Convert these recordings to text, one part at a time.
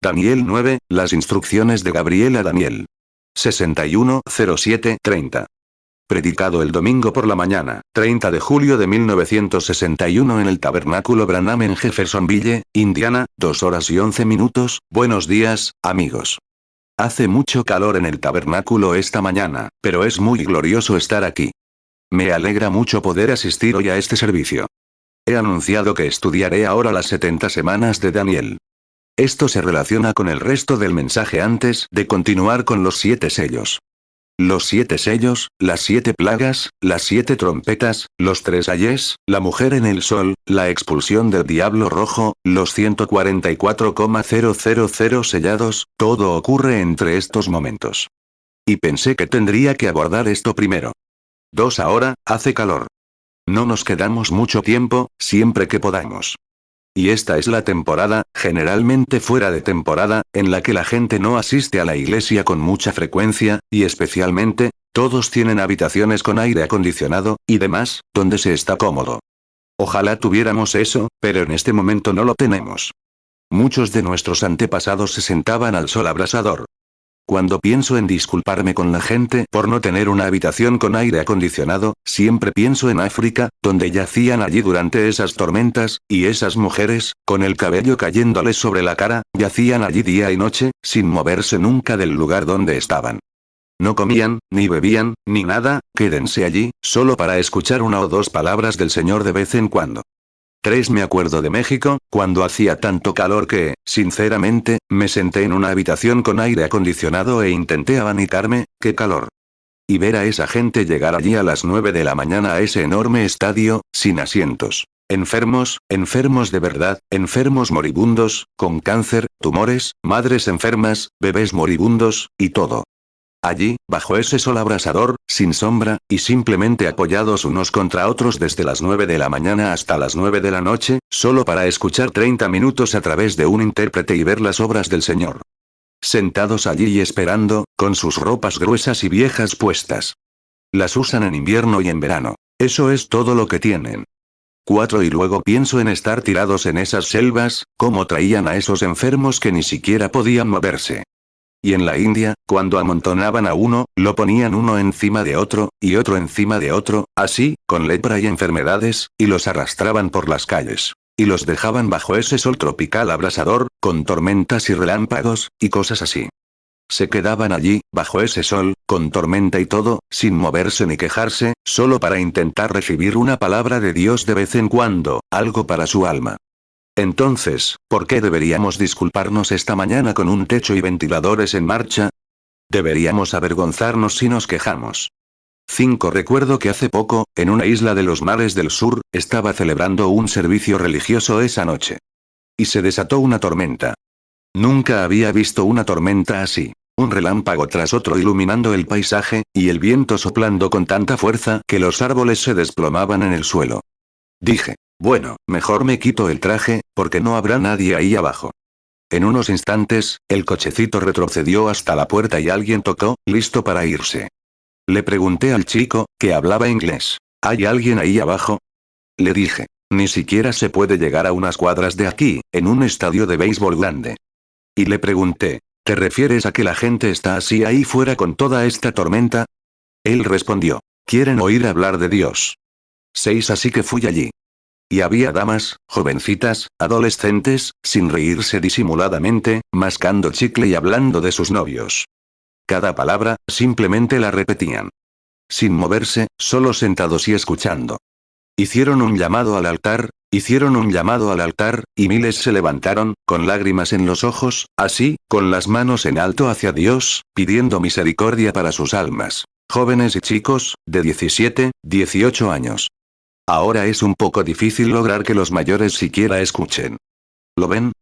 Daniel 9, las instrucciones de Gabriel a Daniel. 61-07-30. Predicado el domingo por la mañana, 30 de julio de 1961 en el Tabernáculo Branham en Jeffersonville, Indiana, 2 horas y 11 minutos. Buenos días, amigos. Hace mucho calor en el tabernáculo esta mañana, pero es muy glorioso estar aquí. Me alegra mucho poder asistir hoy a este servicio. He anunciado que estudiaré ahora las 70 semanas de Daniel. Esto se relaciona con el resto del mensaje antes de continuar con los 7 sellos. Los 7 sellos, las 7 plagas, las 7 trompetas, los 3 ayes, la mujer en el sol, la expulsión del diablo rojo, los 144,000 sellados, todo ocurre entre estos momentos. Y pensé que tendría que abordar esto primero. 2 ahora, hace calor. No nos quedamos mucho tiempo, siempre que podamos. Y esta es la temporada, generalmente fuera de temporada, en la que la gente no asiste a la iglesia con mucha frecuencia, y especialmente, todos tienen habitaciones con aire acondicionado, y demás, donde se está cómodo. Ojalá tuviéramos eso, pero en este momento no lo tenemos. Muchos de nuestros antepasados se sentaban al sol abrasador. Cuando pienso en disculparme con la gente por no tener una habitación con aire acondicionado, siempre pienso en África, donde yacían allí durante esas tormentas, y esas mujeres, con el cabello cayéndoles sobre la cara, yacían allí día y noche, sin moverse nunca del lugar donde estaban. No comían, ni bebían, ni nada, quédense allí, solo para escuchar 1 o 2 palabras del Señor de vez en cuando. 3 Me acuerdo de México, cuando hacía tanto calor que, sinceramente, me senté en una habitación con aire acondicionado e intenté abanicarme. ¡Qué calor! Y ver a esa gente llegar allí a las 9 de la mañana a ese enorme estadio, sin asientos. Enfermos, enfermos de verdad, enfermos moribundos, con cáncer, tumores, madres enfermas, bebés moribundos, y todo. Allí, bajo ese sol abrasador, sin sombra, y simplemente apoyados unos contra otros desde las 9 de la mañana hasta las 9 de la noche, solo para escuchar 30 minutos a través de un intérprete y ver las obras del Señor. Sentados allí y esperando, con sus ropas gruesas y viejas puestas. Las usan en invierno y en verano. Eso es todo lo que tienen. 4 Y luego pienso en estar tirados en esas selvas, cómo traían a esos enfermos que ni siquiera podían moverse. Y en la India, cuando amontonaban a uno, lo ponían uno encima de otro, y otro encima de otro, así, con lepra y enfermedades, y los arrastraban por las calles. Y los dejaban bajo ese sol tropical abrasador, con tormentas y relámpagos, y cosas así. Se quedaban allí, bajo ese sol, con tormenta y todo, sin moverse ni quejarse, solo para intentar recibir una palabra de Dios de vez en cuando, algo para su alma. Entonces, ¿por qué deberíamos disculparnos esta mañana con un techo y ventiladores en marcha? Deberíamos avergonzarnos si nos quejamos. 5 Recuerdo que hace poco, en una isla de los mares del sur, estaba celebrando un servicio religioso esa noche. Y se desató una tormenta. Nunca había visto una tormenta así. Un relámpago tras otro iluminando el paisaje, y el viento soplando con tanta fuerza que los árboles se desplomaban en el suelo. Dije, bueno, mejor me quito el traje, porque no habrá nadie ahí abajo. En unos instantes, el cochecito retrocedió hasta la puerta y alguien tocó, listo para irse. Le pregunté al chico, que hablaba inglés, ¿hay alguien ahí abajo? Le dije, ni siquiera se puede llegar a unas cuadras de aquí, en un estadio de béisbol grande. Y le pregunté, ¿te refieres a que la gente está así ahí fuera con toda esta tormenta? Él respondió, quieren oír hablar de Dios. 6 Así que fui allí. Y había damas, jovencitas, adolescentes, sin reírse disimuladamente, mascando chicle y hablando de sus novios. Cada palabra, simplemente la repetían. Sin moverse, solo sentados y escuchando. Hicieron un llamado al altar, y miles se levantaron, con lágrimas en los ojos, así, con las manos en alto hacia Dios, pidiendo misericordia para sus almas. Jóvenes y chicos, de 17, 18 años. Ahora es un poco difícil lograr que los mayores siquiera escuchen. ¿Lo ven?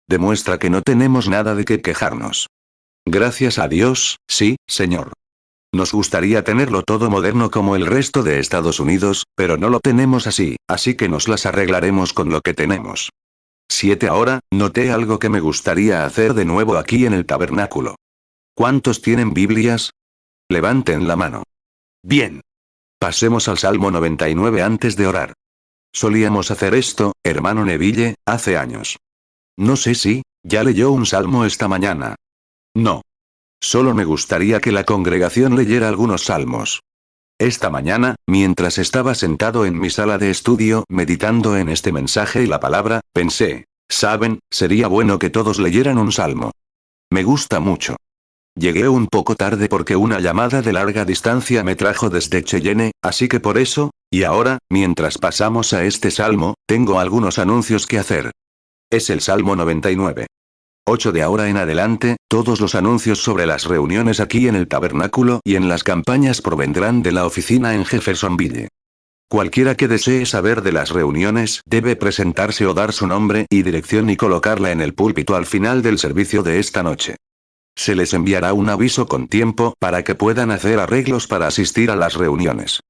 Demuestra que no tenemos nada de qué quejarnos. Gracias a Dios, sí, señor. Nos gustaría tenerlo todo moderno como el resto de Estados Unidos, pero no lo tenemos así que nos las arreglaremos con lo que tenemos. 7 Ahora, noté algo que me gustaría hacer de nuevo aquí en el tabernáculo. ¿Cuántos tienen Biblias? Levanten la mano. Bien. Pasemos al Salmo 99 antes de orar. Solíamos hacer esto, hermano Neville, hace años. No sé si ¿Ya leyó un salmo esta mañana? No. Solo me gustaría que la congregación leyera algunos salmos. Esta mañana, mientras estaba sentado en mi sala de estudio meditando en este mensaje y la palabra, pensé, ¿saben? Sería bueno que todos leyeran un salmo. Me gusta mucho. Llegué un poco tarde porque una llamada de larga distancia me trajo desde Cheyenne, así que por eso, y ahora, mientras pasamos a este salmo, tengo algunos anuncios que hacer. Es el Salmo 99. 8 de ahora en adelante, todos los anuncios sobre las reuniones aquí en el tabernáculo y en las campañas provendrán de la oficina en Jeffersonville. Cualquiera que desee saber de las reuniones debe presentarse o dar su nombre y dirección y colocarla en el púlpito al final del servicio de esta noche. Se les enviará un aviso con tiempo para que puedan hacer arreglos para asistir a las reuniones.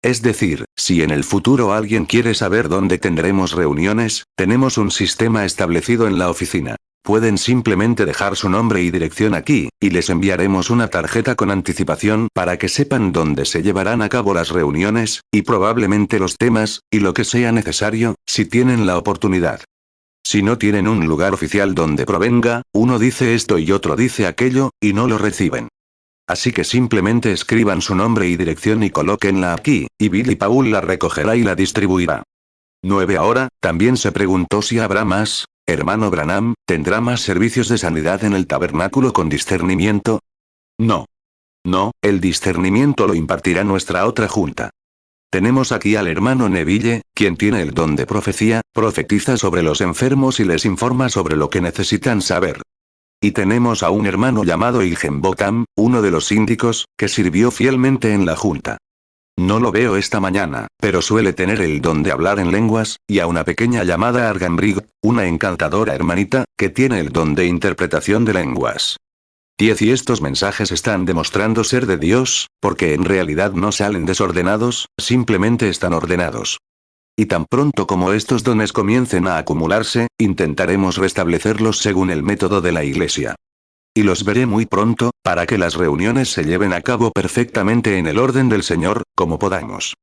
Es decir, si en el futuro alguien quiere saber dónde tendremos reuniones, tenemos un sistema establecido en la oficina. Pueden simplemente dejar su nombre y dirección aquí, y les enviaremos una tarjeta con anticipación para que sepan dónde se llevarán a cabo las reuniones, y probablemente los temas, y lo que sea necesario, si tienen la oportunidad. Si no tienen un lugar oficial donde provenga, uno dice esto y otro dice aquello, y no lo reciben. Así que simplemente escriban su nombre y dirección y colóquenla aquí, y Billy Paul la recogerá y la distribuirá. 9 ahora, también se preguntó si habrá más, hermano Branham, ¿tendrá más servicios de sanidad en el tabernáculo con discernimiento? No. No, el discernimiento lo impartirá nuestra otra junta. Tenemos aquí al hermano Neville, quien tiene el don de profecía, profetiza sobre los enfermos y les informa sobre lo que necesitan saber. Y tenemos a un hermano llamado Higginbotham, uno de los síndicos, que sirvió fielmente en la junta. No lo veo esta mañana, pero suele tener el don de hablar en lenguas, y a una pequeña llamada Arganbrigg, una encantadora hermanita, que tiene el don de interpretación de lenguas. 10 Y estos mensajes están demostrando ser de Dios, porque en realidad no salen desordenados, simplemente están ordenados. Y tan pronto como estos dones comiencen a acumularse, intentaremos restablecerlos según el método de la Iglesia. Y los veré muy pronto, para que las reuniones se lleven a cabo perfectamente en el orden del Señor, como podamos.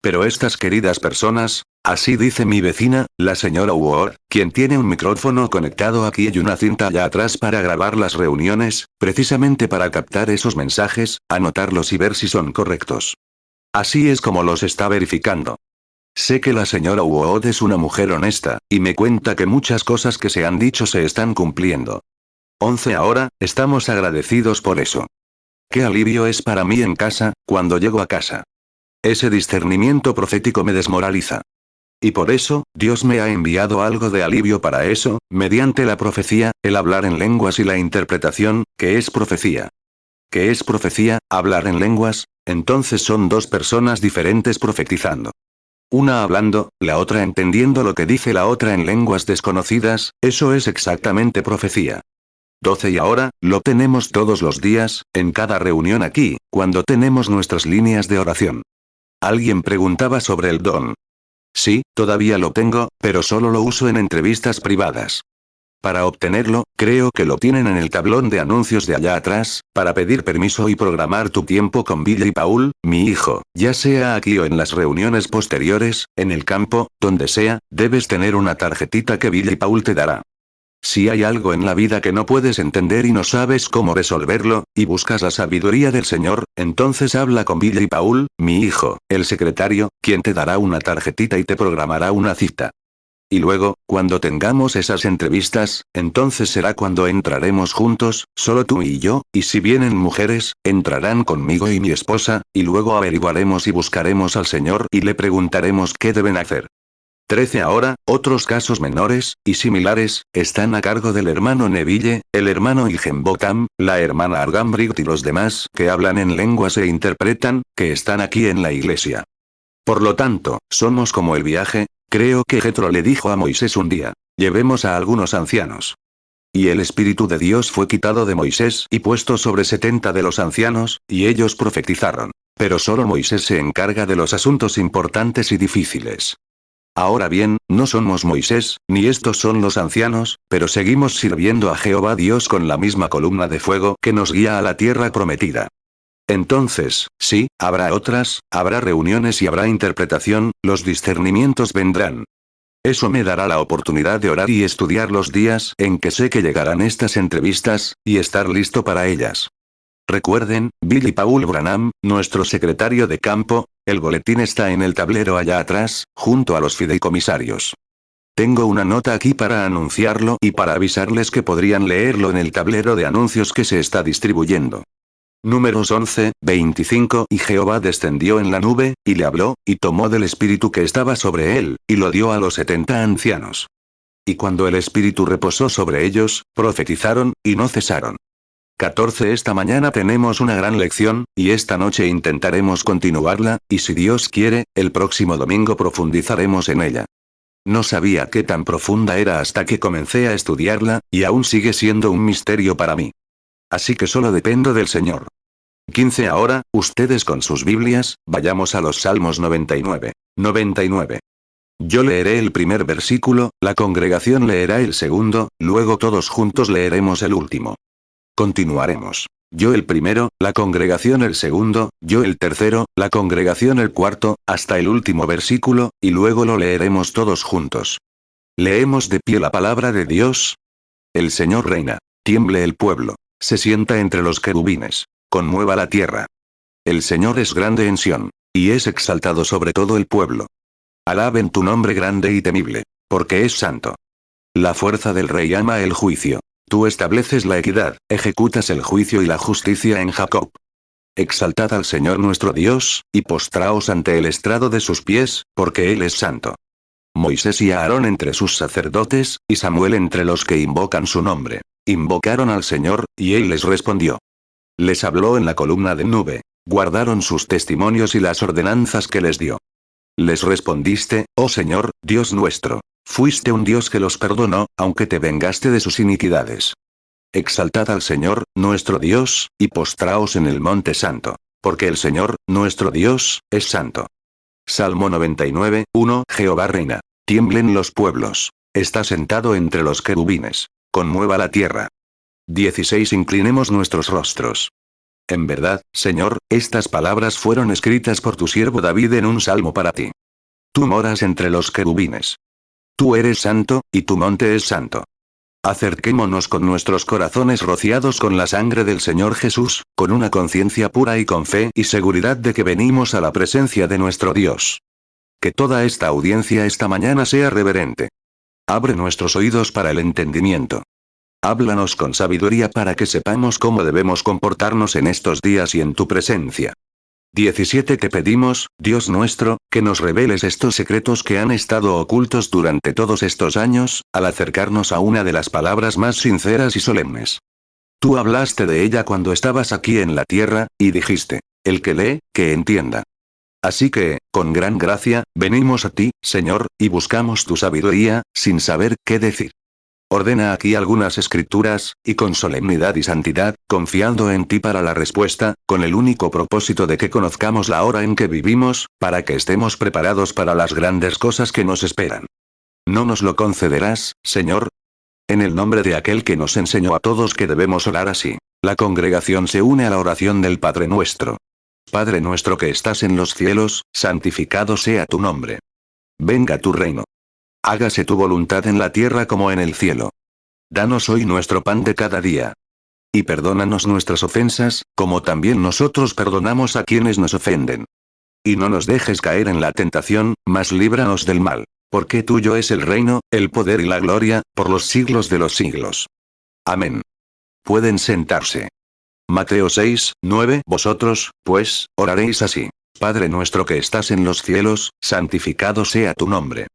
Pero estas queridas personas, así dice mi vecina, la señora Ward, quien tiene un micrófono conectado aquí y una cinta allá atrás para grabar las reuniones, precisamente para captar esos mensajes, anotarlos y ver si son correctos. Así es como los está verificando. Sé que la señora Ward es una mujer honesta, y me cuenta que muchas cosas que se han dicho se están cumpliendo. 11 Ahora, estamos agradecidos por eso. Qué alivio es para mí en casa, cuando llego a casa. Ese discernimiento profético me desmoraliza. Y por eso, Dios me ha enviado algo de alivio para eso, mediante la profecía, el hablar en lenguas y la interpretación, que es profecía. ¿Qué es profecía? Hablar en lenguas, entonces son dos personas diferentes profetizando. Una hablando, la otra entendiendo lo que dice la otra en lenguas desconocidas, eso es exactamente profecía. 12 Y ahora, lo tenemos todos los días, en cada reunión aquí, cuando tenemos nuestras líneas de oración. Alguien preguntaba sobre el don. Sí, todavía lo tengo, pero solo lo uso en entrevistas privadas. Para obtenerlo, creo que lo tienen en el tablón de anuncios de allá atrás, para pedir permiso y programar tu tiempo con Billy Paul, mi hijo, ya sea aquí o en las reuniones posteriores, en el campo, donde sea, debes tener una tarjetita que Billy Paul te dará. Si hay algo en la vida que no puedes entender y no sabes cómo resolverlo, y buscas la sabiduría del Señor, entonces habla con Billy Paul, mi hijo, el secretario, quien te dará una tarjetita y te programará una cita. Y luego, cuando tengamos esas entrevistas, entonces será cuando entraremos juntos, solo tú y yo, y si vienen mujeres, entrarán conmigo y mi esposa, y luego averiguaremos y buscaremos al Señor y le preguntaremos qué deben hacer. 13 Ahora, otros casos menores, y similares, están a cargo del hermano Neville, el hermano Higginbotham, la hermana Arganbrigg y los demás que hablan en lenguas e interpretan, que están aquí en la iglesia. Por lo tanto, somos como el viaje, creo que Jethro le dijo a Moisés un día, llevemos a algunos ancianos. Y el Espíritu de Dios fue quitado de Moisés y puesto sobre 70 de los ancianos, y ellos profetizaron. Pero solo Moisés se encarga de los asuntos importantes y difíciles. Ahora bien, no somos Moisés, ni estos son los ancianos, pero seguimos sirviendo a Jehová Dios con la misma columna de fuego que nos guía a la tierra prometida. Entonces, sí, habrá otras, habrá reuniones y habrá interpretación, los discernimientos vendrán. Eso me dará la oportunidad de orar y estudiar los días en que sé que llegarán estas entrevistas, y estar listo para ellas. Recuerden, Billy Paul Branham, nuestro secretario de campo, el boletín está en el tablero allá atrás, junto a los fideicomisarios. Tengo una nota aquí para anunciarlo y para avisarles que podrían leerlo en el tablero de anuncios que se está distribuyendo. Números 11, 25. Y Jehová descendió en la nube, y le habló, y tomó del espíritu que estaba sobre él, y lo dio a los 70 ancianos. Y cuando el espíritu reposó sobre ellos, profetizaron, y no cesaron. 14. Esta mañana tenemos una gran lección, y esta noche intentaremos continuarla, y si Dios quiere, el próximo domingo profundizaremos en ella. No sabía qué tan profunda era hasta que comencé a estudiarla, y aún sigue siendo un misterio para mí. Así que solo dependo del Señor. 15. Ahora, ustedes con sus Biblias, vayamos a los Salmos 99. 99. Yo leeré el primer versículo, la congregación leerá el segundo, luego todos juntos leeremos el último. Continuaremos. Yo el primero, la congregación el segundo, yo el tercero, la congregación el cuarto, hasta el último versículo, y luego lo leeremos todos juntos. Leemos de pie la palabra de Dios. El Señor reina. Tiemble el pueblo. Se sienta entre los querubines. Conmueva la tierra. El Señor es grande en Sión. Y es exaltado sobre todo el pueblo. Alaben tu nombre grande y temible. Porque es santo. La fuerza del rey ama el juicio. Tú estableces la equidad, ejecutas el juicio y la justicia en Jacob. Exaltad al Señor nuestro Dios, y postraos ante el estrado de sus pies, porque Él es santo. Moisés y Aarón entre sus sacerdotes, y Samuel entre los que invocan su nombre. Invocaron al Señor, y Él les respondió. Les habló en la columna de nube. Guardaron sus testimonios y las ordenanzas que les dio. Les respondiste, oh Señor, Dios nuestro. Fuiste un Dios que los perdonó, aunque te vengaste de sus iniquidades. Exaltad al Señor, nuestro Dios, y postraos en el monte santo. Porque el Señor, nuestro Dios, es santo. Salmo 99, 1. Jehová reina. Tiemblen los pueblos. Está sentado entre los querubines. Conmueva la tierra. 16. Inclinemos nuestros rostros. En verdad, Señor, estas palabras fueron escritas por tu siervo David en un salmo para ti. Tú moras entre los querubines. Tú eres santo, y tu monte es santo. Acerquémonos con nuestros corazones rociados con la sangre del Señor Jesús, con una conciencia pura y con fe y seguridad de que venimos a la presencia de nuestro Dios. Que toda esta audiencia esta mañana sea reverente. Abre nuestros oídos para el entendimiento. Háblanos con sabiduría para que sepamos cómo debemos comportarnos en estos días y en tu presencia. 17. Te pedimos, Dios nuestro, que nos reveles estos secretos que han estado ocultos durante todos estos años, al acercarnos a una de las palabras más sinceras y solemnes. Tú hablaste de ella cuando estabas aquí en la tierra, y dijiste, el que lee, que entienda. Así que, con gran gracia, venimos a ti, Señor, y buscamos tu sabiduría, sin saber qué decir. Ordena aquí algunas escrituras, y con solemnidad y santidad, confiando en ti para la respuesta, con el único propósito de que conozcamos la hora en que vivimos, para que estemos preparados para las grandes cosas que nos esperan. ¿No nos lo concederás, Señor? En el nombre de aquel que nos enseñó a todos que debemos orar así. La congregación se une a la oración del Padre nuestro. Padre nuestro que estás en los cielos, santificado sea tu nombre. Venga tu reino. Hágase tu voluntad en la tierra como en el cielo. Danos hoy nuestro pan de cada día. Y perdónanos nuestras ofensas, como también nosotros perdonamos a quienes nos ofenden. Y no nos dejes caer en la tentación, mas líbranos del mal. Porque tuyo es el reino, el poder y la gloria, por los siglos de los siglos. Amén. Pueden sentarse. Mateo 6, 9. Vosotros, pues, oraréis así. Padre nuestro que estás en los cielos, santificado sea tu nombre.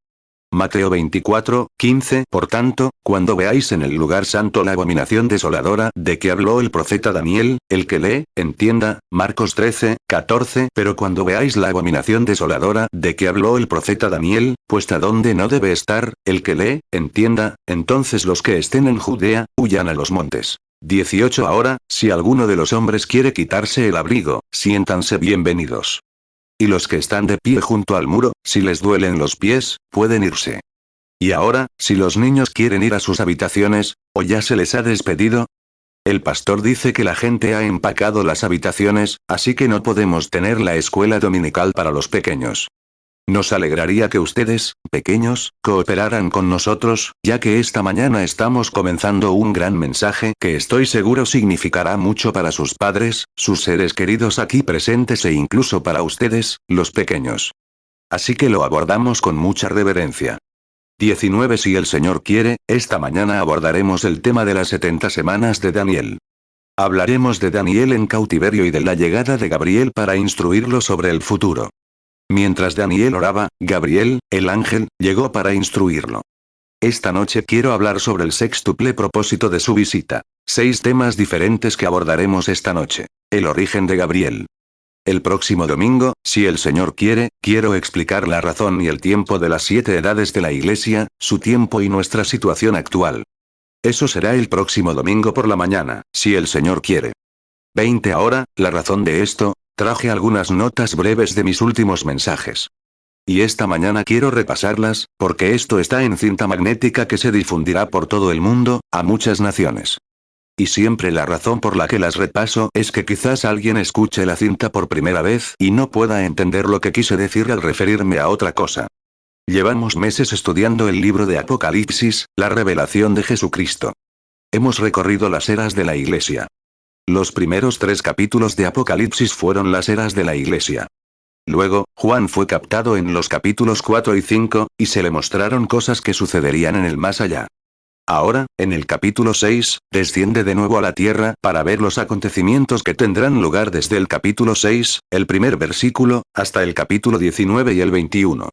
Mateo 24, 15. Por tanto, cuando veáis en el lugar santo la abominación desoladora de que habló el profeta Daniel, el que lee, entienda. Marcos 13, 14. Pero cuando veáis la abominación desoladora de que habló el profeta Daniel, puesta donde no debe estar, el que lee, entienda, entonces los que estén en Judea, huyan a los montes. 18. Ahora, si alguno de los hombres quiere quitarse el abrigo, siéntanse bienvenidos. Y los que están de pie junto al muro, si les duelen los pies, pueden irse. Y ahora, si los niños quieren ir a sus habitaciones, ¿o ya se les ha despedido? El pastor dice que la gente ha empacado las habitaciones, así que no podemos tener la escuela dominical para los pequeños. Nos alegraría que ustedes, pequeños, cooperaran con nosotros, ya que esta mañana estamos comenzando un gran mensaje que estoy seguro significará mucho para sus padres, sus seres queridos aquí presentes e incluso para ustedes, los pequeños. Así que lo abordamos con mucha reverencia. 19. Si el Señor quiere, esta mañana abordaremos el tema de las 70 semanas de Daniel. Hablaremos de Daniel en cautiverio y de la llegada de Gabriel para instruirlo sobre el futuro. Mientras Daniel oraba, Gabriel, el ángel, llegó para instruirlo. Esta noche quiero hablar sobre el sextuple propósito de su visita. 6 temas diferentes que abordaremos esta noche. El origen de Gabriel. El próximo domingo, si el Señor quiere, quiero explicar la razón y el tiempo de las 7 edades de la Iglesia, su tiempo y nuestra situación actual. Eso será el próximo domingo por la mañana, si el Señor quiere. 20. Ahora, la razón de esto, traje algunas notas breves de mis últimos mensajes. Y esta mañana quiero repasarlas, porque esto está en cinta magnética que se difundirá por todo el mundo, a muchas naciones. Y siempre la razón por la que las repaso es que quizás alguien escuche la cinta por primera vez y no pueda entender lo que quise decir al referirme a otra cosa. Llevamos meses estudiando el libro de Apocalipsis, la revelación de Jesucristo. Hemos recorrido las eras de la Iglesia. Los primeros 3 capítulos de Apocalipsis fueron las eras de la Iglesia. Luego, Juan fue captado en los capítulos 4 y 5, y se le mostraron cosas que sucederían en el más allá. Ahora, en el capítulo 6, desciende de nuevo a la tierra para ver los acontecimientos que tendrán lugar desde el capítulo 6, el primer versículo, hasta el capítulo 19 y el 21.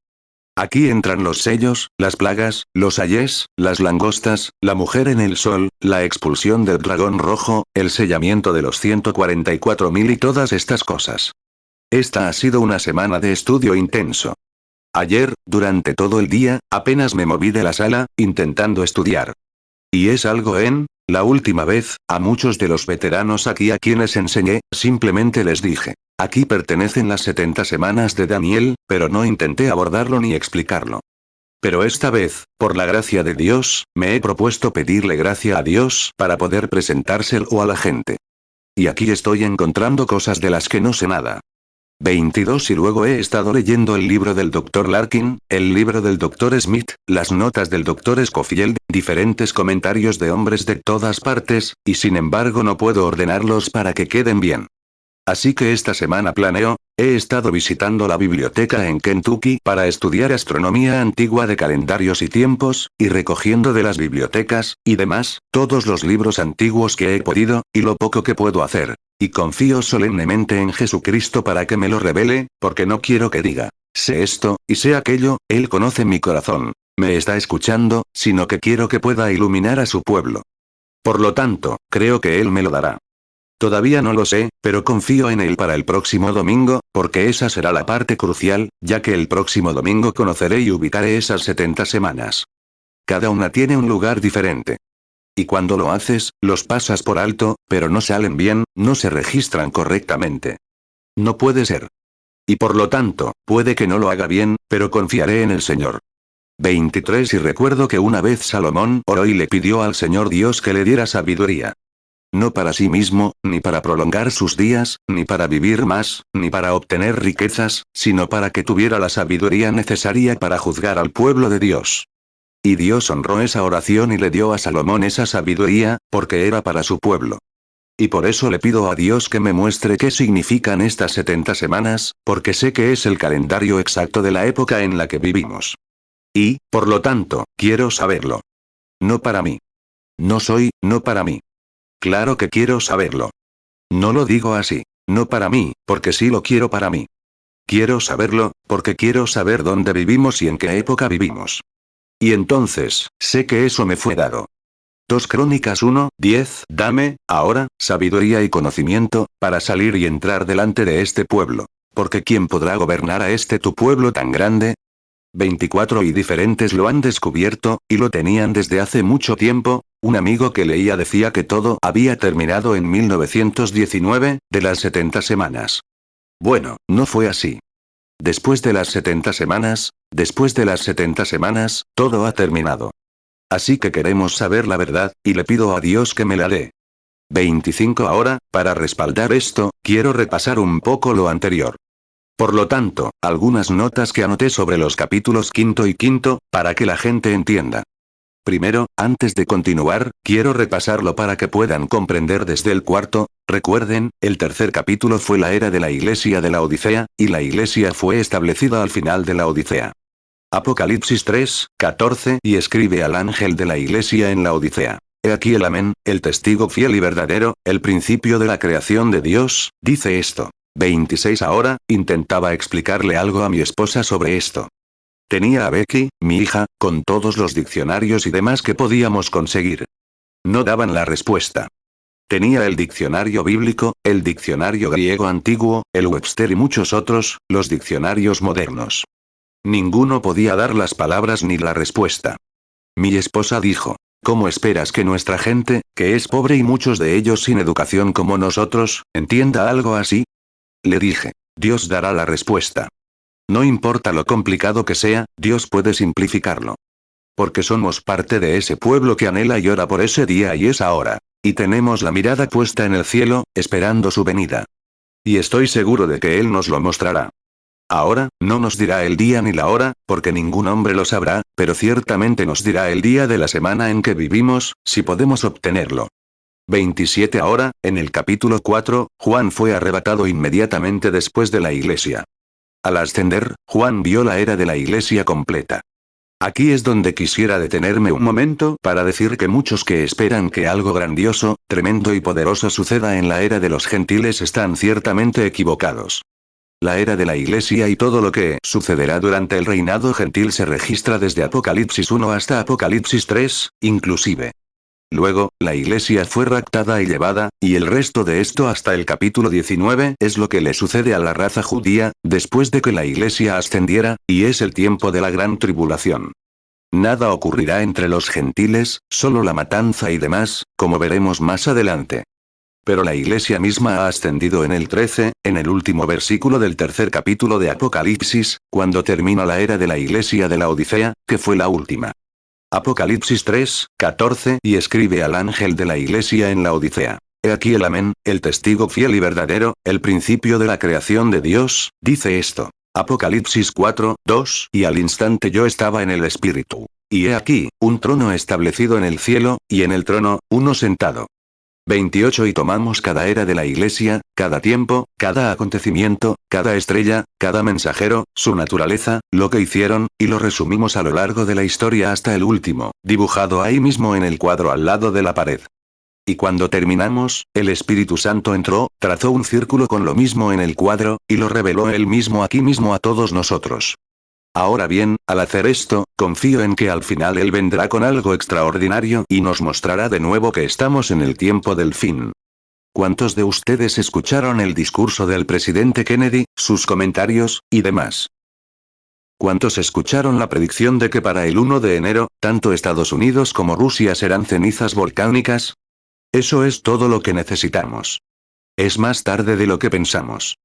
Aquí entran los sellos, las plagas, los ayes, las langostas, la mujer en el sol, la expulsión del dragón rojo, el sellamiento de los 144.000 y todas estas cosas. Esta ha sido una semana de estudio intenso. Ayer, durante todo el día, apenas me moví de la sala, intentando estudiar. Y es algo la última vez, a muchos de los veteranos aquí a quienes enseñé, simplemente les dije. Aquí pertenecen las 70 semanas de Daniel, pero no intenté abordarlo ni explicarlo. Pero esta vez, por la gracia de Dios, me he propuesto pedirle gracia a Dios para poder presentárselo a la gente. Y aquí estoy encontrando cosas de las que no sé nada. 22. Y luego he estado leyendo el libro del Dr. Larkin, el libro del Dr. Smith, las notas del Dr. Scofield, diferentes comentarios de hombres de todas partes, y sin embargo no puedo ordenarlos para que queden bien. Así que esta semana he estado visitando la biblioteca en Kentucky para estudiar astronomía antigua de calendarios y tiempos, y recogiendo de las bibliotecas, y demás, todos los libros antiguos que he podido, y lo poco que puedo hacer. Y confío solemnemente en Jesucristo para que me lo revele, porque no quiero que diga, sé esto, y sé aquello, Él conoce mi corazón. Me está escuchando, sino que quiero que pueda iluminar a su pueblo. Por lo tanto, creo que Él me lo dará. Todavía no lo sé, pero confío en Él para el próximo domingo, porque esa será la parte crucial, ya que el próximo domingo conoceré y ubicaré esas 70 semanas. Cada una tiene un lugar diferente. Y cuando lo haces, los pasas por alto, pero no salen bien, no se registran correctamente. No puede ser. Y por lo tanto, puede que no lo haga bien, pero confiaré en el Señor. 23. Y recuerdo que una vez Salomón oró y le pidió al Señor Dios que le diera sabiduría. No para sí mismo, ni para prolongar sus días, ni para vivir más, ni para obtener riquezas, sino para que tuviera la sabiduría necesaria para juzgar al pueblo de Dios. Y Dios honró esa oración y le dio a Salomón esa sabiduría, porque era para su pueblo. Y por eso le pido a Dios que me muestre qué significan estas 70 semanas, porque sé que es el calendario exacto de la época en la que vivimos. Y, por lo tanto, quiero saberlo. No para mí. No para mí. Claro que quiero saberlo. No lo digo así. No para mí, porque sí lo quiero para mí. Quiero saberlo, porque quiero saber dónde vivimos y en qué época vivimos. Y entonces, sé que eso me fue dado. 2 Crónicas 1:10. Dame, ahora, sabiduría y conocimiento, para salir y entrar delante de este pueblo. Porque ¿quién podrá gobernar a este tu pueblo tan grande? 24. Y diferentes lo han descubierto, y lo tenían desde hace mucho tiempo. Un amigo que leía decía que todo había terminado en 1919, de las 70 semanas. Bueno, no fue así. Después de las 70 semanas, todo ha terminado. Así que queremos saber la verdad, y le pido a Dios que me la dé. 25. Ahora, para respaldar esto, quiero repasar un poco lo anterior. Por lo tanto, algunas notas que anoté sobre los capítulos quinto y quinto, para que la gente entienda. Primero, antes de continuar, quiero repasarlo para que puedan comprender desde el cuarto. Recuerden, el tercer capítulo fue la era de la iglesia de la Odisea, y la iglesia fue establecida al final de la Odisea. Apocalipsis 3, 14 y escribe al ángel de la iglesia en la Odisea. He aquí el amén, el testigo fiel y verdadero, el principio de la creación de Dios, dice esto. 26 Ahora, intentaba explicarle algo a mi esposa sobre esto. Tenía a Becky, mi hija, con todos los diccionarios y demás que podíamos conseguir. No daban la respuesta. Tenía el diccionario bíblico, el diccionario griego antiguo, el Webster y muchos otros, los diccionarios modernos. Ninguno podía dar las palabras ni la respuesta. Mi esposa dijo, ¿cómo esperas que nuestra gente, que es pobre y muchos de ellos sin educación como nosotros, entienda algo así? Le dije, Dios dará la respuesta. No importa lo complicado que sea, Dios puede simplificarlo. Porque somos parte de ese pueblo que anhela y ora por ese día y esa hora. Y tenemos la mirada puesta en el cielo, esperando su venida. Y estoy seguro de que Él nos lo mostrará. Ahora, no nos dirá el día ni la hora, porque ningún hombre lo sabrá, pero ciertamente nos dirá el día de la semana en que vivimos, si podemos obtenerlo. 27 Ahora, en el capítulo 4, Juan fue arrebatado inmediatamente después de la iglesia. Al ascender, Juan vio la era de la iglesia completa. Aquí es donde quisiera detenerme un momento para decir que muchos que esperan que algo grandioso, tremendo y poderoso suceda en la era de los gentiles están ciertamente equivocados. La era de la iglesia y todo lo que sucederá durante el reinado gentil se registra desde Apocalipsis 1 hasta Apocalipsis 3, inclusive. Luego, la iglesia fue raptada y llevada, y el resto de esto hasta el capítulo 19 es lo que le sucede a la raza judía, después de que la iglesia ascendiera, y es el tiempo de la gran tribulación. Nada ocurrirá entre los gentiles, solo la matanza y demás, como veremos más adelante. Pero la iglesia misma ha ascendido en el 13, en el último versículo del tercer capítulo de Apocalipsis, cuando termina la era de la iglesia de la Odisea, que fue la última. Apocalipsis 3, 14 y escribe al ángel de la iglesia en la Odisea. He aquí el amén, el testigo fiel y verdadero, el principio de la creación de Dios, dice esto. Apocalipsis 4, 2 y al instante yo estaba en el espíritu. Y he aquí, un trono establecido en el cielo, y en el trono, uno sentado. 28 Y tomamos cada era de la iglesia, cada tiempo, cada acontecimiento, cada estrella, cada mensajero, su naturaleza, lo que hicieron, y lo resumimos a lo largo de la historia hasta el último, dibujado ahí mismo en el cuadro al lado de la pared. Y cuando terminamos, el Espíritu Santo entró, trazó un círculo con lo mismo en el cuadro, y lo reveló él mismo aquí mismo a todos nosotros. Ahora bien, al hacer esto, confío en que al final Él vendrá con algo extraordinario y nos mostrará de nuevo que estamos en el tiempo del fin. ¿Cuántos de ustedes escucharon el discurso del presidente Kennedy, sus comentarios, y demás? ¿Cuántos escucharon la predicción de que para el 1 de enero, tanto Estados Unidos como Rusia serán cenizas volcánicas? Eso es todo lo que necesitamos. Es más tarde de lo que pensamos.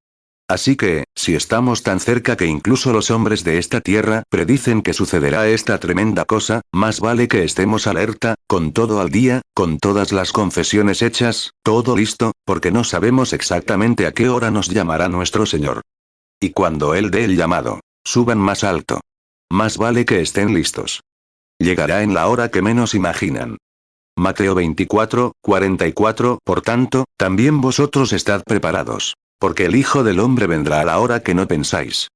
Así que, si estamos tan cerca que incluso los hombres de esta tierra predicen que sucederá esta tremenda cosa, más vale que estemos alerta, con todo al día, con todas las confesiones hechas, todo listo, porque no sabemos exactamente a qué hora nos llamará nuestro Señor. Y cuando Él dé el llamado, suban más alto. Más vale que estén listos. Llegará en la hora que menos imaginan. Mateo 24, 44 Por tanto, también vosotros estad preparados. Porque el Hijo del Hombre vendrá a la hora que no pensáis.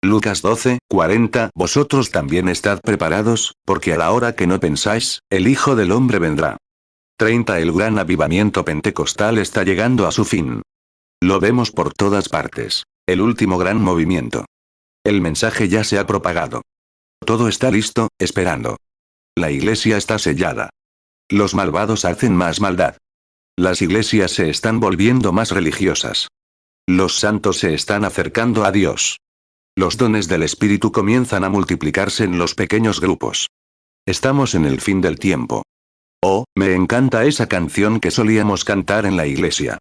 Lucas 12, 40 Vosotros también estad preparados, porque a la hora que no pensáis, el Hijo del Hombre vendrá. 30 El gran avivamiento pentecostal está llegando a su fin. Lo vemos por todas partes. El último gran movimiento. El mensaje ya se ha propagado. Todo está listo, esperando. La iglesia está sellada. Los malvados hacen más maldad. Las iglesias se están volviendo más religiosas. Los santos se están acercando a Dios. Los dones del Espíritu comienzan a multiplicarse en los pequeños grupos. Estamos en el fin del tiempo. Oh, me encanta esa canción que solíamos cantar en la iglesia.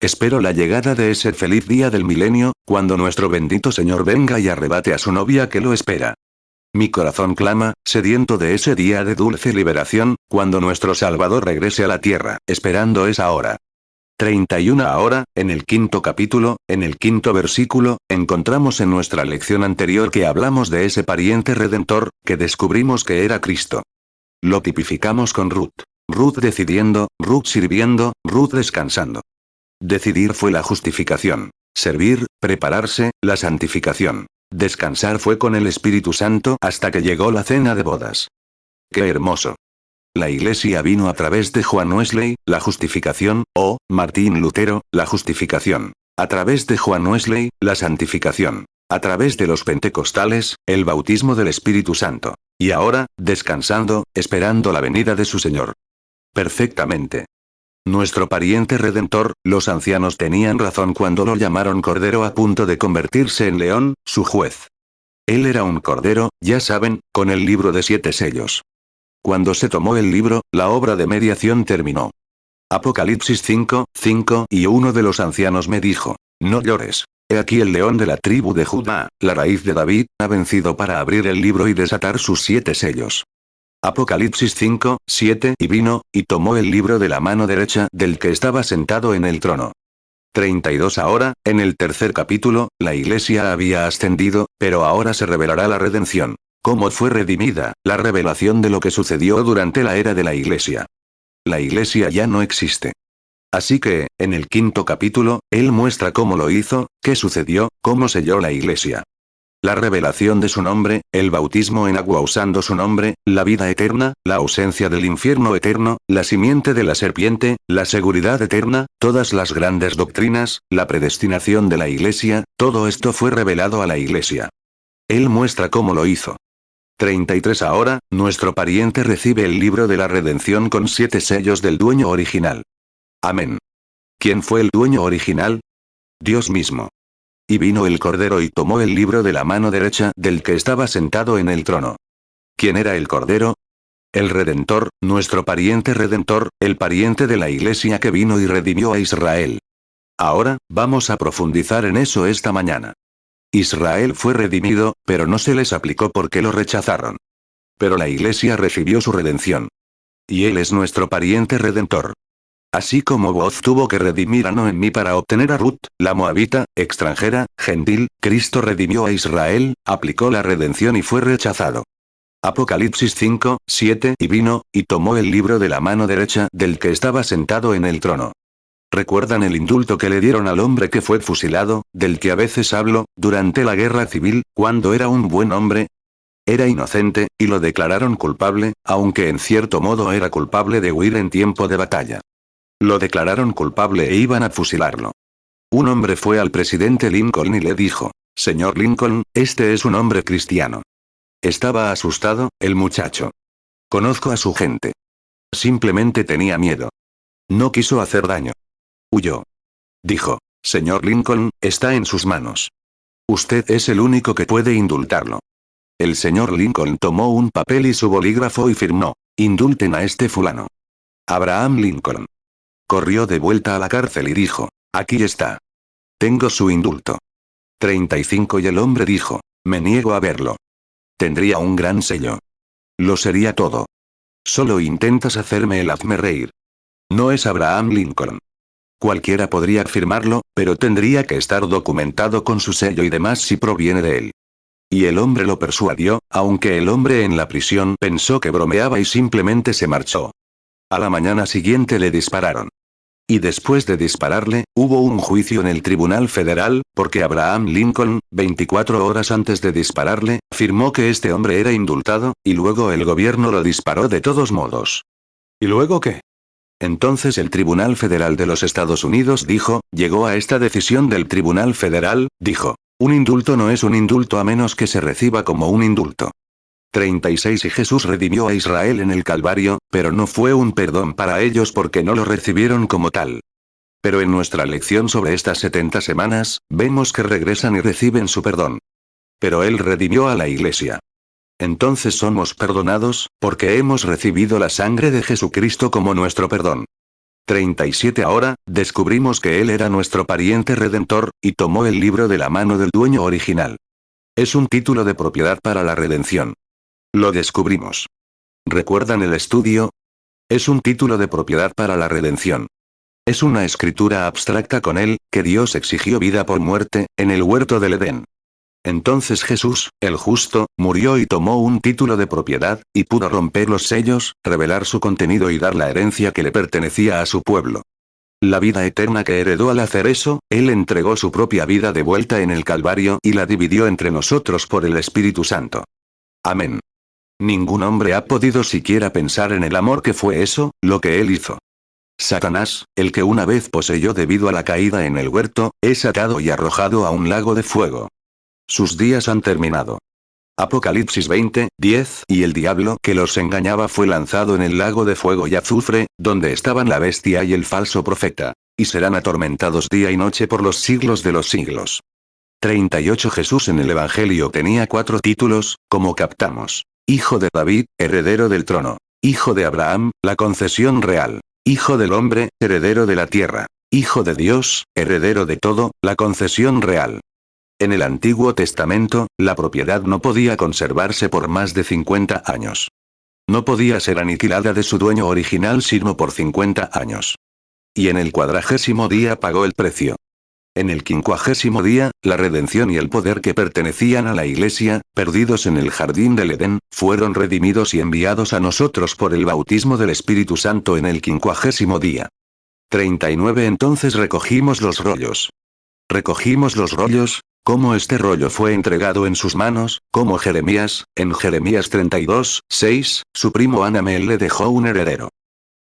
Espero la llegada de ese feliz día del milenio, cuando nuestro bendito Señor venga y arrebate a su novia que lo espera. Mi corazón clama, sediento de ese día de dulce liberación, cuando nuestro Salvador regrese a la tierra, esperando esa hora. 31 ahora, en el quinto capítulo, en el quinto versículo, encontramos en nuestra lección anterior que hablamos de ese pariente redentor, que descubrimos que era Cristo. Lo tipificamos con Ruth. Ruth decidiendo, Ruth sirviendo, Ruth descansando. Decidir fue la justificación. Servir, prepararse, la santificación. Descansar fue con el Espíritu Santo hasta que llegó la cena de bodas. ¡Qué hermoso! La Iglesia vino a través de Juan Wesley, la justificación, o, Martín Lutero, la justificación. A través de Juan Wesley, la santificación. A través de los pentecostales, el bautismo del Espíritu Santo. Y ahora, descansando, esperando la venida de su Señor. Perfectamente. Nuestro pariente redentor, los ancianos tenían razón cuando lo llamaron Cordero a punto de convertirse en león, su juez. Él era un cordero, ya saben, con el libro de 7 sellos. Cuando se tomó el libro, la obra de mediación terminó. Apocalipsis 5:5 y uno de los ancianos me dijo, no llores. He aquí el león de la tribu de Judá, la raíz de David, ha vencido para abrir el libro y desatar sus 7 sellos. Apocalipsis 5:7 y vino, y tomó el libro de la mano derecha del que estaba sentado en el trono. 32 ahora, en el tercer capítulo, la Iglesia había ascendido, pero ahora se revelará la redención. ¿Cómo fue redimida? La revelación de lo que sucedió durante la era de la Iglesia. La Iglesia ya no existe. Así que, en el quinto capítulo, él muestra cómo lo hizo, qué sucedió, cómo selló la Iglesia. La revelación de su nombre, el bautismo en agua usando su nombre, la vida eterna, la ausencia del infierno eterno, la simiente de la serpiente, la seguridad eterna, todas las grandes doctrinas, la predestinación de la Iglesia, todo esto fue revelado a la Iglesia. Él muestra cómo lo hizo. 33 ahora, nuestro pariente recibe el libro de la redención con 7 sellos del dueño original. Amén. ¿Quién fue el dueño original? Dios mismo. Y vino el Cordero y tomó el libro de la mano derecha del que estaba sentado en el trono. ¿Quién era el Cordero? El Redentor, nuestro pariente redentor, el pariente de la Iglesia que vino y redimió a Israel. Ahora, vamos a profundizar en eso esta mañana. Israel fue redimido, pero no se les aplicó porque lo rechazaron. Pero la Iglesia recibió su redención. Y Él es nuestro pariente redentor. Así como Booz tuvo que redimir a Noemí para obtener a Ruth, la moabita, extranjera, gentil, Cristo redimió a Israel, aplicó la redención y fue rechazado. Apocalipsis 5:7 y vino, y tomó el libro de la mano derecha del que estaba sentado en el trono. ¿Recuerdan el indulto que le dieron al hombre que fue fusilado, del que a veces hablo, durante la guerra civil, cuando era un buen hombre? Era inocente, y lo declararon culpable, aunque en cierto modo era culpable de huir en tiempo de batalla. Lo declararon culpable e iban a fusilarlo. Un hombre fue al presidente Lincoln y le dijo, «Señor Lincoln, este es un hombre cristiano». Estaba asustado, el muchacho. Conozco a su gente. Simplemente tenía miedo. No quiso hacer daño. Huyó. Dijo, «Señor Lincoln, está en sus manos. Usted es el único que puede indultarlo». El señor Lincoln tomó un papel y su bolígrafo y firmó, «Indulten a este fulano». Abraham Lincoln. Corrió de vuelta a la cárcel y dijo, «Aquí está. Tengo su indulto». 35 y el hombre dijo, «Me niego a verlo. Tendría un gran sello. Lo sería todo. Solo intentas hacerme el hazme reír». No es Abraham Lincoln. Cualquiera podría firmarlo, pero tendría que estar documentado con su sello y demás si proviene de él. Y el hombre lo persuadió, aunque el hombre en la prisión pensó que bromeaba y simplemente se marchó. A la mañana siguiente le dispararon. Y después de dispararle, hubo un juicio en el Tribunal Federal, porque Abraham Lincoln, 24 horas antes de dispararle, afirmó que este hombre era indultado, y luego el gobierno lo disparó de todos modos. ¿Y luego qué? Entonces el Tribunal Federal de los Estados Unidos dijo, llegó a esta decisión del Tribunal Federal, dijo, un indulto no es un indulto a menos que se reciba como un indulto. 36 Y Jesús redimió a Israel en el Calvario, pero no fue un perdón para ellos porque no lo recibieron como tal. Pero en nuestra lección sobre estas 70 semanas, vemos que regresan y reciben su perdón. Pero Él redimió a la Iglesia. Entonces somos perdonados, porque hemos recibido la sangre de Jesucristo como nuestro perdón. 37 Ahora, descubrimos que Él era nuestro pariente redentor, y tomó el libro de la mano del dueño original. Es un título de propiedad para la redención. Lo descubrimos. ¿Recuerdan el estudio? Es un título de propiedad para la redención. Es una escritura abstracta con él, que Dios exigió vida por muerte, en el huerto del Edén. Entonces Jesús, el justo, murió y tomó un título de propiedad, y pudo romper los sellos, revelar su contenido y dar la herencia que le pertenecía a su pueblo. La vida eterna que heredó al hacer eso, Él entregó su propia vida de vuelta en el Calvario y la dividió entre nosotros por el Espíritu Santo. Amén. Ningún hombre ha podido siquiera pensar en el amor que fue eso, lo que Él hizo. Satanás, el que una vez poseyó debido a la caída en el huerto, es atado y arrojado a un lago de fuego. Sus días han terminado. Apocalipsis 20, 10. Y el diablo que los engañaba fue lanzado en el lago de fuego y azufre, donde estaban la bestia y el falso profeta. Y serán atormentados día y noche por los siglos de los siglos. 38. Jesús en el Evangelio tenía 4 títulos, como captamos. Hijo de David, heredero del trono. Hijo de Abraham, la concesión real. Hijo del hombre, heredero de la tierra. Hijo de Dios, heredero de todo, la concesión real. En el Antiguo Testamento, la propiedad no podía conservarse por más de 50 años. No podía ser aniquilada de su dueño original sino por 50 años. Y en el 40º día pagó el precio. En el 50º día, la redención y el poder que pertenecían a la Iglesia, perdidos en el jardín del Edén, fueron redimidos y enviados a nosotros por el bautismo del Espíritu Santo en el 50º día. 39. Entonces recogimos los rollos. Recogimos los rollos, como este rollo fue entregado en sus manos, como Jeremías, en Jeremías 32, 6, su primo Hanamel le dejó un heredero.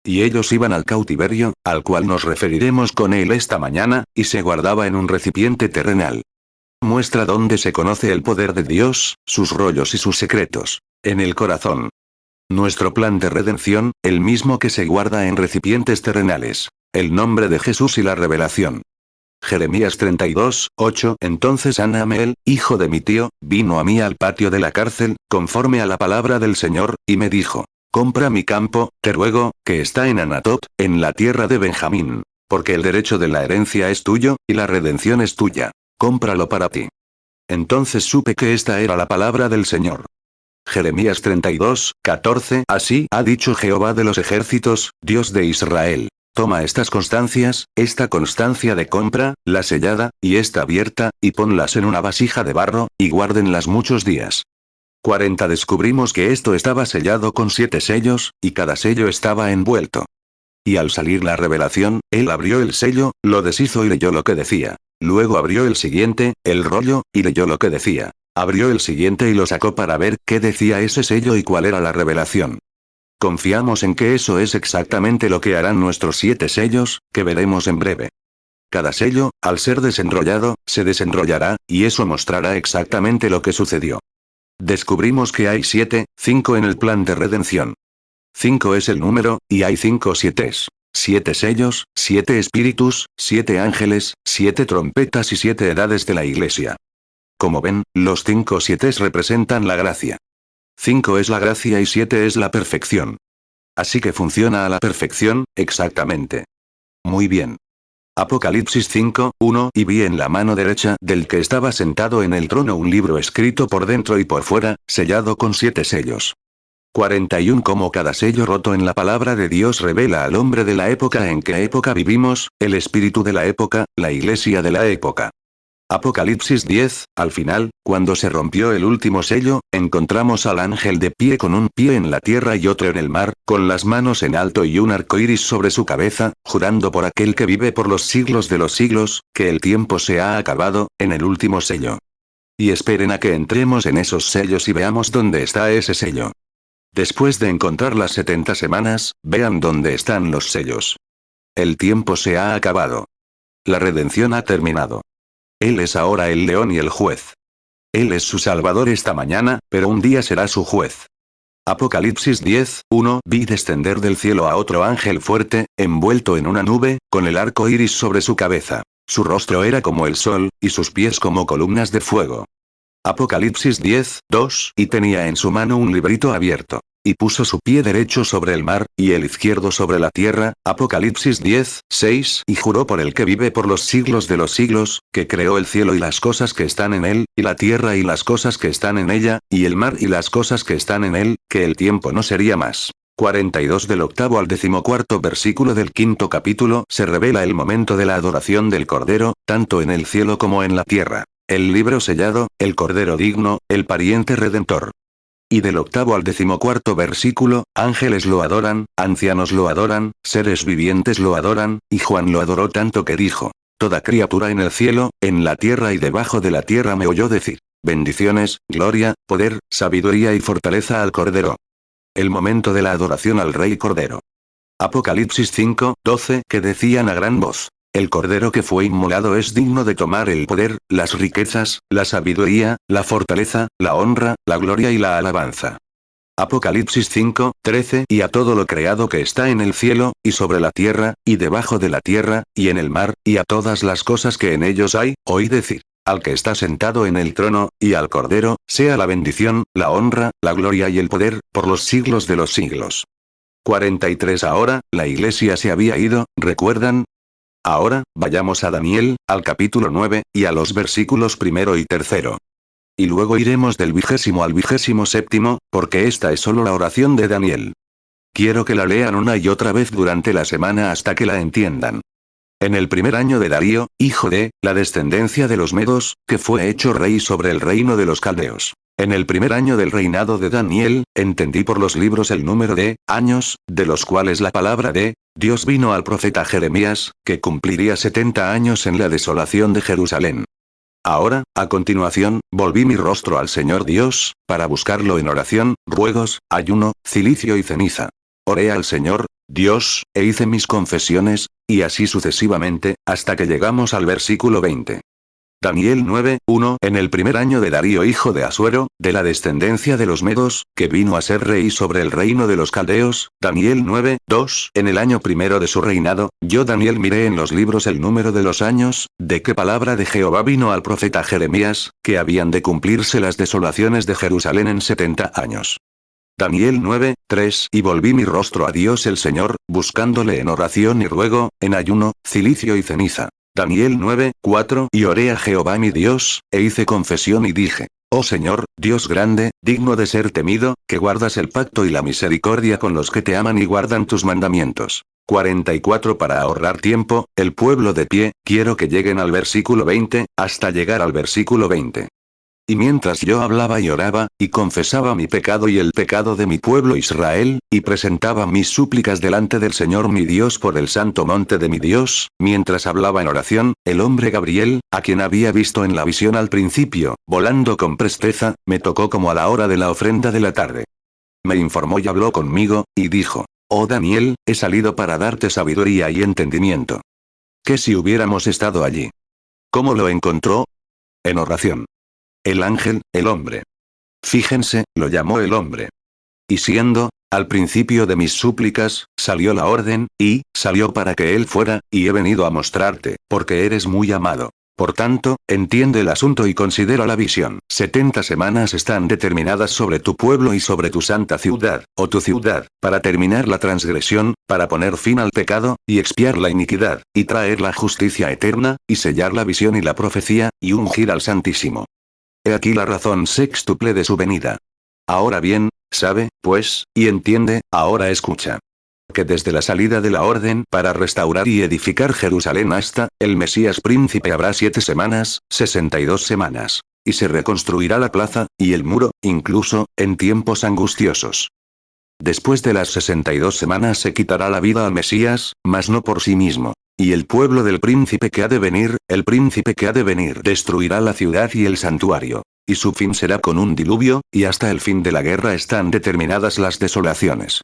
Y ellos iban al cautiverio, al cual nos referiremos con él esta mañana, y se guardaba en un recipiente terrenal. Muestra dónde se conoce el poder de Dios, sus rollos y sus secretos. En el corazón. Nuestro plan de redención, el mismo que se guarda en recipientes terrenales. El nombre de Jesús y la revelación. Jeremías 32, 8. Entonces Hanamel, hijo de mi tío, vino a mí al patio de la cárcel, conforme a la palabra del Señor, y me dijo: compra mi campo, te ruego, que está en Anatot, en la tierra de Benjamín. Porque el derecho de la herencia es tuyo, y la redención es tuya. Cómpralo para ti. Entonces supe que esta era la palabra del Señor. Jeremías 32, 14. Así ha dicho Jehová de los ejércitos, Dios de Israel. Toma estas constancias, esta constancia de compra, la sellada, y esta abierta, y ponlas en una vasija de barro, y guárdenlas muchos días. 40. Descubrimos que esto estaba sellado con 7 sellos, y cada sello estaba envuelto. Y al salir la revelación, él abrió el sello, lo deshizo y leyó lo que decía. Luego abrió el siguiente, el rollo, y leyó lo que decía. Abrió el siguiente y lo sacó para ver qué decía ese sello y cuál era la revelación. Confiamos en que eso es exactamente lo que harán nuestros 7 sellos, que veremos en breve. Cada sello, al ser desenrollado, se desenrollará, y eso mostrará exactamente lo que sucedió. Descubrimos que hay 5 en el plan de redención. 5 es el número, y hay 5 sietes. 7 sellos, 7 espíritus, 7 ángeles, 7 trompetas y 7 edades de la Iglesia. Como ven, los 5 sietes representan la gracia. 5 es la gracia y 7 es la perfección. Así que funciona a la perfección, exactamente. Muy bien. Apocalipsis 5, 1. Y vi en la mano derecha del que estaba sentado en el trono un libro escrito por dentro y por fuera, sellado con 7 sellos. 41. Como cada sello roto en la palabra de Dios revela al hombre de la época en que época vivimos, el espíritu de la época, la iglesia de la época. Apocalipsis 10, al final, cuando se rompió el último sello, encontramos al ángel de pie con un pie en la tierra y otro en el mar, con las manos en alto y un arco iris sobre su cabeza, jurando por aquel que vive por los siglos de los siglos, que el tiempo se ha acabado, en el último sello. Y esperen a que entremos en esos sellos y veamos dónde está ese sello. Después de encontrar las 70 semanas, vean dónde están los sellos. El tiempo se ha acabado. La redención ha terminado. Él es ahora el león y el juez. Él es su salvador esta mañana, pero un día será su juez. Apocalipsis 10, 1. Vi descender del cielo a otro ángel fuerte, envuelto en una nube, con el arco iris sobre su cabeza. Su rostro era como el sol, y sus pies como columnas de fuego. Apocalipsis 10, 2. Y tenía en su mano un librito abierto. Y puso su pie derecho sobre el mar, y el izquierdo sobre la tierra, Apocalipsis 10, 6. Y juró por el que vive por los siglos de los siglos, que creó el cielo y las cosas que están en él, y la tierra y las cosas que están en ella, y el mar y las cosas que están en él, que el tiempo no sería más. 42 del octavo al 14º versículo del quinto capítulo se revela el momento de la adoración del Cordero, tanto en el cielo como en la tierra. El libro sellado, el Cordero digno, el pariente redentor. Y del octavo al 14º versículo, ángeles lo adoran, ancianos lo adoran, seres vivientes lo adoran, y Juan lo adoró tanto que dijo: toda criatura en el cielo, en la tierra y debajo de la tierra me oyó decir: bendiciones, gloria, poder, sabiduría y fortaleza al Cordero. El momento de la adoración al Rey Cordero. Apocalipsis 5:12 que decían a gran voz: el Cordero que fue inmolado es digno de tomar el poder, las riquezas, la sabiduría, la fortaleza, la honra, la gloria y la alabanza. Apocalipsis 5:13 y a todo lo creado que está en el cielo, y sobre la tierra, y debajo de la tierra, y en el mar, y a todas las cosas que en ellos hay, oí decir: al que está sentado en el trono, y al Cordero, sea la bendición, la honra, la gloria y el poder, por los siglos de los siglos. 43 Ahora, la iglesia se había ido, ¿recuerdan? Ahora, vayamos a Daniel, al capítulo 9, y a los versículos 1 y 3. Y luego iremos del 20 al 27, porque esta es solo la oración de Daniel. Quiero que la lean una y otra vez durante la semana hasta que la entiendan. En el primer año de Darío, hijo de, la descendencia de los Medos, que fue hecho rey sobre el reino de los Caldeos. En el primer año del reinado de Daniel, entendí por los libros el número de años, de los cuales la palabra de Dios vino al profeta Jeremías, que cumpliría 70 años en la desolación de Jerusalén. Ahora, a continuación, volví mi rostro al Señor Dios, para buscarlo en oración, ruegos, ayuno, cilicio y ceniza. Oré al Señor Dios, e hice mis confesiones, y así sucesivamente, hasta que llegamos al versículo 20. Daniel 9:1 En el primer año de Darío hijo de Asuero, de la descendencia de los Medos, que vino a ser rey sobre el reino de los Caldeos, Daniel 9:2 En el año primero de su reinado, yo Daniel miré en los libros el número de los años, de que palabra de Jehová vino al profeta Jeremías, que habían de cumplirse las desolaciones de Jerusalén en 70 años. Daniel 9:3 Y volví mi rostro a Dios el Señor, buscándole en oración y ruego, en ayuno, cilicio y ceniza. Daniel 9:4 Y oré a Jehová mi Dios, e hice confesión y dije: oh Señor, Dios grande, digno de ser temido, que guardas el pacto y la misericordia con los que te aman y guardan tus mandamientos. 44 Para ahorrar tiempo, el pueblo de pie, quiero que lleguen al versículo 20, hasta llegar al versículo 20. Y mientras yo hablaba y oraba, y confesaba mi pecado y el pecado de mi pueblo Israel, y presentaba mis súplicas delante del Señor mi Dios por el santo monte de mi Dios, mientras hablaba en oración, el hombre Gabriel, a quien había visto en la visión al principio, volando con presteza, me tocó como a la hora de la ofrenda de la tarde. Me informó y habló conmigo, y dijo: oh Daniel, he salido para darte sabiduría y entendimiento. ¿Qué si hubiéramos estado allí? ¿Cómo lo encontró? En oración. El ángel, el hombre. Fíjense, lo llamó el hombre. Y siendo, al principio de mis súplicas, salió la orden, y, salió para que él fuera, y he venido a mostrarte, porque eres muy amado. Por tanto, entiende el asunto y considera la visión. 70 semanas están determinadas sobre tu pueblo y sobre tu santa ciudad, o tu ciudad, para terminar la transgresión, para poner fin al pecado, y expiar la iniquidad, y traer la justicia eterna, y sellar la visión y la profecía, y ungir al Santísimo. He aquí la razón sextuple de su venida. Ahora bien, sabe, pues, y entiende, ahora escucha. Que desde la salida de la orden para restaurar y edificar Jerusalén hasta, el Mesías príncipe habrá 7 semanas, 62 semanas. Y se reconstruirá la plaza, y el muro, incluso, en tiempos angustiosos. Después de las 62 semanas se quitará la vida al Mesías, mas no por sí mismo. Y el pueblo del príncipe que ha de venir, el príncipe que ha de venir destruirá la ciudad y el santuario. Y su fin será con un diluvio, y hasta el fin de la guerra están determinadas las desolaciones.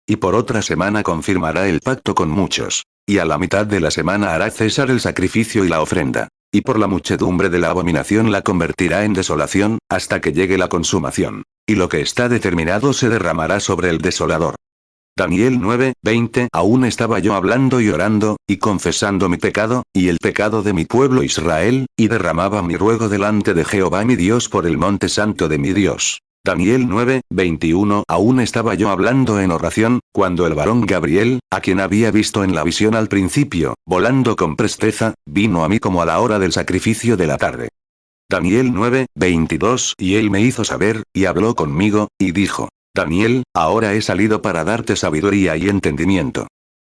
Y por otra semana confirmará el pacto con muchos. Y a la mitad de la semana hará cesar el sacrificio y la ofrenda. Y por la muchedumbre de la abominación la convertirá en desolación, hasta que llegue la consumación. Y lo que está determinado se derramará sobre el desolador. Daniel 9:20 Aún estaba yo hablando y orando, y confesando mi pecado, y el pecado de mi pueblo Israel, y derramaba mi ruego delante de Jehová mi Dios por el monte santo de mi Dios. Daniel 9:21 Aún estaba yo hablando en oración, cuando el varón Gabriel, a quien había visto en la visión al principio, volando con presteza, vino a mí como a la hora del sacrificio de la tarde. Daniel 9:22 Y él me hizo saber, y habló conmigo, y dijo: Daniel, ahora he salido para darte sabiduría y entendimiento.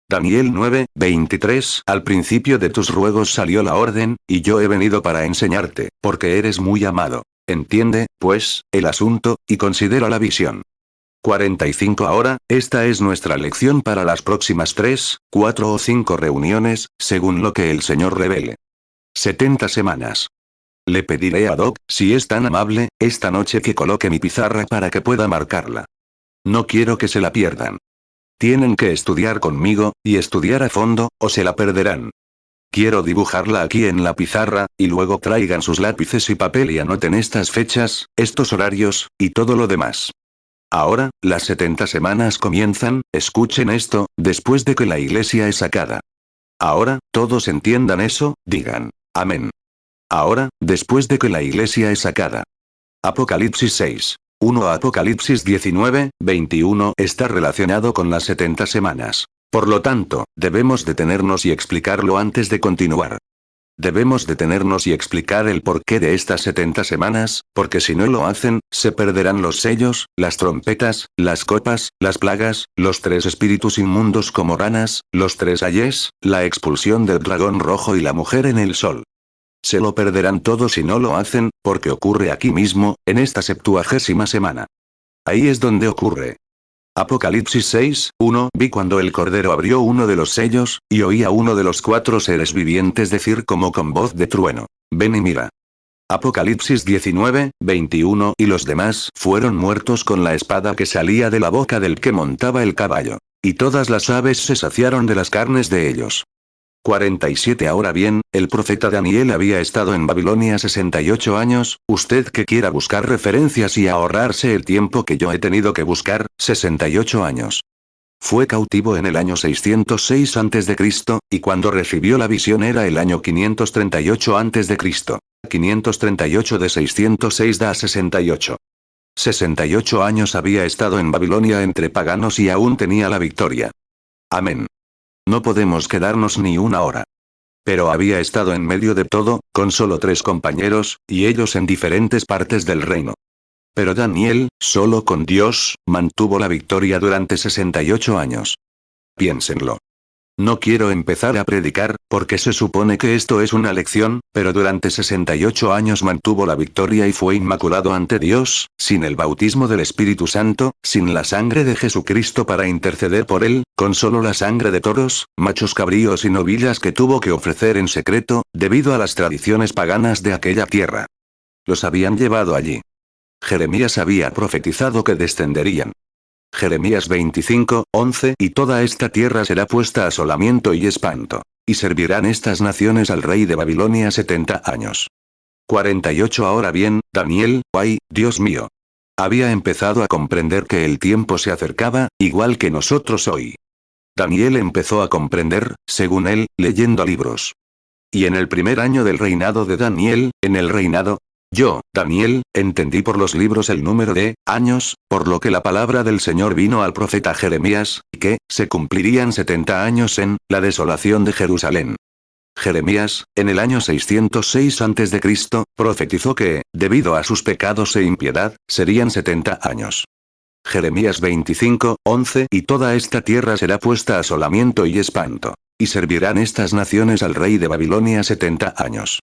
Daniel 9:23. Al principio de tus ruegos salió la orden, y yo he venido para enseñarte, porque eres muy amado. Entiende, pues, el asunto, y considera la visión. 45. Ahora, esta es nuestra lección para las próximas 3, 4 o 5 reuniones, según lo que el Señor revele. 70 semanas. Le pediré a Doc, si es tan amable, esta noche que coloque mi pizarra para que pueda marcarla. No quiero que se la pierdan. Tienen que estudiar conmigo, y estudiar a fondo, o se la perderán. Quiero dibujarla aquí en la pizarra, y luego traigan sus lápices y papel y anoten estas fechas, estos horarios, y todo lo demás. Ahora, las 70 semanas comienzan, escuchen esto, después de que la iglesia es sacada. Ahora, todos entiendan eso, digan, amén. Ahora, después de que la iglesia es sacada. Apocalipsis 6. 1 Apocalipsis 19:21 está relacionado con las 70 semanas. Por lo tanto, debemos detenernos y explicarlo antes de continuar. Debemos detenernos y explicar el porqué de estas 70 semanas, porque si no lo hacen, se perderán los sellos, las trompetas, las copas, las plagas, los 3 espíritus inmundos como ranas, los 3 ayes, la expulsión del dragón rojo y la mujer en el sol. Se lo perderán todo si no lo hacen, porque ocurre aquí mismo, en esta 70ª semana. Ahí es donde ocurre. Apocalipsis 6:1 Vi cuando el Cordero abrió uno de los sellos, y oí a uno de los 4 seres vivientes decir como con voz de trueno: ven y mira. Apocalipsis 19:21 Y los demás fueron muertos con la espada que salía de la boca del que montaba el caballo. Y todas las aves se saciaron de las carnes de ellos. 47 Ahora bien, el profeta Daniel había estado en Babilonia 68 años, usted que quiera buscar referencias y ahorrarse el tiempo que yo he tenido que buscar, 68 años. Fue cautivo en el año 606 a.C., y cuando recibió la visión era el año 538 a.C. 538 de 606 da 68. 68 años había estado en Babilonia entre paganos y aún tenía la victoria. Amén. No podemos quedarnos ni una hora. Pero había estado en medio de todo, con solo 3 compañeros, y ellos en diferentes partes del reino. Pero Daniel, solo con Dios, mantuvo la victoria durante 68 años. Piénsenlo. No quiero empezar a predicar, porque se supone que esto es una lección, pero durante 68 años mantuvo la victoria y fue inmaculado ante Dios, sin el bautismo del Espíritu Santo, sin la sangre de Jesucristo para interceder por él, con solo la sangre de toros, machos cabríos y novillas que tuvo que ofrecer en secreto, debido a las tradiciones paganas de aquella tierra. Los habían llevado allí. Jeremías había profetizado que descenderían. Jeremías 25:11 Y toda esta tierra será puesta a asolamiento y espanto. Y servirán estas naciones al rey de Babilonia 70 años. 48 Ahora bien, Daniel, ¡ay, Dios mío! Había empezado a comprender que el tiempo se acercaba, igual que nosotros hoy. Daniel empezó a comprender, según él, leyendo libros. Y en el primer año del reinado de Daniel, en el reinado, yo, Daniel, entendí por los libros el número de años, por lo que la palabra del Señor vino al profeta Jeremías, que se cumplirían 70 años en la desolación de Jerusalén. Jeremías, en el año 606 a.C., profetizó que, debido a sus pecados e impiedad, serían 70 años. Jeremías 25:11 Y toda esta tierra será puesta a asolamiento y espanto. Y servirán estas naciones al rey de Babilonia 70 años.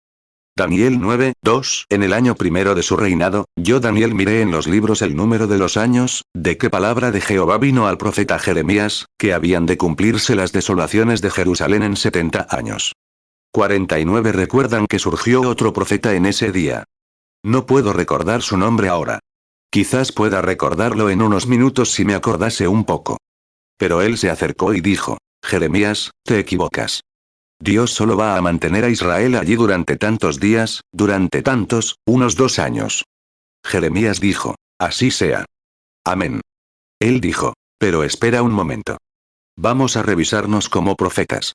Daniel 9:2 En el año primero de su reinado, yo Daniel miré en los libros el número de los años, de qué palabra de Jehová vino al profeta Jeremías, que habían de cumplirse las desolaciones de Jerusalén en 70 años. 49 Recuerdan que surgió otro profeta en ese día. No puedo recordar su nombre ahora. Quizás pueda recordarlo en unos minutos si me acordase un poco. Pero él se acercó y dijo: Jeremías, te equivocas. Dios solo va a mantener a Israel allí durante tantos días, durante tantos, unos 2 años. Jeremías dijo: así sea. Amén. Él dijo: pero espera un momento. Vamos a revisarnos como profetas.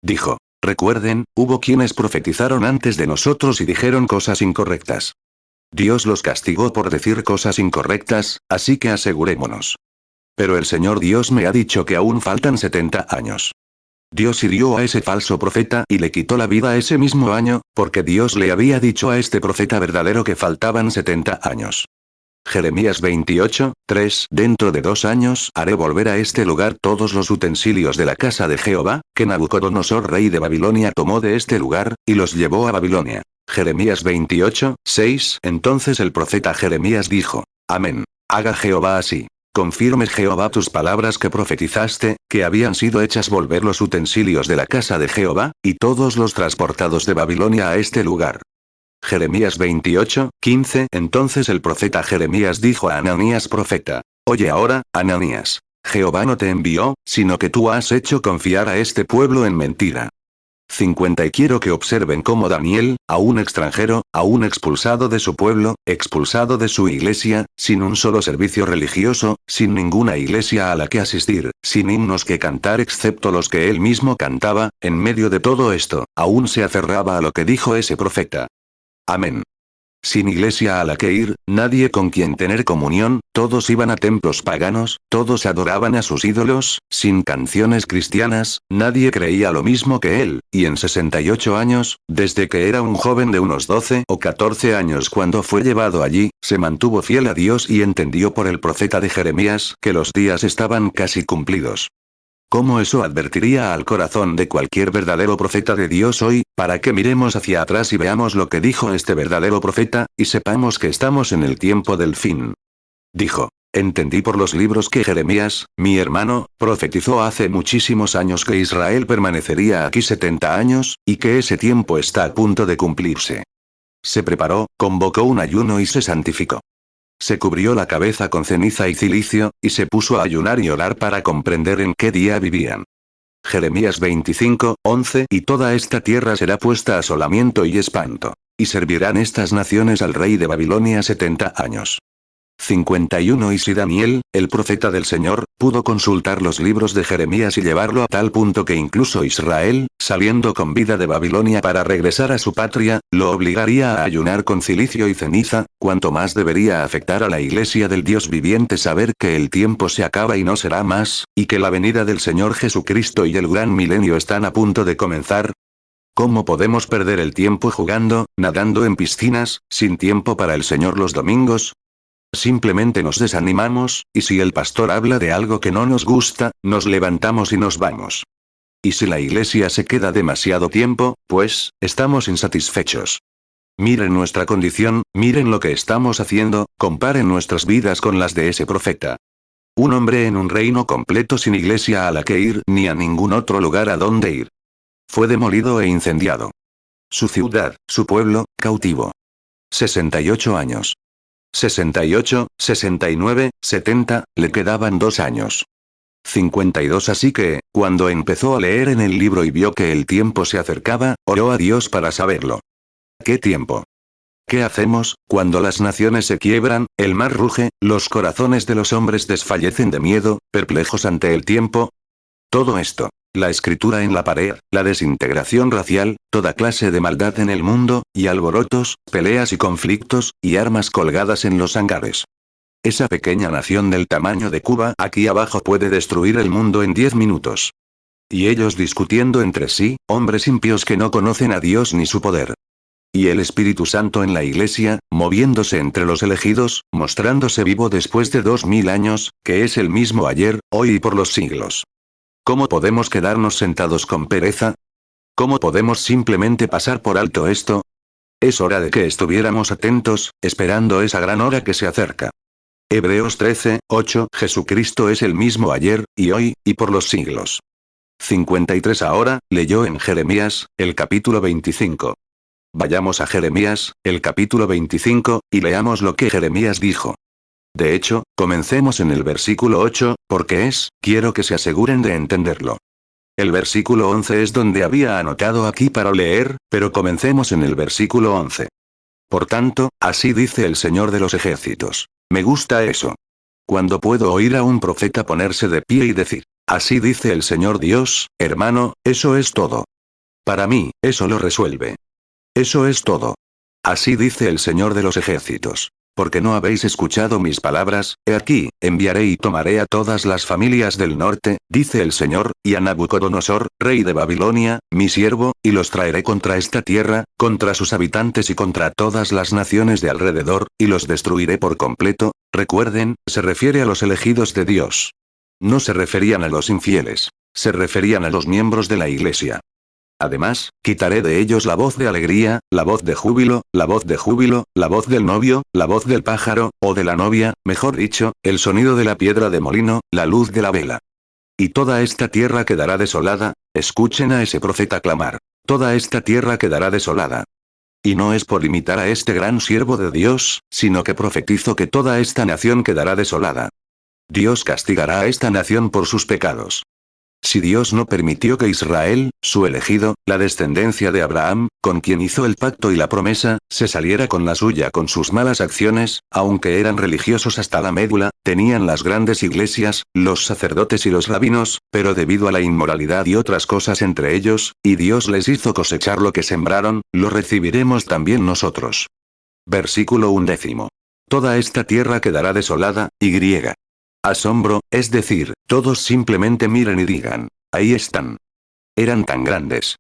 Dijo: recuerden, hubo quienes profetizaron antes de nosotros y dijeron cosas incorrectas. Dios los castigó por decir cosas incorrectas, así que asegurémonos. Pero el Señor Dios me ha dicho que aún faltan 70 años. Dios hirió a ese falso profeta y le quitó la vida ese mismo año, porque Dios le había dicho a este profeta verdadero que faltaban 70 años. Jeremías 28, 3. Dentro de 2 años haré volver a este lugar todos los utensilios de la casa de Jehová, que Nabucodonosor rey de Babilonia tomó de este lugar, y los llevó a Babilonia. Jeremías 28, 6. Entonces el profeta Jeremías dijo: Amén. Haga Jehová así. Confirme Jehová tus palabras que profetizaste, que habían sido hechas volver los utensilios de la casa de Jehová, y todos los transportados de Babilonia a este lugar. Jeremías 28, 15. Entonces el profeta Jeremías dijo a Ananías profeta: Oye ahora, Ananías. Jehová no te envió, sino que tú has hecho confiar a este pueblo en mentira. 50. Y quiero que observen cómo Daniel, a un extranjero, a un expulsado de su pueblo, expulsado de su iglesia, sin un solo servicio religioso, sin ninguna iglesia a la que asistir, sin himnos que cantar excepto los que él mismo cantaba, en medio de todo esto, aún se aferraba a lo que dijo ese profeta. Amén. Sin iglesia a la que ir, nadie con quien tener comunión, todos iban a templos paganos, todos adoraban a sus ídolos, sin canciones cristianas, nadie creía lo mismo que él, y en 68 años, desde que era un joven de unos 12 o 14 años cuando fue llevado allí, se mantuvo fiel a Dios y entendió por el profeta de Jeremías que los días estaban casi cumplidos. ¿Cómo eso advertiría al corazón de cualquier verdadero profeta de Dios hoy, para que miremos hacia atrás y veamos lo que dijo este verdadero profeta, y sepamos que estamos en el tiempo del fin? Dijo: Entendí por los libros que Jeremías, mi hermano, profetizó hace muchísimos años que Israel permanecería aquí 70 años, y que ese tiempo está a punto de cumplirse. Se preparó, convocó un ayuno y se santificó. Se cubrió la cabeza con ceniza y cilicio, y se puso a ayunar y orar para comprender en qué día vivían. Jeremías 25, 11. Y toda esta tierra será puesta a asolamiento y espanto. Y servirán estas naciones al rey de Babilonia 70 años. 51. Y si Daniel, el profeta del Señor, pudo consultar los libros de Jeremías y llevarlo a tal punto que incluso Israel, saliendo con vida de Babilonia para regresar a su patria, lo obligaría a ayunar con cilicio y ceniza, cuanto más debería afectar a la iglesia del Dios viviente saber que el tiempo se acaba y no será más, y que la venida del Señor Jesucristo y el gran milenio están a punto de comenzar. ¿Cómo podemos perder el tiempo jugando, nadando en piscinas, sin tiempo para el Señor los domingos? Simplemente nos desanimamos, y si el pastor habla de algo que no nos gusta, nos levantamos y nos vamos. Y si la iglesia se queda demasiado tiempo, pues, estamos insatisfechos. Miren nuestra condición, miren lo que estamos haciendo, comparen nuestras vidas con las de ese profeta. Un hombre en un reino completo sin iglesia a la que ir ni a ningún otro lugar a donde ir. Fue demolido e incendiado. Su ciudad, su pueblo, cautivo. 68 años. 68, 69, 70, le quedaban 2 años. 52. Así que, cuando empezó a leer en el libro y vio que el tiempo se acercaba, oró a Dios para saberlo. ¿Qué tiempo? ¿Qué hacemos, cuando las naciones se quiebran, el mar ruge, los corazones de los hombres desfallecen de miedo, perplejos ante el tiempo? Todo esto. La escritura en la pared, la desintegración racial, toda clase de maldad en el mundo, y alborotos, peleas y conflictos, y armas colgadas en los hangares. Esa pequeña nación del tamaño de Cuba aquí abajo puede destruir el mundo en 10 minutos. Y ellos discutiendo entre sí, hombres impios que no conocen a Dios ni su poder. Y el Espíritu Santo en la iglesia, moviéndose entre los elegidos, mostrándose vivo después de 2000 años, que es el mismo ayer, hoy y por los siglos. ¿Cómo podemos quedarnos sentados con pereza? ¿Cómo podemos simplemente pasar por alto esto? Es hora de que estuviéramos atentos, esperando esa gran hora que se acerca. Hebreos 13, 8. Jesucristo es el mismo ayer, y hoy, y por los siglos. 53. Ahora, leyó en Jeremías, el capítulo 25. Vayamos a Jeremías, el capítulo 25, y leamos lo que Jeremías dijo. De hecho, comencemos en el versículo 8, porque quiero que se aseguren de entenderlo. El versículo 11 es donde había anotado aquí para leer, pero comencemos en el versículo 11. Por tanto, así dice el Señor de los ejércitos. Me gusta eso. Cuando puedo oír a un profeta ponerse de pie y decir, así dice el Señor Dios, hermano, eso es todo. Para mí, eso lo resuelve. Eso es todo. Así dice el Señor de los ejércitos. Porque no habéis escuchado mis palabras, he aquí, enviaré y tomaré a todas las familias del norte, dice el Señor, y a Nabucodonosor, rey de Babilonia, mi siervo, y los traeré contra esta tierra, contra sus habitantes y contra todas las naciones de alrededor, y los destruiré por completo, Recuerden, se refiere a los elegidos de Dios. No se referían a los infieles. Se referían a los miembros de la iglesia. Además, quitaré de ellos la voz de alegría, la voz de júbilo, la voz de júbilo, la voz del novio, la voz del pájaro, o de la novia, mejor dicho, el sonido de la piedra de molino, la luz de la vela. Y toda esta tierra quedará desolada. Escuchen a ese profeta clamar. Toda esta tierra quedará desolada. Y no es por imitar a este gran siervo de Dios, sino que profetizo que toda esta nación quedará desolada. Dios castigará a esta nación por sus pecados. Si Dios no permitió que Israel, su elegido, la descendencia de Abraham, con quien hizo el pacto y la promesa, se saliera con la suya con sus malas acciones, aunque eran religiosos hasta la médula, tenían las grandes iglesias, los sacerdotes y los rabinos, pero debido a la inmoralidad y otras cosas entre ellos, y Dios les hizo cosechar lo que sembraron, lo recibiremos también nosotros. Versículo 11. Toda esta tierra quedará desolada, y griega. Asombro, es decir, todos simplemente miren y digan, ahí están. Eran tan grandes.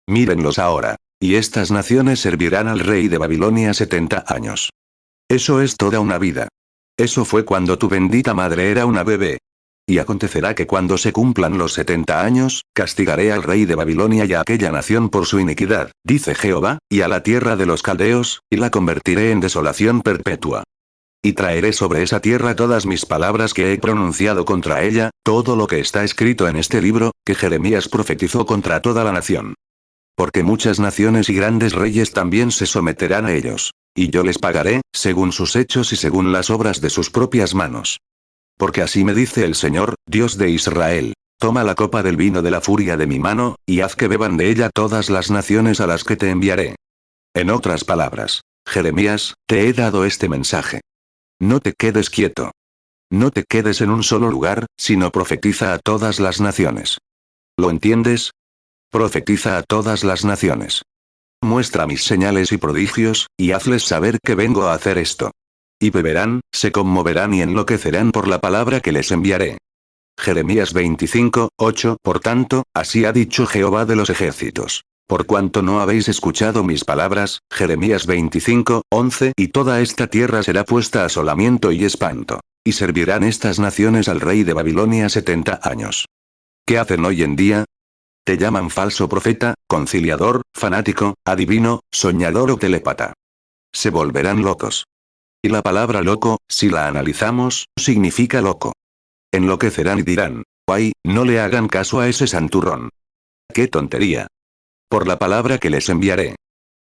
Mírenlos ahora. Y estas naciones servirán al rey de Babilonia 70 años. Eso es toda una vida. Eso fue cuando tu bendita madre era una bebé. Y acontecerá que cuando se cumplan los 70 años, castigaré al rey de Babilonia y a aquella nación por su iniquidad, dice Jehová, y a la tierra de los caldeos, y la convertiré en desolación perpetua. Y traeré sobre esa tierra todas mis palabras que he pronunciado contra ella, todo lo que está escrito en este libro, que Jeremías profetizó contra toda la nación. Porque muchas naciones y grandes reyes también se someterán a ellos. Y yo les pagaré, según sus hechos y según las obras de sus propias manos. Porque así me dice el Señor, Dios de Israel. Toma la copa del vino de la furia de mi mano, y haz que beban de ella todas las naciones a las que te enviaré. En otras palabras, Jeremías, te he dado este mensaje. No te quedes quieto. No te quedes en un solo lugar, sino profetiza a todas las naciones. ¿Lo entiendes? Profetiza a todas las naciones. Muestra mis señales y prodigios, y hazles saber que vengo a hacer esto. Y beberán, se conmoverán y enloquecerán por la palabra que les enviaré. Jeremías 25:8. Por tanto, así ha dicho Jehová de los ejércitos. Por cuanto no habéis escuchado mis palabras, Jeremías 25:11, y toda esta tierra será puesta a asolamiento y espanto. Y servirán estas naciones al rey de Babilonia 70 años. ¿Qué hacen hoy en día? Te llaman falso profeta, conciliador, fanático, adivino, soñador o telépata. Se volverán locos. Y la palabra loco, si la analizamos, significa loco. Enloquecerán y dirán, ay, no le hagan caso a ese santurrón. ¡Qué tontería! Por la palabra que les enviaré.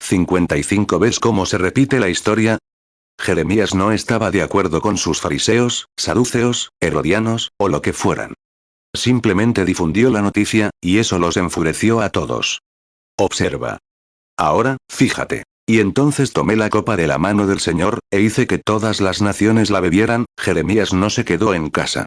55. ¿Ves cómo se repite la historia? Jeremías no estaba de acuerdo con sus fariseos, saduceos, herodianos, o lo que fueran. Simplemente difundió la noticia, y eso los enfureció a todos. Observa. Ahora, fíjate. Y entonces tomé la copa de la mano del Señor, e hice que todas las naciones la bebieran. Jeremías no se quedó en casa.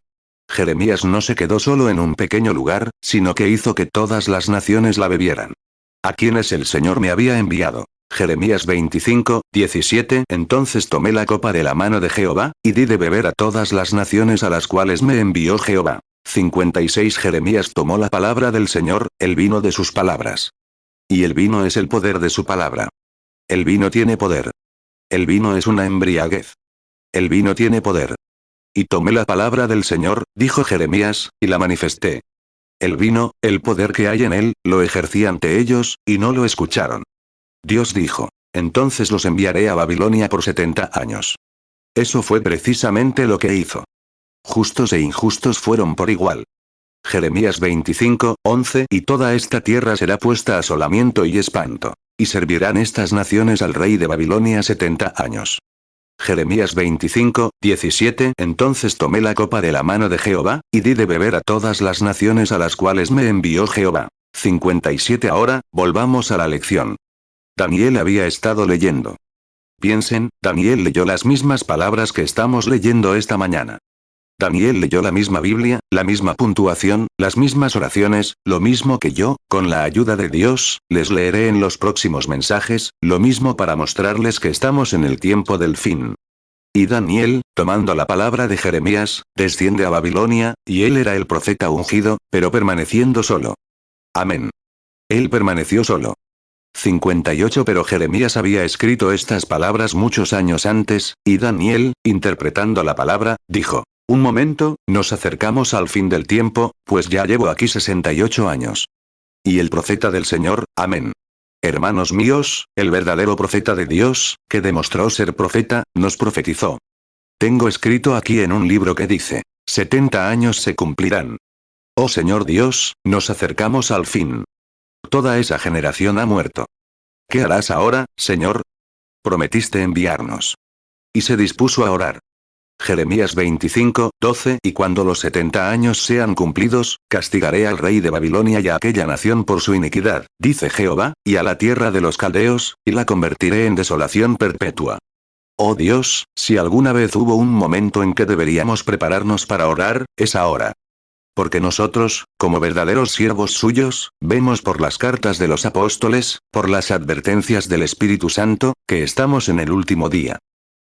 Jeremías no se quedó solo en un pequeño lugar, sino que hizo que todas las naciones la bebieran. ¿A quiénes el Señor me había enviado? Jeremías 25:17. Entonces tomé la copa de la mano de Jehová, y di de beber a todas las naciones a las cuales me envió Jehová. 56. Jeremías tomó la palabra del Señor, el vino de sus palabras. Y el vino es el poder de su palabra. El vino tiene poder. El vino es una embriaguez. El vino tiene poder. Y tomé la palabra del Señor, dijo Jeremías, y la manifesté. El vino, el poder que hay en él, lo ejercí ante ellos, y no lo escucharon. Dios dijo, entonces los enviaré a Babilonia por 70 años. Eso fue precisamente lo que hizo. Justos e injustos fueron por igual. Jeremías 25:11. Y toda esta tierra será puesta a asolamiento y espanto. Y servirán estas naciones al rey de Babilonia 70 años. Jeremías 25:17. Entonces tomé la copa de la mano de Jehová, y di de beber a todas las naciones a las cuales me envió Jehová. 57. Ahora, volvamos a la lección. Daniel había estado leyendo. Piensen, Daniel leyó las mismas palabras que estamos leyendo esta mañana. Daniel leyó la misma Biblia, la misma puntuación, las mismas oraciones, lo mismo que yo, con la ayuda de Dios, les leeré en los próximos mensajes, lo mismo para mostrarles que estamos en el tiempo del fin. Y Daniel, tomando la palabra de Jeremías, desciende a Babilonia, y él era el profeta ungido, pero permaneciendo solo. Amén. Él permaneció solo. 58. Pero Jeremías había escrito estas palabras muchos años antes, y Daniel, interpretando la palabra, dijo: un momento, nos acercamos al fin del tiempo, pues ya llevo aquí 68 años. Y el profeta del Señor, amén. Hermanos míos, el verdadero profeta de Dios, que demostró ser profeta, nos profetizó. Tengo escrito aquí en un libro que dice: 70 años se cumplirán. Oh Señor Dios, nos acercamos al fin. Toda esa generación ha muerto. ¿Qué harás ahora, Señor? Prometiste enviarnos. Y se dispuso a orar. Jeremías 25, 12. Y cuando los 70 años sean cumplidos, castigaré al rey de Babilonia y a aquella nación por su iniquidad, dice Jehová, y a la tierra de los caldeos, y la convertiré en desolación perpetua. Oh Dios, si alguna vez hubo un momento en que deberíamos prepararnos para orar, es ahora. Porque nosotros, como verdaderos siervos suyos, vemos por las cartas de los apóstoles, por las advertencias del Espíritu Santo, que estamos en el último día.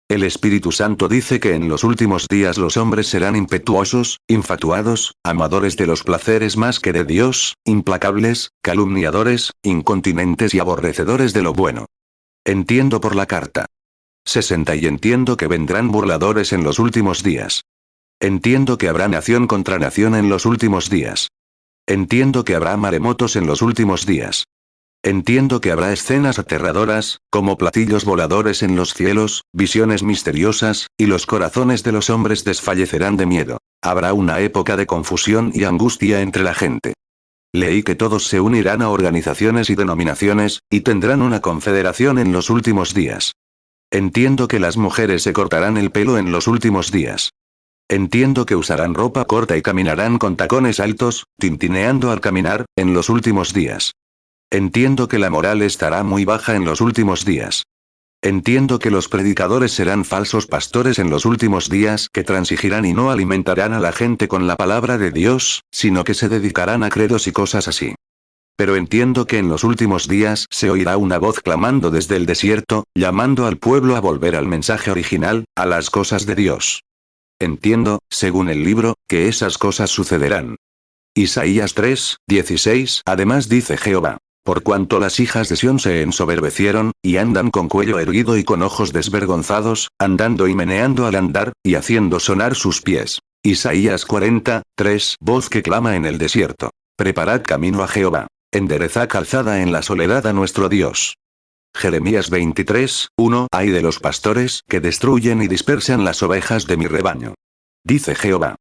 El Espíritu Santo dice que en los últimos días los hombres serán impetuosos, infatuados, amadores de los placeres más que de Dios, implacables, calumniadores, incontinentes y aborrecedores de lo bueno. Entiendo por la carta 60 y entiendo que vendrán burladores en los últimos días. Entiendo que habrá nación contra nación en los últimos días. Entiendo que habrá maremotos en los últimos días. Entiendo que habrá escenas aterradoras, como platillos voladores en los cielos, visiones misteriosas, y los corazones de los hombres desfallecerán de miedo. Habrá una época de confusión y angustia entre la gente. Leí que todos se unirán a organizaciones y denominaciones, y tendrán una confederación en los últimos días. Entiendo que las mujeres se cortarán el pelo en los últimos días. Entiendo que usarán ropa corta y caminarán con tacones altos, tintineando al caminar, en los últimos días. Entiendo que la moral estará muy baja en los últimos días. Entiendo que los predicadores serán falsos pastores en los últimos días que transigirán y no alimentarán a la gente con la palabra de Dios, sino que se dedicarán a credos y cosas así. Pero entiendo que en los últimos días se oirá una voz clamando desde el desierto, llamando al pueblo a volver al mensaje original, a las cosas de Dios. Entiendo, según el libro, que esas cosas sucederán. Isaías 3, 16. Además dice Jehová: por cuanto las hijas de Sión se ensoberbecieron, y andan con cuello erguido y con ojos desvergonzados, andando y meneando al andar, y haciendo sonar sus pies. Isaías 40, 3. Voz que clama en el desierto: preparad camino a Jehová. Enderezad calzada en la soledad a nuestro Dios. Jeremías 23, 1. Ay de los pastores que destruyen y dispersan las ovejas de mi rebaño. Dice Jehová.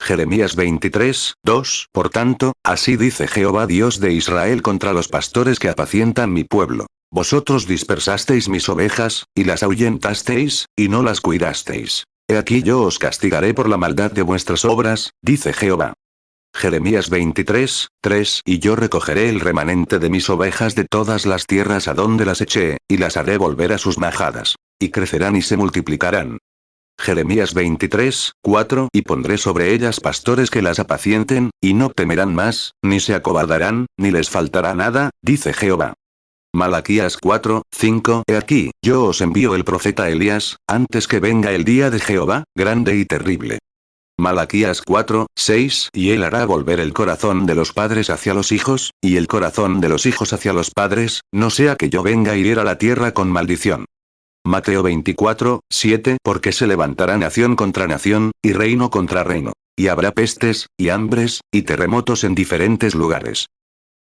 Jeremías 23, 2. Por tanto, así dice Jehová Dios de Israel contra los pastores que apacientan mi pueblo: vosotros dispersasteis mis ovejas, y las ahuyentasteis, y no las cuidasteis. He aquí yo os castigaré por la maldad de vuestras obras, dice Jehová. Jeremías 23, 3. Y yo recogeré el remanente de mis ovejas de todas las tierras a donde las eché, y las haré volver a sus majadas. Y crecerán y se multiplicarán. Jeremías 23, 4. Y pondré sobre ellas pastores que las apacienten, y no temerán más, ni se acobardarán, ni les faltará nada, dice Jehová. Malaquías 4, 5. He aquí, yo os envío el profeta Elías, antes que venga el día de Jehová, grande y terrible. Malaquías 4, 6. Y él hará volver el corazón de los padres hacia los hijos, y el corazón de los hijos hacia los padres, no sea que yo venga y hiera la tierra con maldición. Mateo 24, 7. Porque se levantará nación contra nación, y reino contra reino. Y habrá pestes, y hambres, y terremotos en diferentes lugares.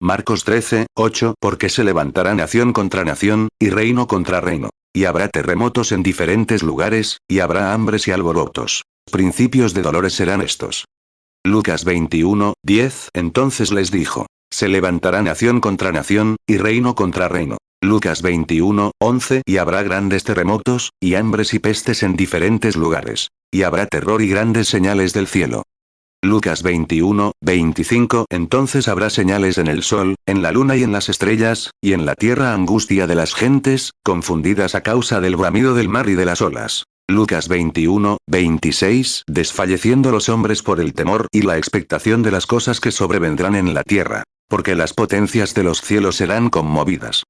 Marcos 13, 8. Porque se levantará nación contra nación, y reino contra reino. Y habrá terremotos en diferentes lugares, y habrá hambres y alborotos. Principios de dolores serán estos. Lucas 21, 10. Entonces les dijo: se levantará nación contra nación, y reino contra reino. Lucas 21, 11. Y habrá grandes terremotos, y hambres y pestes en diferentes lugares. Y habrá terror y grandes señales del cielo. Lucas 21, 25. Entonces habrá señales en el sol, en la luna y en las estrellas, y en la tierra angustia de las gentes, confundidas a causa del bramido del mar y de las olas. Lucas 21, 26. Desfalleciendo los hombres por el temor y la expectación de las cosas que sobrevendrán en la tierra, porque las potencias de los cielos serán conmovidas.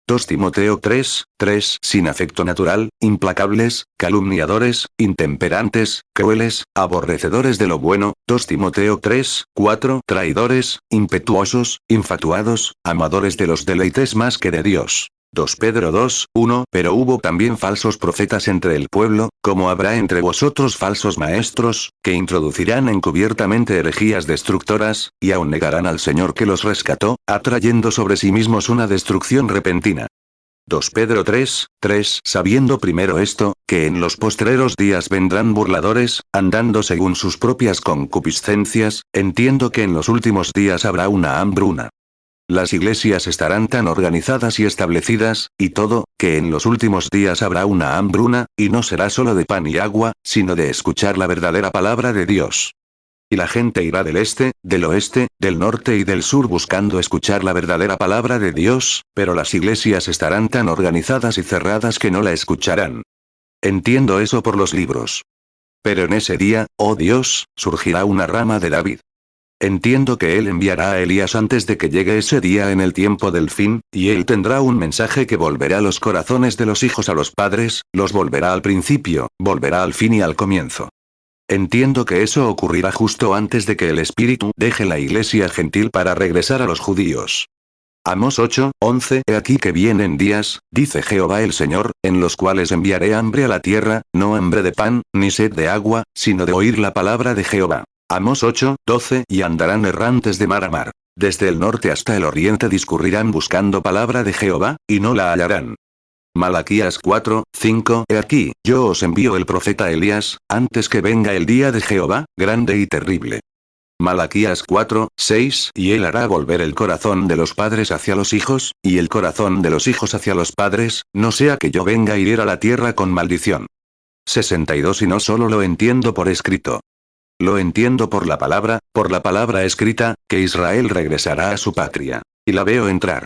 2 Timoteo 3, 3 Sin afecto natural, implacables, calumniadores, intemperantes, crueles, aborrecedores de lo bueno. 2 Timoteo 3, 4 Traidores, impetuosos, infatuados, amadores de los deleites más que de Dios. 2 Pedro 2, 1 Pero hubo también falsos profetas entre el pueblo, como habrá entre vosotros falsos maestros, que introducirán encubiertamente herejías destructoras, y aun negarán al Señor que los rescató, atrayendo sobre sí mismos una destrucción repentina. 2 Pedro 3, 3 Sabiendo primero esto, que en los postreros días vendrán burladores, andando según sus propias concupiscencias, entiendo que en los últimos días habrá una hambruna. Las iglesias estarán tan organizadas y establecidas, y todo, que en los últimos días habrá una hambruna, y no será solo de pan y agua, sino de escuchar la verdadera palabra de Dios. Y la gente irá del este, del oeste, del norte y del sur buscando escuchar la verdadera palabra de Dios, pero las iglesias estarán tan organizadas y cerradas que no la escucharán. Entiendo eso por los libros. Pero en ese día, oh Dios, surgirá una rama de David. Entiendo que él enviará a Elías antes de que llegue ese día en el tiempo del fin, y él tendrá un mensaje que volverá los corazones de los hijos a los padres, los volverá al principio, volverá al fin y al comienzo. Entiendo que eso ocurrirá justo antes de que el Espíritu deje la iglesia gentil para regresar a los judíos. Amós 8, 11 He aquí que vienen días, dice Jehová el Señor, en los cuales enviaré hambre a la tierra, no hambre de pan, ni sed de agua, sino de oír la palabra de Jehová. Amós 8, 12 Y andarán errantes de mar a mar. Desde el norte hasta el oriente discurrirán buscando palabra de Jehová, y no la hallarán. Malaquías 4, 5 He aquí, yo os envío el profeta Elías, antes que venga el día de Jehová, grande y terrible. Malaquías 4, 6 Y él hará volver el corazón de los padres hacia los hijos, y el corazón de los hijos hacia los padres, no sea que yo venga a hirir a la tierra con maldición. 62 Y no solo lo entiendo por escrito. Lo entiendo por la palabra escrita, que Israel regresará a su patria. Y la veo entrar.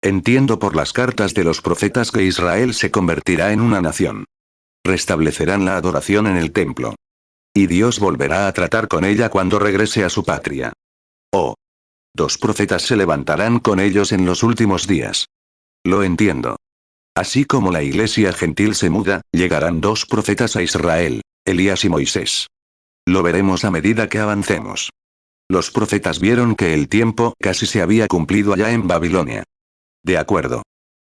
Entiendo por las cartas de los profetas que Israel se convertirá en una nación. Restablecerán la adoración en el templo. Y Dios volverá a tratar con ella cuando regrese a su patria. Oh. 2 profetas se levantarán con ellos en los últimos días. Lo entiendo. Así como la iglesia gentil se muda, llegarán 2 profetas a Israel, Elías y Moisés. Lo veremos a medida que avancemos. Los profetas vieron que el tiempo casi se había cumplido allá en Babilonia. De acuerdo.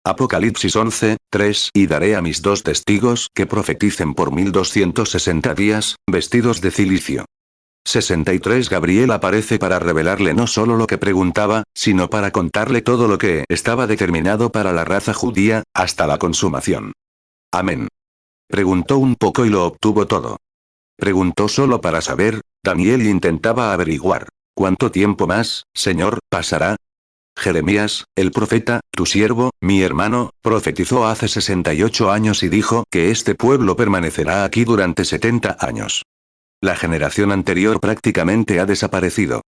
Apocalipsis 11, 3 Y daré a mis 2 testigos que profeticen por 1260 días, vestidos de cilicio. 63 Gabriel aparece para revelarle no solo lo que preguntaba, sino para contarle todo lo que estaba determinado para la raza judía, hasta la consumación. Amén. Preguntó un poco y lo obtuvo todo. Preguntó solo para saber. Daniel intentaba averiguar. ¿Cuánto tiempo más, Señor, pasará? Jeremías, el profeta, tu siervo, mi hermano, profetizó hace 68 años y dijo que este pueblo permanecerá aquí durante 70 años. La generación anterior prácticamente ha desaparecido.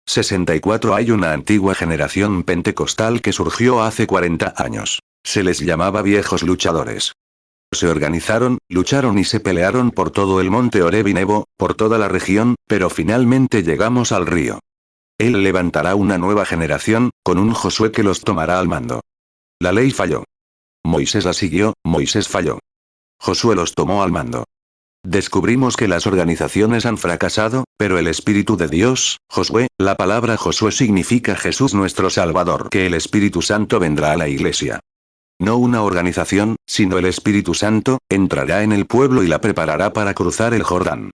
64 Hay una antigua generación pentecostal que surgió hace 40 años. Se les llamaba viejos luchadores. Se organizaron, lucharon y se pelearon por todo el monte Horeb y Nebo, por toda la región, pero finalmente llegamos al río. Él levantará una nueva generación, con un Josué que los tomará al mando. La ley falló. Moisés la siguió, Moisés falló. Josué los tomó al mando. Descubrimos que las organizaciones han fracasado, pero el Espíritu de Dios, Josué, la palabra Josué significa Jesús nuestro Salvador, que el Espíritu Santo vendrá a la iglesia. No una organización, sino el Espíritu Santo, entrará en el pueblo y la preparará para cruzar el Jordán.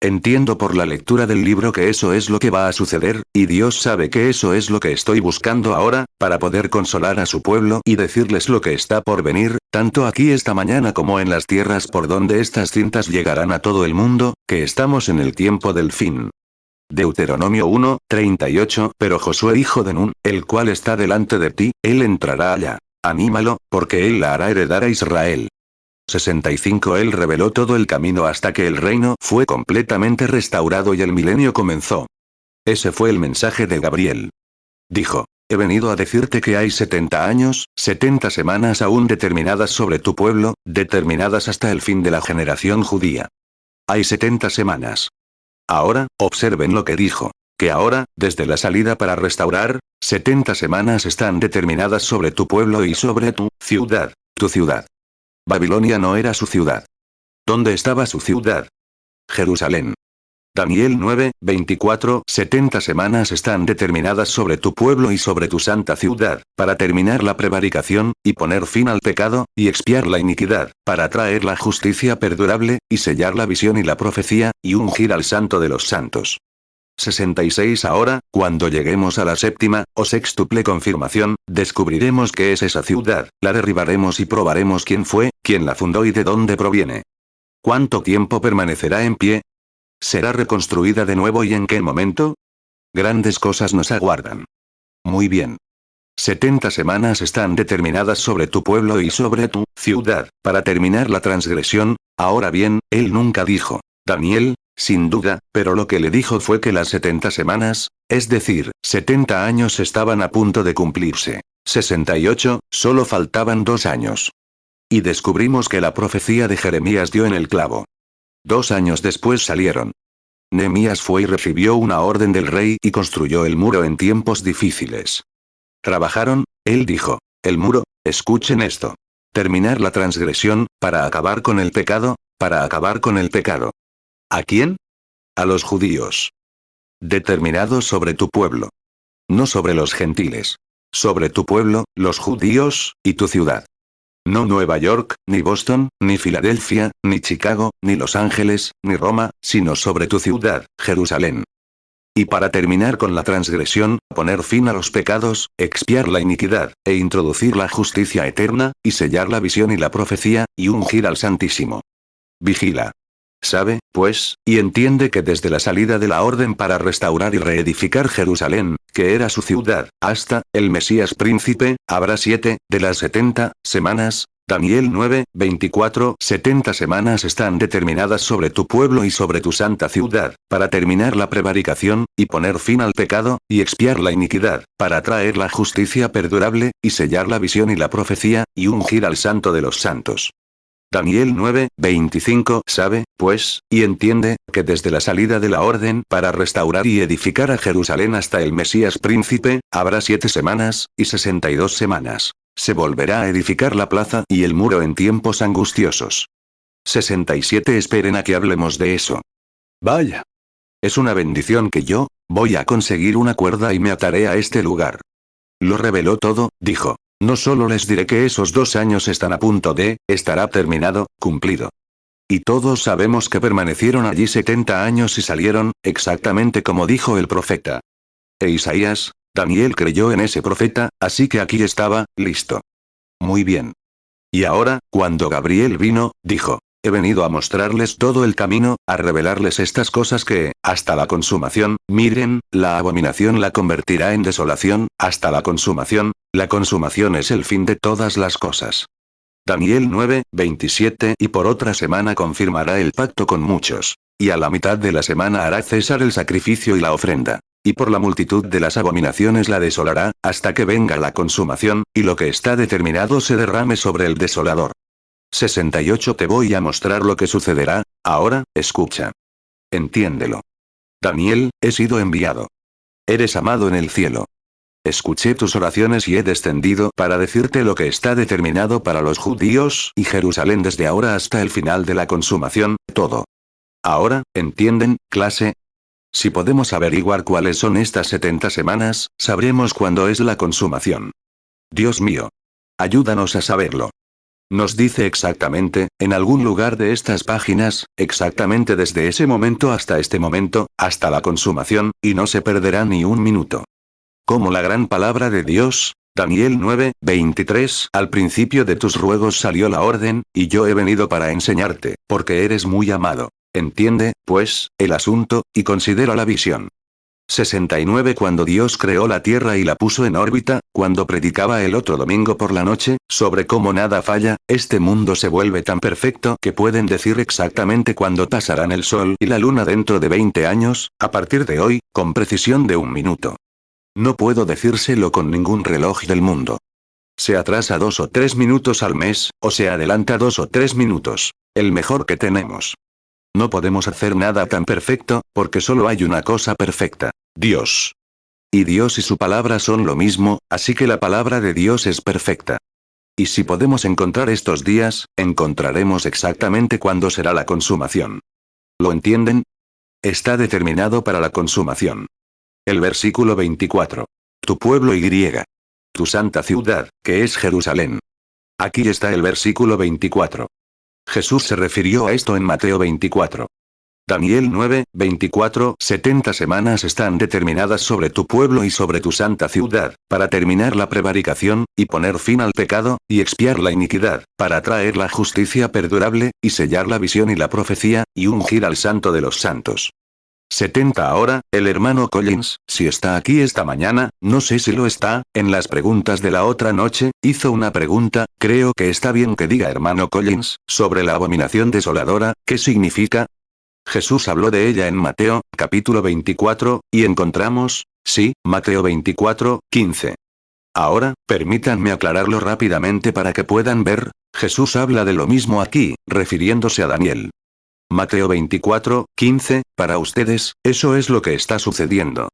Entiendo por la lectura del libro que eso es lo que va a suceder, y Dios sabe que eso es lo que estoy buscando ahora, para poder consolar a su pueblo y decirles lo que está por venir, tanto aquí esta mañana como en las tierras por donde estas cintas llegarán a todo el mundo, que estamos en el tiempo del fin. Deuteronomio 1, 38 Pero Josué hijo de Nun, el cual está delante de ti, él entrará allá. Anímalo, porque él la hará heredar a Israel. 65 Él reveló todo el camino hasta que el reino fue completamente restaurado y el milenio comenzó. Ese fue el mensaje de Gabriel. Dijo, he venido a decirte que hay 70 años, 70 semanas aún determinadas sobre tu pueblo, determinadas hasta el fin de la generación judía. Hay 70 semanas. Ahora, observen lo que dijo. Que ahora, desde la salida para restaurar, 70 semanas están determinadas sobre tu pueblo y sobre tu ciudad. Tu ciudad. Babilonia no era su ciudad. ¿Dónde estaba su ciudad? Jerusalén. Daniel 9, 24, 70 semanas están determinadas sobre tu pueblo y sobre tu santa ciudad, para terminar la prevaricación, y poner fin al pecado, y expiar la iniquidad, para traer la justicia perdurable, y sellar la visión y la profecía, y ungir al santo de los santos. 66 Ahora, cuando lleguemos a la séptima, o sextuple confirmación, descubriremos qué es esa ciudad, la derribaremos y probaremos quién fue, quién la fundó y de dónde proviene. ¿Cuánto tiempo permanecerá en pie? ¿Será reconstruida de nuevo y en qué momento? Grandes cosas nos aguardan. Muy bien. 70 semanas están determinadas sobre tu pueblo y sobre tu ciudad, para terminar la transgresión. Ahora bien, él nunca dijo, Daniel, sin duda, pero lo que le dijo fue que las 70 semanas, es decir, 70 años estaban a punto de cumplirse. 68, solo faltaban 2 años. Y descubrimos que la profecía de Jeremías dio en el clavo. 2 años después salieron. Nehemías fue y recibió una orden del rey y construyó el muro en tiempos difíciles. Trabajaron, él dijo, el muro, escuchen esto. Terminar la transgresión, para acabar con el pecado, para acabar con el pecado. ¿A quién? A los judíos. Determinados sobre tu pueblo. No sobre los gentiles. Sobre tu pueblo, los judíos, y tu ciudad. No Nueva York, ni Boston, ni Filadelfia, ni Chicago, ni Los Ángeles, ni Roma, sino sobre tu ciudad, Jerusalén. Y para terminar con la transgresión, poner fin a los pecados, expiar la iniquidad, e introducir la justicia eterna, y sellar la visión y la profecía, y ungir al Santísimo. Vigila. Sabe, pues, y entiende que desde la salida de la orden para restaurar y reedificar Jerusalén, que era su ciudad, hasta, el Mesías príncipe, habrá 7, de las 70, semanas. Daniel 9, 24, 70 semanas están determinadas sobre tu pueblo y sobre tu santa ciudad, para terminar la prevaricación, y poner fin al pecado, y expiar la iniquidad, para traer la justicia perdurable, y sellar la visión y la profecía, y ungir al santo de los santos. Daniel 9, 25 Sabe, pues, y entiende, que desde la salida de la orden para restaurar y edificar a Jerusalén hasta el Mesías príncipe, habrá 7 semanas, y 62 semanas. Se volverá a edificar la plaza y el muro en tiempos angustiosos. 67 Esperen a que hablemos de eso. Vaya. Es una bendición que yo, voy a conseguir una cuerda y me ataré a este lugar. Lo reveló todo, dijo. No solo les diré que esos 2 años están a punto de, estará terminado, cumplido. Y todos sabemos que permanecieron allí 70 años y salieron, exactamente como dijo el profeta. E Isaías, Daniel creyó en ese profeta, así que aquí estaba, listo. Muy bien. Y ahora, cuando Gabriel vino, dijo, he venido a mostrarles todo el camino, a revelarles estas cosas que, hasta la consumación, miren, la abominación la convertirá en desolación, hasta la consumación es el fin de todas las cosas. Daniel 9, 27 Y por otra semana confirmará el pacto con muchos. Y a la mitad de la semana hará cesar el sacrificio y la ofrenda. Y por la multitud de las abominaciones la desolará, hasta que venga la consumación, y lo que está determinado se derrame sobre el desolador. 68 Te voy a mostrar lo que sucederá, ahora, escucha. Entiéndelo. Daniel, he sido enviado. Eres amado en el cielo. Escuché tus oraciones y he descendido para decirte lo que está determinado para los judíos y Jerusalén desde ahora hasta el final de la consumación, todo. Ahora, ¿entienden, clase? Si podemos averiguar cuáles son estas 70 semanas, sabremos cuándo es la consumación. Dios mío. Ayúdanos a saberlo. Nos dice exactamente, en algún lugar de estas páginas, exactamente desde ese momento hasta este momento, hasta la consumación, y no se perderá ni un minuto. Como la gran palabra de Dios, Daniel 9, 23 Al principio de tus ruegos salió la orden, y yo he venido para enseñarte, porque eres muy amado. Entiende, pues, el asunto, y considera la visión. 69 Cuando Dios creó la tierra y la puso en órbita, cuando predicaba el otro domingo por la noche, sobre cómo nada falla, este mundo se vuelve tan perfecto que pueden decir exactamente cuándo pasarán el sol y la luna dentro de 20 años, a partir de hoy, con precisión de 1 minuto. No puedo decírselo con ningún reloj del mundo. Se atrasa 2 o 3 minutos al mes, o se adelanta 2 o 3 minutos. El mejor que tenemos. No podemos hacer nada tan perfecto, porque solo hay una cosa perfecta. Dios. Y Dios y su palabra son lo mismo, así que la palabra de Dios es perfecta. Y si podemos encontrar estos días, encontraremos exactamente cuándo será la consumación. ¿Lo entienden? Está determinado para la consumación. El versículo 24. Tu pueblo y tu santa ciudad, que es Jerusalén. Aquí está el versículo 24. Jesús se refirió a esto en Mateo 24. Daniel 9, 24, 70 semanas están determinadas sobre tu pueblo y sobre tu santa ciudad, para terminar la prevaricación, y poner fin al pecado, y expiar la iniquidad, para traer la justicia perdurable, y sellar la visión y la profecía, y ungir al santo de los santos. 70 ahora, el hermano Collins, si está aquí esta mañana, no sé si lo está, en las preguntas de la otra noche, hizo una pregunta, creo que está bien que diga hermano Collins, sobre la abominación desoladora, ¿qué significa? Jesús habló de ella en Mateo, capítulo 24, y encontramos, sí, Mateo 24, 15. Ahora, permítanme aclararlo rápidamente para que puedan ver, Jesús habla de lo mismo aquí, refiriéndose a Daniel. Mateo 24, 15, para ustedes, eso es lo que está sucediendo.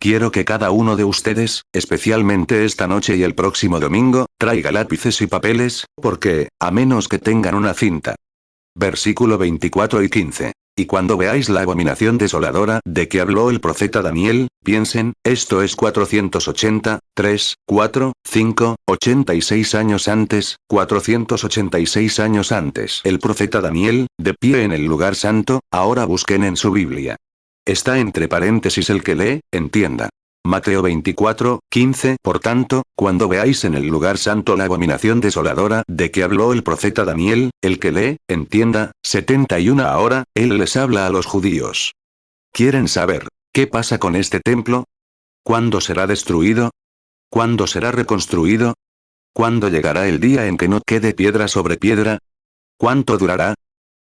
Quiero que cada uno de ustedes, especialmente esta noche y el próximo domingo, traiga lápices y papeles, porque, a menos que tengan una cinta. Versículo 24 y 15. Y cuando veáis la abominación desoladora de que habló el profeta Daniel, piensen, esto es 480, 3, 4, 5, 86 años antes, 486 años antes. El profeta Daniel, de pie en el lugar santo, ahora busquen en su Biblia. Está entre paréntesis el que lee, entienda. Mateo 24, 15. Por tanto, cuando veáis en el lugar santo la abominación desoladora de que habló el profeta Daniel, el que lee, entienda. 71 ahora, él les habla a los judíos. ¿Quieren saber qué pasa con este templo? ¿Cuándo será destruido? ¿Cuándo será reconstruido? ¿Cuándo llegará el día en que no quede piedra sobre piedra? ¿Cuánto durará?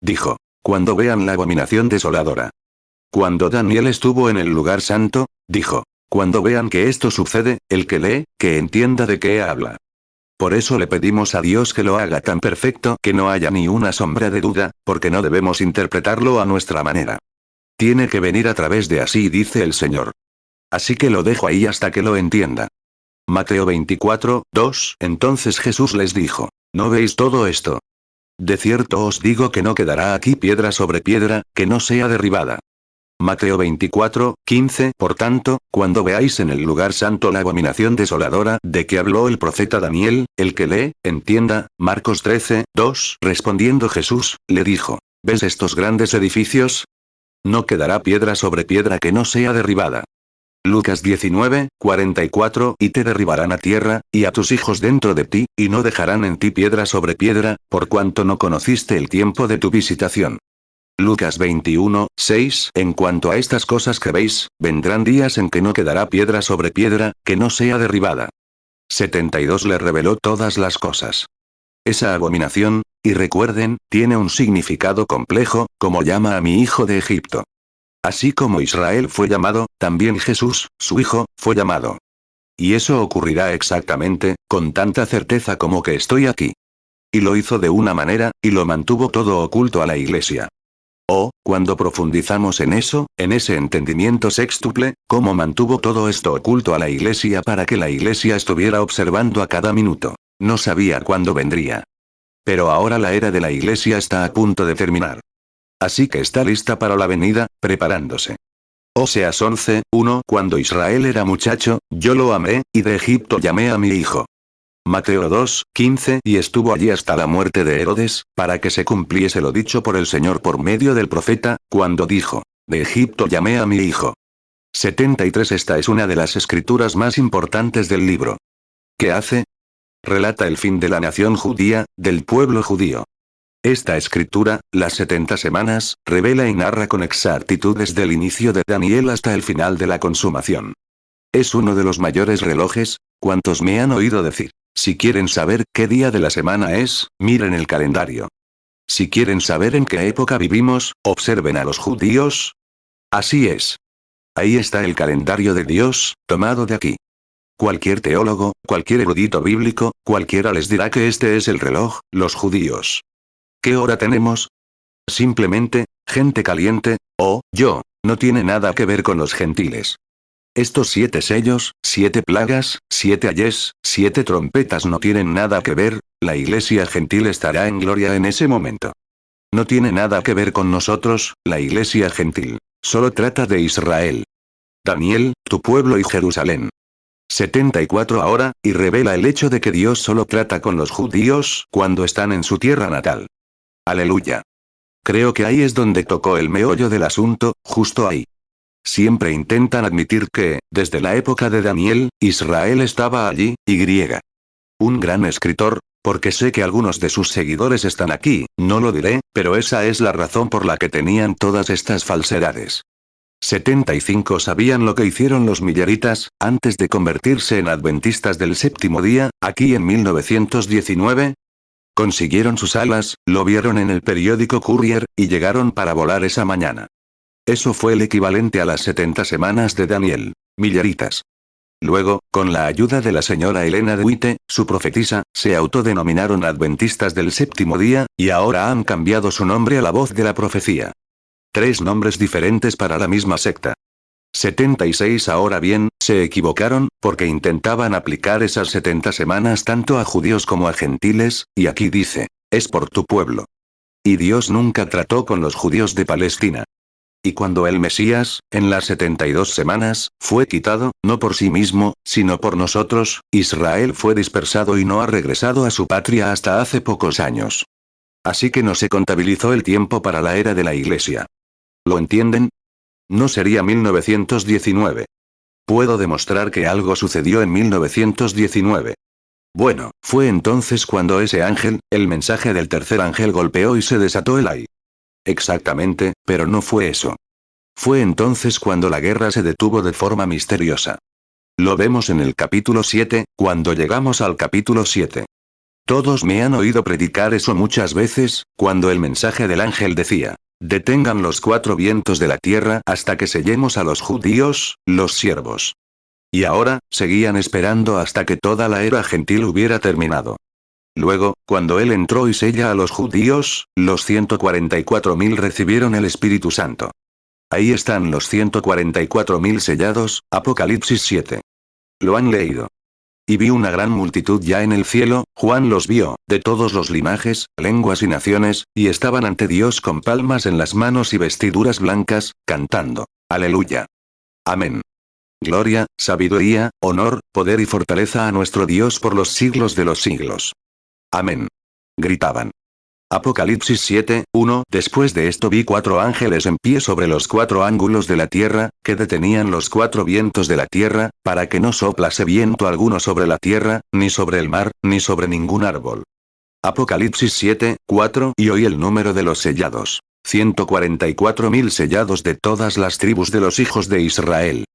Dijo. Cuando vean la abominación desoladora. Cuando Daniel estuvo en el lugar santo, dijo. Cuando vean que esto sucede, el que lee, que entienda de qué habla. Por eso le pedimos a Dios que lo haga tan perfecto que no haya ni una sombra de duda, porque no debemos interpretarlo a nuestra manera. Tiene que venir a través de así dice el Señor. Así que lo dejo ahí hasta que lo entienda. Mateo 24, 2. Entonces Jesús les dijo, ¿no veis todo esto? De cierto os digo que no quedará aquí piedra sobre piedra, que no sea derribada. Mateo 24, 15. Por tanto, cuando veáis en el lugar santo la abominación desoladora de que habló el profeta Daniel, el que lee, entienda. Marcos 13, 2. Respondiendo Jesús, le dijo, ¿ves estos grandes edificios? No quedará piedra sobre piedra que no sea derribada. Lucas 19, 44. Y te derribarán a tierra, y a tus hijos dentro de ti, y no dejarán en ti piedra sobre piedra, por cuanto no conociste el tiempo de tu visitación. Lucas 21, 6. En cuanto a estas cosas que veis, vendrán días en que no quedará piedra sobre piedra, que no sea derribada. 72 le reveló todas las cosas. Esa abominación, y recuerden, tiene un significado complejo, como llama a mi hijo de Egipto. Así como Israel fue llamado, también Jesús, su hijo, fue llamado. Y eso ocurrirá exactamente, con tanta certeza como que estoy aquí. Y lo hizo de una manera, y lo mantuvo todo oculto a la iglesia. Oh, cuando profundizamos en eso, en ese entendimiento sextuple, cómo mantuvo todo esto oculto a la iglesia para que la iglesia estuviera observando a cada minuto. No sabía cuándo vendría. Pero ahora la era de la iglesia está a punto de terminar. Así que está lista para la venida, preparándose. Oseas 11, 1. Cuando Israel era muchacho, yo lo amé, y de Egipto llamé a mi hijo. Mateo 2, 15. Y estuvo allí hasta la muerte de Herodes, para que se cumpliese lo dicho por el Señor por medio del profeta, cuando dijo, de Egipto llamé a mi hijo. 73. Esta es una de las escrituras más importantes del libro. ¿Qué hace? Relata el fin de la nación judía, del pueblo judío. Esta escritura, las 70 semanas, revela y narra con exactitud desde el inicio de Daniel hasta el final de la consumación. Es uno de los mayores relojes, cuantos me han oído decir. Si quieren saber qué día de la semana es, miren el calendario. Si quieren saber en qué época vivimos, observen a los judíos. Así es. Ahí está el calendario de Dios, tomado de aquí. Cualquier teólogo, cualquier erudito bíblico, cualquiera les dirá que este es el reloj, los judíos. ¿Qué hora tenemos? Simplemente, gente caliente, yo, no tiene nada que ver con los gentiles. Estos 7 sellos, 7 plagas, 7 ayes, 7 trompetas no tienen nada que ver, la iglesia gentil estará en gloria en ese momento. No tiene nada que ver con nosotros, la iglesia gentil. Solo trata de Israel. Daniel, tu pueblo y Jerusalén. 74 ahora, y revela el hecho de que Dios solo trata con los judíos cuando están en su tierra natal. Aleluya. Creo que ahí es donde tocó el meollo del asunto, justo ahí. Siempre intentan admitir que, desde la época de Daniel, Israel estaba allí, y. Un gran escritor, porque sé que algunos de sus seguidores están aquí, no lo diré, pero esa es la razón por la que tenían todas estas falsedades. 75 sabían lo que hicieron los milleritas, antes de convertirse en adventistas del séptimo día, aquí en 1919. Consiguieron sus alas, lo vieron en el periódico Courier, y llegaron para volar esa mañana. Eso fue el equivalente a las 70 semanas de Daniel. Milleritas. Luego, con la ayuda de la señora Elena de White, su profetisa, se autodenominaron adventistas del séptimo día, y ahora han cambiado su nombre a la voz de la profecía. 3 nombres diferentes para la misma secta. 76 ahora bien, se equivocaron, porque intentaban aplicar esas 70 semanas tanto a judíos como a gentiles, y aquí dice, es por tu pueblo. Y Dios nunca trató con los judíos de Palestina. Y cuando el Mesías, en las 72 semanas, fue quitado, no por sí mismo, sino por nosotros, Israel fue dispersado y no ha regresado a su patria hasta hace pocos años. Así que no se contabilizó el tiempo para la era de la Iglesia. ¿Lo entienden? No sería 1919. Puedo demostrar que algo sucedió en 1919. Bueno, fue entonces cuando ese ángel, el mensaje del tercer ángel golpeó y se desató el ay. Exactamente, pero no fue eso. Fue entonces cuando la guerra se detuvo de forma misteriosa. Lo vemos en el capítulo 7, cuando llegamos al capítulo 7. Todos me han oído predicar eso muchas veces, cuando el mensaje del ángel decía, detengan los 4 vientos de la tierra hasta que sellemos a los judíos, los siervos. Y ahora, seguían esperando hasta que toda la era gentil hubiera terminado. Luego, cuando él entró y sella a los judíos, los 144.000 recibieron el Espíritu Santo. Ahí están los 144.000 sellados, Apocalipsis 7. Lo han leído. Y vi una gran multitud ya en el cielo, Juan los vio, de todos los linajes, lenguas y naciones, y estaban ante Dios con palmas en las manos y vestiduras blancas, cantando, Aleluya. Amén. Gloria, sabiduría, honor, poder y fortaleza a nuestro Dios por los siglos de los siglos. Amén. Gritaban. Apocalipsis 7, 1. Después de esto vi 4 ángeles en pie sobre los 4 ángulos de la tierra, que detenían los 4 vientos de la tierra, para que no soplase viento alguno sobre la tierra, ni sobre el mar, ni sobre ningún árbol. Apocalipsis 7, 4. Y oí el número de los sellados. 144.000 sellados de todas las tribus de los hijos de Israel.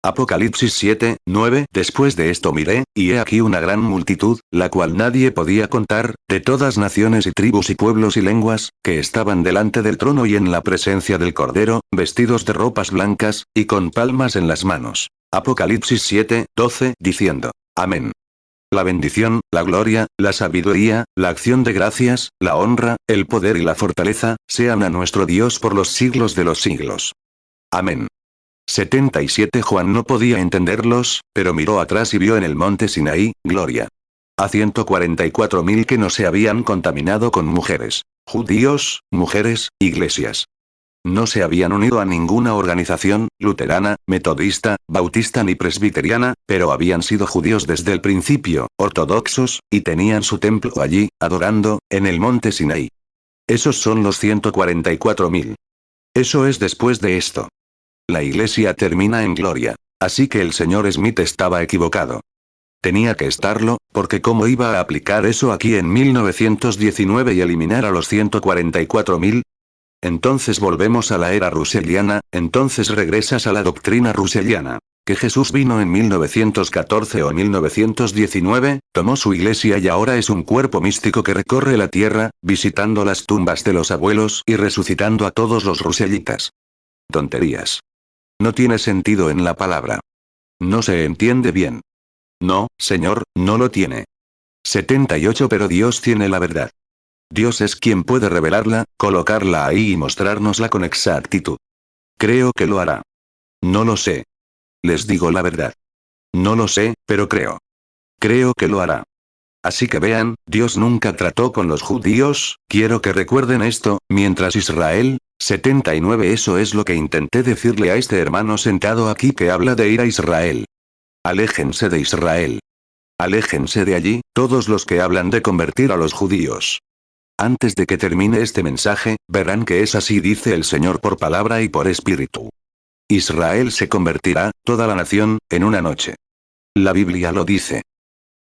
Apocalipsis 7, 9. Después de esto miré, y he aquí una gran multitud, la cual nadie podía contar, de todas naciones y tribus y pueblos y lenguas, que estaban delante del trono y en la presencia del Cordero, vestidos de ropas blancas, y con palmas en las manos. Apocalipsis 7, 12, diciendo, Amén. La bendición, la gloria, la sabiduría, la acción de gracias, la honra, el poder y la fortaleza, sean a nuestro Dios por los siglos de los siglos. Amén. 77 Juan no podía entenderlos, pero miró atrás y vio en el monte Sinaí, gloria. A 144.000 que no se habían contaminado con mujeres, judíos, mujeres, iglesias. No se habían unido a ninguna organización, luterana, metodista, bautista ni presbiteriana, pero habían sido judíos desde el principio, ortodoxos, y tenían su templo allí, adorando, en el monte Sinaí. Esos son los 144.000. Eso es después de esto. La iglesia termina en gloria. Así que el señor Smith estaba equivocado. Tenía que estarlo, porque ¿cómo iba a aplicar eso aquí en 1919 y eliminar a los 144.000? Entonces volvemos a la era russelliana, entonces regresas a la doctrina russelliana. Que Jesús vino en 1914 o 1919, tomó su iglesia y ahora es un cuerpo místico que recorre la tierra, visitando las tumbas de los abuelos y resucitando a todos los russellitas. Tonterías. No tiene sentido en la palabra. No se entiende bien. No, Señor, no lo tiene. 78 Pero Dios tiene la verdad. Dios es quien puede revelarla, colocarla ahí y mostrárnosla con exactitud. Creo que lo hará. No lo sé. Les digo la verdad. No lo sé, pero creo. Creo que lo hará. Así que vean, Dios nunca trató con los judíos, quiero que recuerden esto, mientras Israel, 79. Eso es lo que intenté decirle a este hermano sentado aquí que habla de ir a Israel. Aléjense de Israel. Aléjense de allí, todos los que hablan de convertir a los judíos. Antes de que termine este mensaje, verán que es así, dice el Señor por palabra y por espíritu. Israel se convertirá, toda la nación, en una noche. La Biblia lo dice.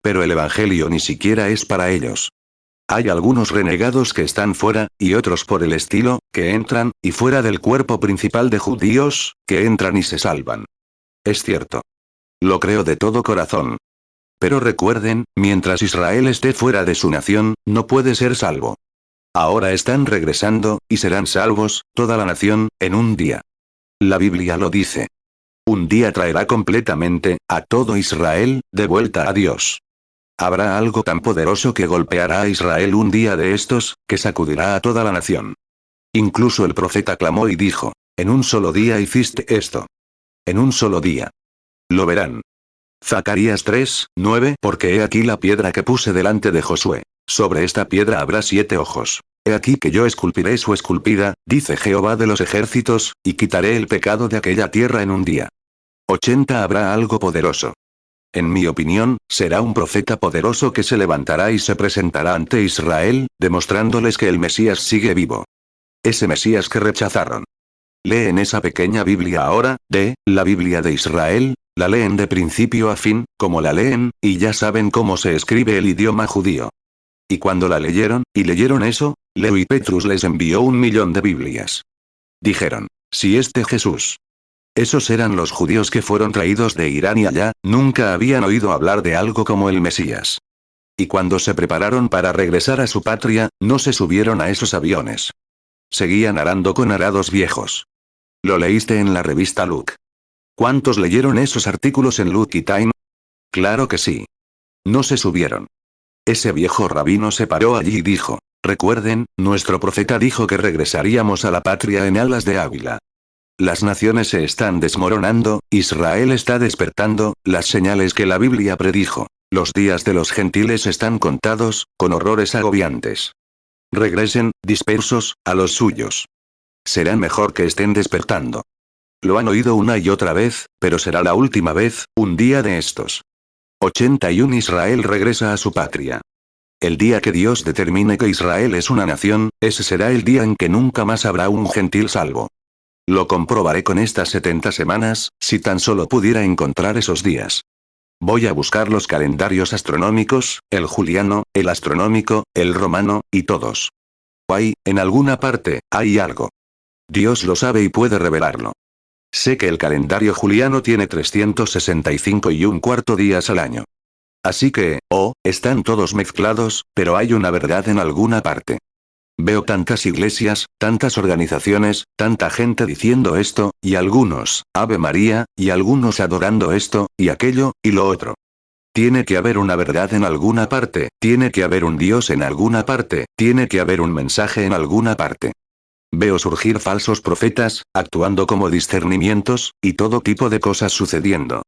Pero el Evangelio ni siquiera es para ellos. Hay algunos renegados que están fuera, y otros por el estilo, que entran, y fuera del cuerpo principal de judíos, que entran y se salvan. Es cierto. Lo creo de todo corazón. Pero recuerden, mientras Israel esté fuera de su nación, no puede ser salvo. Ahora están regresando, y serán salvos, toda la nación, en un día. La Biblia lo dice. Un día traerá completamente, a todo Israel, de vuelta a Dios. Habrá algo tan poderoso que golpeará a Israel un día de estos, que sacudirá a toda la nación. Incluso el profeta clamó y dijo, en un solo día hiciste esto. En un solo día. Lo verán. Zacarías 3:9. Porque he aquí la piedra que puse delante de Josué. Sobre esta piedra habrá 7 ojos. He aquí que yo esculpiré su esculpida, dice Jehová de los ejércitos, y quitaré el pecado de aquella tierra en un día. 80. Habrá algo poderoso. En mi opinión, será un profeta poderoso que se levantará y se presentará ante Israel, demostrándoles que el Mesías sigue vivo. Ese Mesías que rechazaron. Leen esa pequeña Biblia ahora, la Biblia de Israel, la leen de principio a fin, como la leen, y ya saben cómo se escribe el idioma judío. Y cuando la leyeron, y leyeron eso, Leo y Petrus les envió 1.000.000 de Biblias. Dijeron, si este Jesús. Esos eran los judíos que fueron traídos de Irán y allá, nunca habían oído hablar de algo como el Mesías. Y cuando se prepararon para regresar a su patria, no se subieron a esos aviones. Seguían arando con arados viejos. ¿Lo leíste en la revista Look? ¿Cuántos leyeron esos artículos en Look y Time? Claro que sí. No se subieron. Ese viejo rabino se paró allí y dijo, recuerden, nuestro profeta dijo que regresaríamos a la patria en alas de águila. Las naciones se están desmoronando, Israel está despertando, las señales que la Biblia predijo. Los días de los gentiles están contados, con horrores agobiantes. Regresen, dispersos, a los suyos. Será mejor que estén despertando. Lo han oído una y otra vez, pero será la última vez, un día de estos. 81. Israel regresa a su patria. El día que Dios determine que Israel es una nación, ese será el día en que nunca más habrá un gentil salvo. Lo comprobaré con estas 70 semanas, si tan solo pudiera encontrar esos días. Voy a buscar los calendarios astronómicos, el juliano, el astronómico, el romano, y todos. En alguna parte, hay algo. Dios lo sabe y puede revelarlo. Sé que el calendario juliano tiene 365 y un cuarto días al año. Así que, están todos mezclados, pero hay una verdad en alguna parte. Veo tantas iglesias, tantas organizaciones, tanta gente diciendo esto, y algunos, Ave María, y algunos adorando esto, y aquello, y lo otro. Tiene que haber una verdad en alguna parte, tiene que haber un Dios en alguna parte, tiene que haber un mensaje en alguna parte. Veo surgir falsos profetas, actuando como discernimientos, y todo tipo de cosas sucediendo.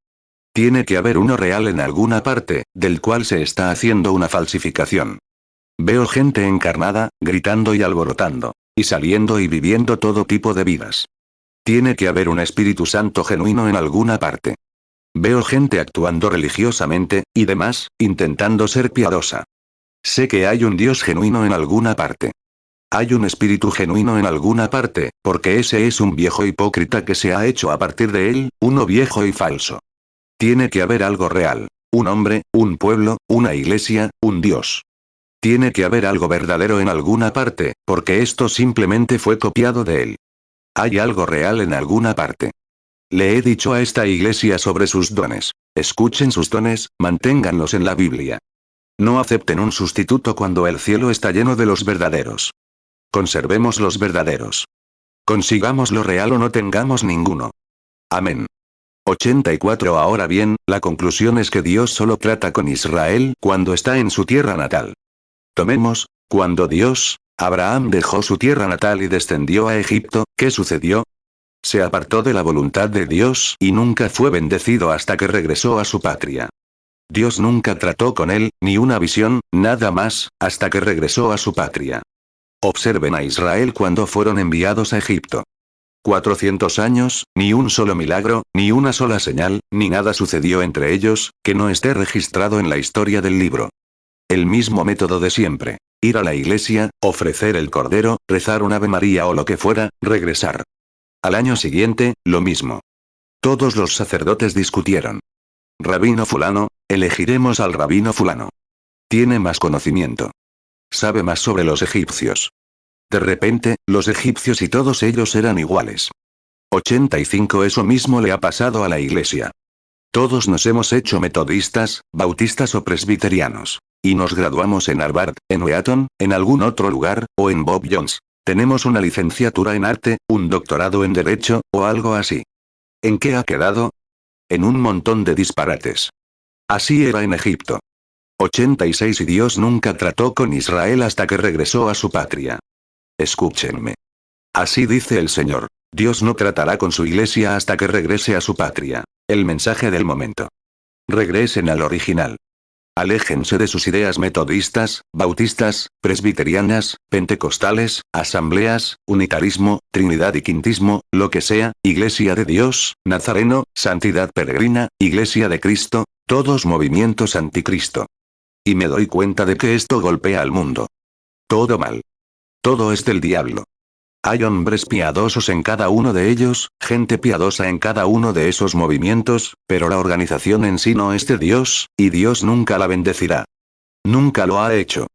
Tiene que haber uno real en alguna parte, del cual se está haciendo una falsificación. Veo gente encarnada, gritando y alborotando, y saliendo y viviendo todo tipo de vidas. Tiene que haber un Espíritu Santo genuino en alguna parte. Veo gente actuando religiosamente, y demás, intentando ser piadosa. Sé que hay un Dios genuino en alguna parte. Hay un espíritu genuino en alguna parte, porque ese es un viejo hipócrita que se ha hecho a partir de él, uno viejo y falso. Tiene que haber algo real. Un hombre, un pueblo, una iglesia, un Dios. Tiene que haber algo verdadero en alguna parte, porque esto simplemente fue copiado de él. Hay algo real en alguna parte. Le he dicho a esta iglesia sobre sus dones. Escuchen sus dones, manténganlos en la Biblia. No acepten un sustituto cuando el cielo está lleno de los verdaderos. Conservemos los verdaderos. Consigamos lo real o no tengamos ninguno. Amén. 84. Ahora bien, la conclusión es que Dios solo trata con Israel cuando está en su tierra natal. Tomemos, cuando Abraham dejó su tierra natal y descendió a Egipto, ¿qué sucedió? se apartó de la voluntad de Dios y nunca fue bendecido hasta que regresó a su patria. Dios nunca trató con él, ni una visión, nada más, hasta que regresó a su patria. Observen a Israel cuando fueron enviados a Egipto. 400 años, ni un solo milagro, ni una sola señal, ni nada sucedió entre ellos, que no esté registrado en la historia del libro. El mismo método de siempre. Ir a la iglesia, ofrecer el cordero, rezar un Ave María o lo que fuera, regresar. Al año siguiente, lo mismo. Todos los sacerdotes discutieron. Rabino fulano, elegiremos al rabino fulano. Tiene más conocimiento. Sabe más sobre los egipcios. De repente, los egipcios y todos ellos eran iguales. 85 Eso mismo le ha pasado a la iglesia. Todos nos hemos hecho metodistas, bautistas o presbiterianos. Y nos graduamos en Harvard, en Wheaton, en algún otro lugar, o en Bob Jones. Tenemos una licenciatura en arte, un doctorado en derecho, o algo así. ¿En qué ha quedado? En un montón de disparates. Así era en Egipto. 86 Y Dios nunca trató con Israel hasta que regresó a su patria. Escúchenme. Así dice el Señor. Dios no tratará con su iglesia hasta que regrese a su patria. El mensaje del momento. Regresen al original. Aléjense de sus ideas metodistas, bautistas, presbiterianas, pentecostales, asambleas, unitarismo, trinidad y quintismo, lo que sea, Iglesia de Dios, Nazareno, Santidad Peregrina, Iglesia de Cristo, todos movimientos anticristo. Y me doy cuenta de que esto golpea al mundo. Todo mal. Todo es del diablo. Hay hombres piadosos en cada uno de ellos, gente piadosa en cada uno de esos movimientos, pero la organización en sí no es de Dios, y Dios nunca la bendecirá. Nunca lo ha hecho.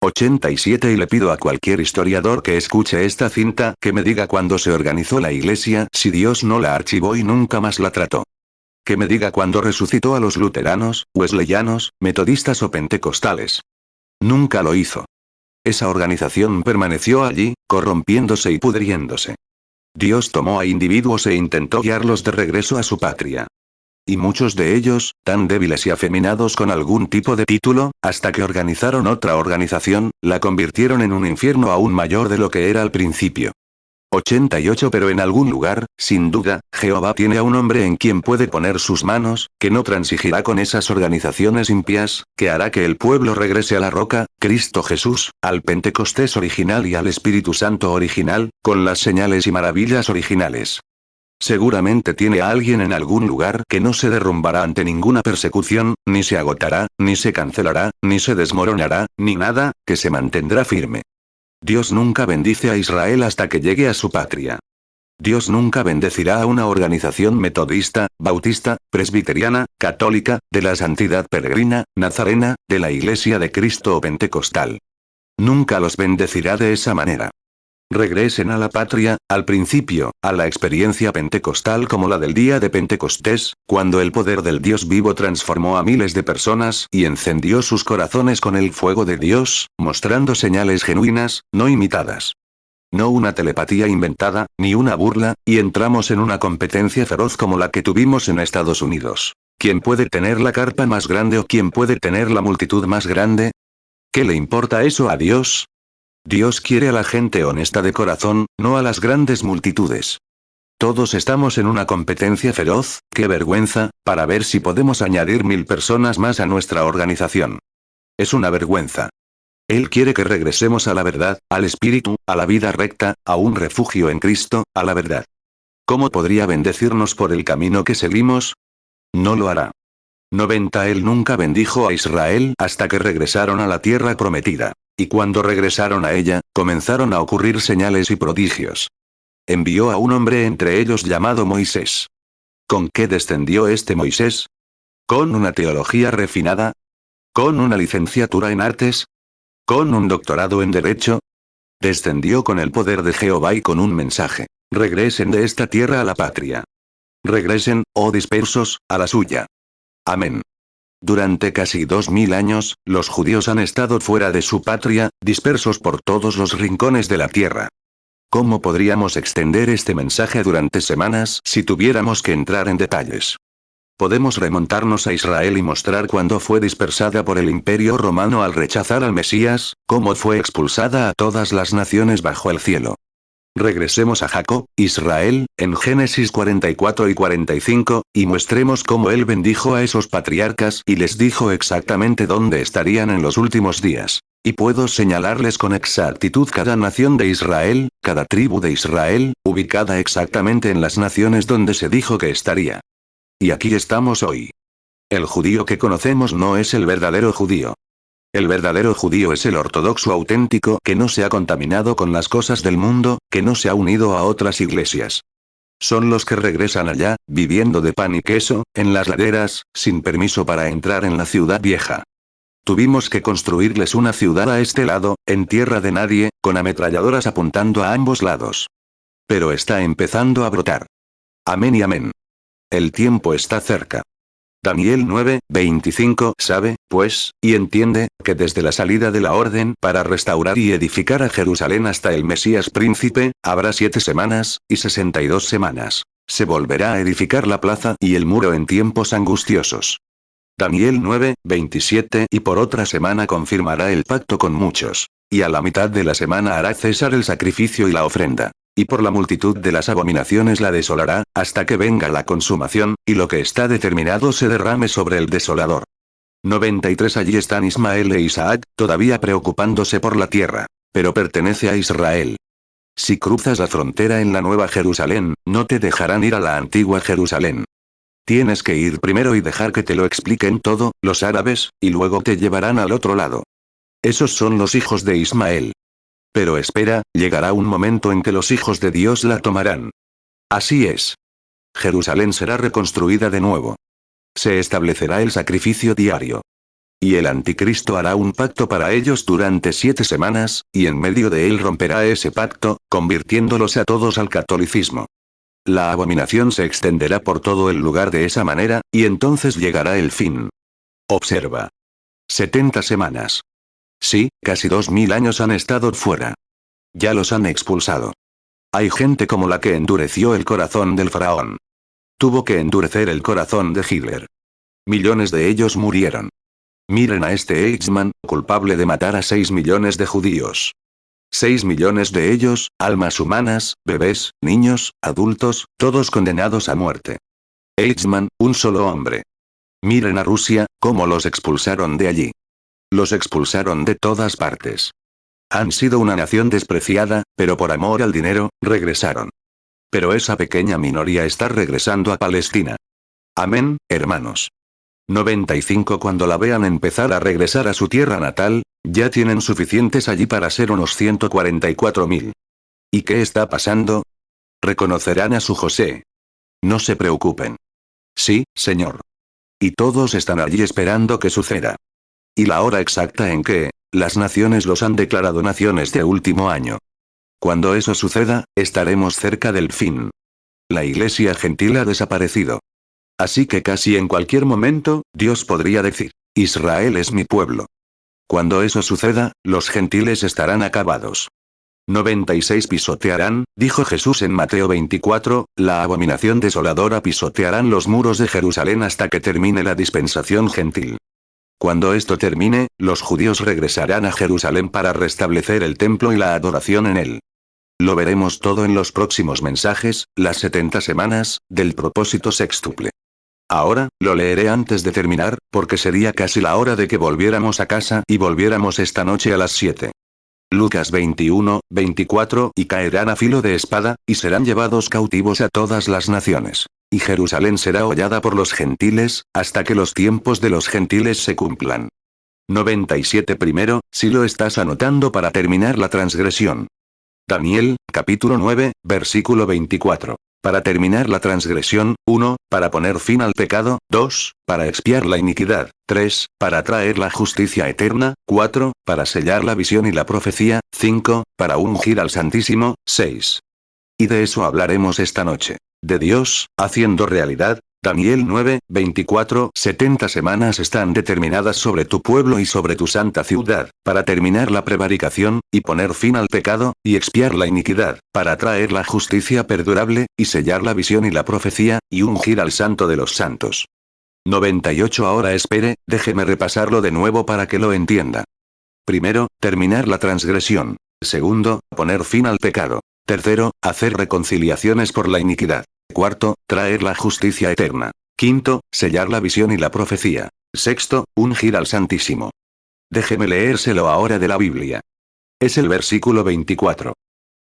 87 Y le pido a cualquier historiador que escuche esta cinta que me diga cuándo se organizó la iglesia si Dios no la archivó y nunca más la trató. Que me diga cuándo resucitó a los luteranos, wesleyanos, metodistas o pentecostales. Nunca lo hizo. Esa organización permaneció allí, corrompiéndose y pudriéndose. Dios tomó a individuos e intentó guiarlos de regreso a su patria. Y muchos de ellos, tan débiles y afeminados con algún tipo de título, hasta que organizaron otra organización, la convirtieron en un infierno aún mayor de lo que era al principio. 88 Pero en algún lugar, sin duda, Jehová tiene a un hombre en quien puede poner sus manos, que no transigirá con esas organizaciones impias, que hará que el pueblo regrese a la roca, Cristo Jesús, al Pentecostés original y al Espíritu Santo original, con las señales y maravillas originales. Seguramente tiene a alguien en algún lugar que no se derrumbará ante ninguna persecución, ni se agotará, ni se cancelará, ni se desmoronará, ni nada, que se mantendrá firme. Dios nunca bendice a Israel hasta que llegue a su patria. Dios nunca bendecirá a una organización metodista, bautista, presbiteriana, católica, de la Santidad Peregrina, Nazarena, de la Iglesia de Cristo o Pentecostal. Nunca los bendecirá de esa manera. Regresen a la patria, al principio, a la experiencia pentecostal como la del día de Pentecostés, cuando el poder del Dios vivo transformó a miles de personas y encendió sus corazones con el fuego de Dios, mostrando señales genuinas, no imitadas. No una telepatía inventada, ni una burla, y entramos en una competencia feroz como la que tuvimos en Estados Unidos. ¿Quién puede tener la carpa más grande o quién puede tener la multitud más grande? ¿Qué le importa eso a Dios? Dios quiere a la gente honesta de corazón, no a las grandes multitudes. Todos estamos en una competencia feroz, qué vergüenza, para ver si podemos añadir 1000 personas más a nuestra organización. Es una vergüenza. Él quiere que regresemos a la verdad, al espíritu, a la vida recta, a un refugio en Cristo, a la verdad. ¿Cómo podría bendecirnos por el camino que seguimos? No lo hará. 90 Él nunca bendijo a Israel hasta que regresaron a la tierra prometida. Y cuando regresaron a ella, comenzaron a ocurrir señales y prodigios. Envió a un hombre entre ellos llamado Moisés. ¿Con qué descendió este Moisés? ¿Con una teología refinada? ¿Con una licenciatura en artes? ¿Con un doctorado en derecho? Descendió con el poder de Jehová y con un mensaje. Regresen de esta tierra a la patria. Regresen, oh dispersos, a la suya. Amén. Durante casi 2000 años, los judíos han estado fuera de su patria, dispersos por todos los rincones de la tierra. ¿Cómo podríamos extender este mensaje durante semanas si tuviéramos que entrar en detalles? Podemos remontarnos a Israel y mostrar cuándo fue dispersada por el Imperio Romano al rechazar al Mesías, cómo fue expulsada a todas las naciones bajo el cielo. Regresemos a Jacob, Israel, en Génesis 44 y 45, y muestremos cómo él bendijo a esos patriarcas y les dijo exactamente dónde estarían en los últimos días. Y puedo señalarles con exactitud cada nación de Israel, cada tribu de Israel, ubicada exactamente en las naciones donde se dijo que estaría. Y aquí estamos hoy. El judío que conocemos no es el verdadero judío. El verdadero judío es el ortodoxo auténtico que no se ha contaminado con las cosas del mundo, que no se ha unido a otras iglesias. Son los que regresan allá, viviendo de pan y queso, en las laderas, sin permiso para entrar en la ciudad vieja. Tuvimos que construirles una ciudad a este lado, en tierra de nadie, con ametralladoras apuntando a ambos lados. Pero está empezando a brotar. Amén y amén. El tiempo está cerca. Daniel 9:25 sabe, pues, y entiende, que desde la salida de la orden para restaurar y edificar a Jerusalén hasta el Mesías príncipe, habrá 7 semanas, y 62 semanas. Se volverá a edificar la plaza y el muro en tiempos angustiosos. Daniel 9:27 y por otra semana confirmará el pacto con muchos. Y a la mitad de la semana hará cesar el sacrificio y la ofrenda. Y por la multitud de las abominaciones la desolará, hasta que venga la consumación, y lo que está determinado se derrame sobre el desolador. 93 Allí están Ismael e Isaac, todavía preocupándose por la tierra. Pero pertenece a Israel. Si cruzas la frontera en la Nueva Jerusalén, no te dejarán ir a la antigua Jerusalén. Tienes que ir primero y dejar que te lo expliquen todo, los árabes, y luego te llevarán al otro lado. Esos son los hijos de Ismael. Pero espera, llegará un momento en que los hijos de Dios la tomarán. Así es. Jerusalén será reconstruida de nuevo. Se establecerá el sacrificio diario. Y el anticristo hará un pacto para ellos durante 7 semanas, y en medio de él romperá ese pacto, convirtiéndolos a todos al catolicismo. La abominación se extenderá por todo el lugar de esa manera, y entonces llegará el fin. Observa. 70 semanas. Sí, casi 2000 años han estado fuera. Ya los han expulsado. Hay gente como la que endureció el corazón del faraón. Tuvo que endurecer el corazón de Hitler. Millones de ellos murieron. Miren a este Eichmann, culpable de matar a 6 millones de judíos. 6 millones de ellos, almas humanas, bebés, niños, adultos, todos condenados a muerte. Eichmann, un solo hombre. Miren a Rusia, cómo los expulsaron de allí. Los expulsaron de todas partes. Han sido una nación despreciada, pero por amor al dinero, regresaron. Pero esa pequeña minoría está regresando a Palestina. Amén, hermanos. 95 Cuando la vean empezar a regresar a su tierra natal, ya tienen suficientes allí para ser unos 144.000. ¿Y qué está pasando? Reconocerán a su José. No se preocupen. Sí, señor. Y todos están allí esperando que suceda. Y la hora exacta en que, las naciones los han declarado naciones de último año. Cuando eso suceda, estaremos cerca del fin. La iglesia gentil ha desaparecido. Así que casi en cualquier momento, Dios podría decir, Israel es mi pueblo. Cuando eso suceda, los gentiles estarán acabados. 96 Pisotearán, dijo Jesús en Mateo 24, la abominación desoladora pisotearán los muros de Jerusalén hasta que termine la dispensación gentil. Cuando esto termine, los judíos regresarán a Jerusalén para restablecer el templo y la adoración en él. Lo veremos todo en los próximos mensajes, las 70 semanas, del propósito sextuple. Ahora, lo leeré antes de terminar, porque sería casi la hora de que volviéramos a casa y volviéramos esta noche a las 7. Lucas 21:24 Y caerán a filo de espada, y serán llevados cautivos a todas las naciones. Y Jerusalén será hollada por los gentiles, hasta que los tiempos de los gentiles se cumplan. 97 Primero, si lo estás anotando para terminar la transgresión. Daniel, capítulo 9, versículo 24. Para terminar la transgresión, 1, para poner fin al pecado, 2, para expiar la iniquidad, 3, para traer la justicia eterna, 4, para sellar la visión y la profecía, 5, para ungir al Santísimo, 6. Y de eso hablaremos esta noche. De Dios, haciendo realidad, Daniel 9:24 70 semanas están determinadas sobre tu pueblo y sobre tu santa ciudad, para terminar la prevaricación, y poner fin al pecado, y expiar la iniquidad, para traer la justicia perdurable, y sellar la visión y la profecía, y ungir al santo de los santos. 98 Ahora espere, déjeme repasarlo de nuevo para que lo entienda. Primero, terminar la transgresión. Segundo, poner fin al pecado. Tercero, hacer reconciliaciones por la iniquidad. Cuarto, traer la justicia eterna. Quinto, sellar la visión y la profecía. Sexto, ungir al Santísimo. Déjeme leérselo ahora de la Biblia. Es el versículo 24.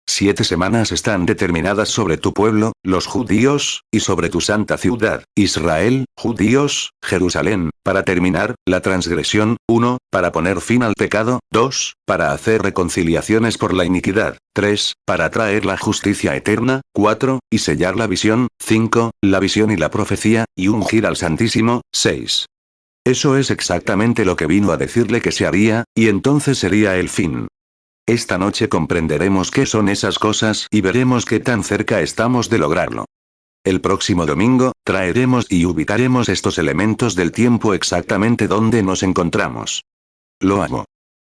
7 semanas están determinadas sobre tu pueblo, los judíos, y sobre tu santa ciudad, Israel, judíos, Jerusalén, para terminar la transgresión, 1, para poner fin al pecado, 2, para hacer reconciliaciones por la iniquidad, 3, para traer la justicia eterna, 4, y sellar la visión, 5, la visión y la profecía, y ungir al Santísimo, 6. Eso es exactamente lo que vino a decirle que se haría, y entonces sería el fin. Esta noche comprenderemos qué son esas cosas y veremos qué tan cerca estamos de lograrlo. El próximo domingo, traeremos y ubicaremos estos elementos del tiempo exactamente donde nos encontramos. Lo amo.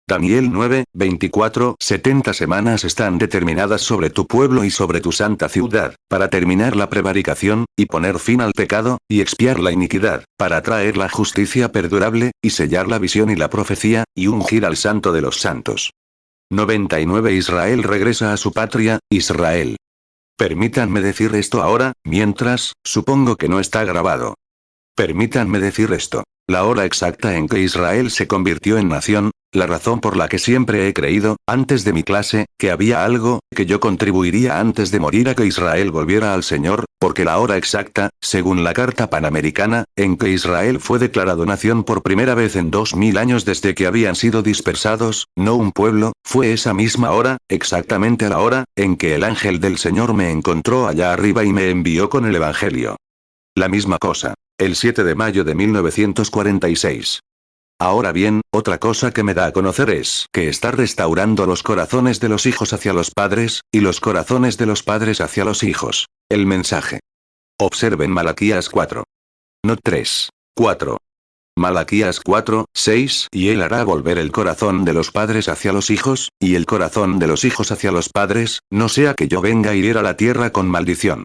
Daniel 9, 24, 70 semanas están determinadas sobre tu pueblo y sobre tu santa ciudad, para terminar la prevaricación, y poner fin al pecado, y expiar la iniquidad, para traer la justicia perdurable, y sellar la visión y la profecía, y ungir al santo de los santos. 99 Israel regresa a su patria, Israel. Permítanme decir esto ahora, mientras, supongo que no está grabado. Permítanme decir esto. La hora exacta en que Israel se convirtió en nación, la razón por la que siempre he creído, antes de mi clase, que había algo, que yo contribuiría antes de morir a que Israel volviera al Señor, porque la hora exacta, según la Carta Panamericana, en que Israel fue declarado nación por primera vez en 2000 años desde que habían sido dispersados, no un pueblo, fue esa misma hora, exactamente a la hora, en que el ángel del Señor me encontró allá arriba y me envió con el Evangelio. La misma cosa. El 7 de mayo de 1946. Ahora bien, otra cosa que me da a conocer es que está restaurando los corazones de los hijos hacia los padres, y los corazones de los padres hacia los hijos. El mensaje. Observen Malaquías 4. No 3. 4. Malaquías 4, 6, y él hará volver el corazón de los padres hacia los hijos, y el corazón de los hijos hacia los padres, no sea que yo venga y hiera la tierra con maldición.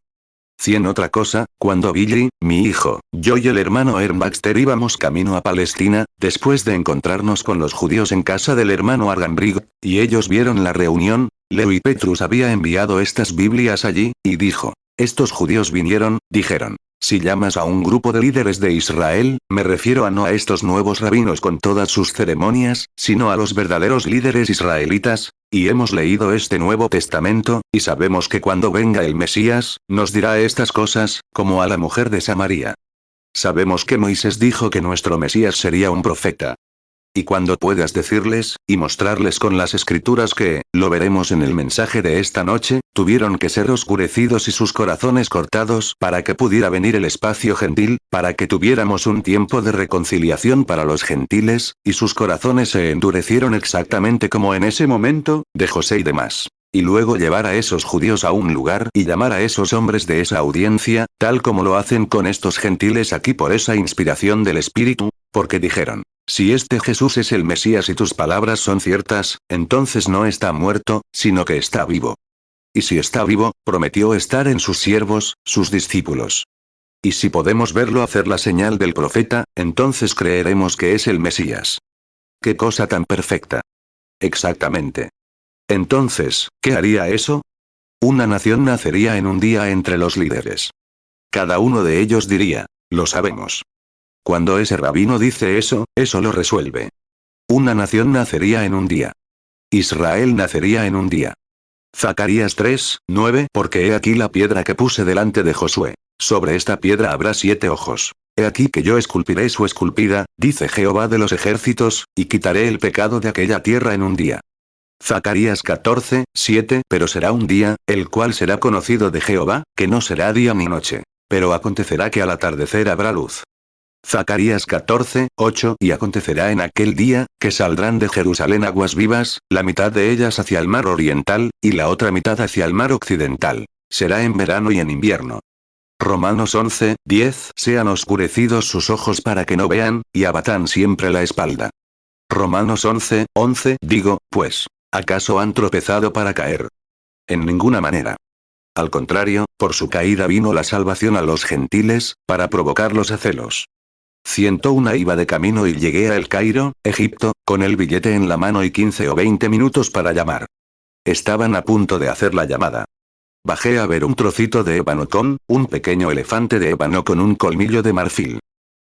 100 Otra cosa, cuando Billy, mi hijo, yo y el hermano Herm Baxter íbamos camino a Palestina, después de encontrarnos con los judíos en casa del hermano Arganbrigg, y ellos vieron la reunión, Leo y Petrus había enviado estas Biblias allí, y dijo, estos judíos vinieron, dijeron. Si llamas a un grupo de líderes de Israel, me refiero a no a estos nuevos rabinos con todas sus ceremonias, sino a los verdaderos líderes israelitas, y hemos leído este Nuevo Testamento, y sabemos que cuando venga el Mesías, nos dirá estas cosas, como a la mujer de Samaria. Sabemos que Moisés dijo que nuestro Mesías sería un profeta. Y cuando puedas decirles, y mostrarles con las escrituras que, lo veremos en el mensaje de esta noche, tuvieron que ser oscurecidos y sus corazones cortados para que pudiera venir el espacio gentil, para que tuviéramos un tiempo de reconciliación para los gentiles, y sus corazones se endurecieron exactamente como en ese momento, de José y demás. Y luego llevar a esos judíos a un lugar y llamar a esos hombres de esa audiencia, tal como lo hacen con estos gentiles aquí por esa inspiración del Espíritu, porque dijeron, si este Jesús es el Mesías y tus palabras son ciertas, entonces no está muerto, sino que está vivo. Y si está vivo, prometió estar en sus siervos, sus discípulos. Y si podemos verlo hacer la señal del profeta, entonces creeremos que es el Mesías. ¡Qué cosa tan perfecta! Exactamente. Entonces, ¿qué haría eso? Una nación nacería en un día entre los líderes. Cada uno de ellos diría, lo sabemos. Cuando ese rabino dice eso, eso lo resuelve. Una nación nacería en un día. Israel nacería en un día. Zacarías 3, 9 Porque he aquí la piedra que puse delante de Josué. Sobre esta piedra habrá 7 ojos. He aquí que yo esculpiré su esculpida, dice Jehová de los ejércitos, y quitaré el pecado de aquella tierra en un día. Zacarías 14, 7 Pero será un día, el cual será conocido de Jehová, que no será día ni noche. Pero acontecerá que al atardecer habrá luz. Zacarías 14, 8 Y acontecerá en aquel día, que saldrán de Jerusalén aguas vivas, la mitad de ellas hacia el mar oriental, y la otra mitad hacia el mar occidental. Será en verano y en invierno. Romanos 11, 10 Sean oscurecidos sus ojos para que no vean, y abatan siempre la espalda. Romanos 11, 11 Digo, pues, ¿acaso han tropezado para caer? En ninguna manera. Al contrario, por su caída vino la salvación a los gentiles, para provocarlos a celos. 101 Iba de camino y llegué a El Cairo, Egipto, con el billete en la mano y 15 o 20 minutos para llamar. Estaban a punto de hacer la llamada. Bajé a ver un trocito de ébano un pequeño elefante de ébano con un colmillo de marfil.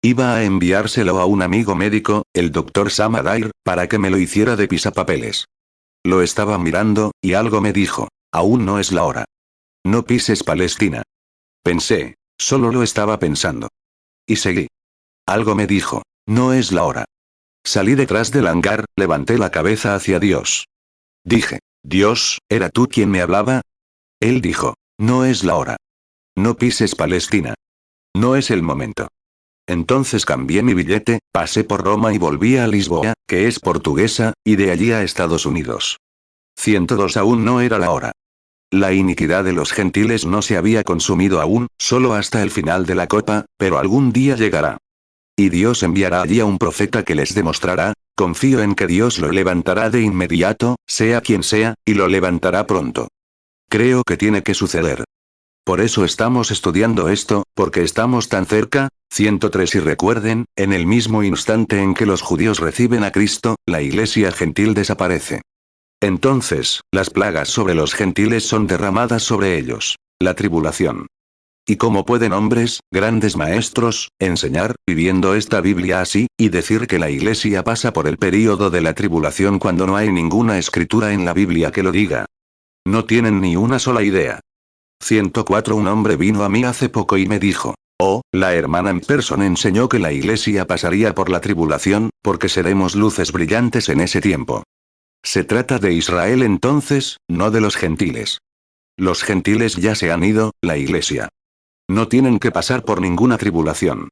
Iba a enviárselo a un amigo médico, el Dr. Sam Adair, para que me lo hiciera de pisapapeles. Lo estaba mirando, y algo me dijo: aún no es la hora. No pises Palestina. Pensé, solo lo estaba pensando. Y seguí. Algo me dijo: no es la hora. Salí detrás del hangar, levanté la cabeza hacia Dios. Dije: Dios, ¿era tú quien me hablaba? Él dijo: no es la hora. No pises Palestina. No es el momento. Entonces cambié mi billete, pasé por Roma y volví a Lisboa, que es portuguesa, y de allí a Estados Unidos. 102 aún no era la hora. La iniquidad de los gentiles no se había consumido aún, solo hasta el final de la copa, pero algún día llegará. Y Dios enviará allí a un profeta que les demostrará, confío en que Dios lo levantará de inmediato, sea quien sea, y lo levantará pronto. Creo que tiene que suceder. Por eso estamos estudiando esto, porque estamos tan cerca. 103 Y recuerden, en el mismo instante en que los judíos reciben a Cristo, la iglesia gentil desaparece. Entonces, las plagas sobre los gentiles son derramadas sobre ellos. La tribulación. ¿Y cómo pueden hombres, grandes maestros, enseñar, viviendo esta Biblia así, y decir que la iglesia pasa por el período de la tribulación cuando no hay ninguna escritura en la Biblia que lo diga? No tienen ni una sola idea. 104 Un hombre vino a mí hace poco y me dijo: oh, la hermana Person enseñó que la iglesia pasaría por la tribulación, porque seremos luces brillantes en ese tiempo. Se trata de Israel entonces, no de los gentiles. Los gentiles ya se han ido, la iglesia. No tienen que pasar por ninguna tribulación.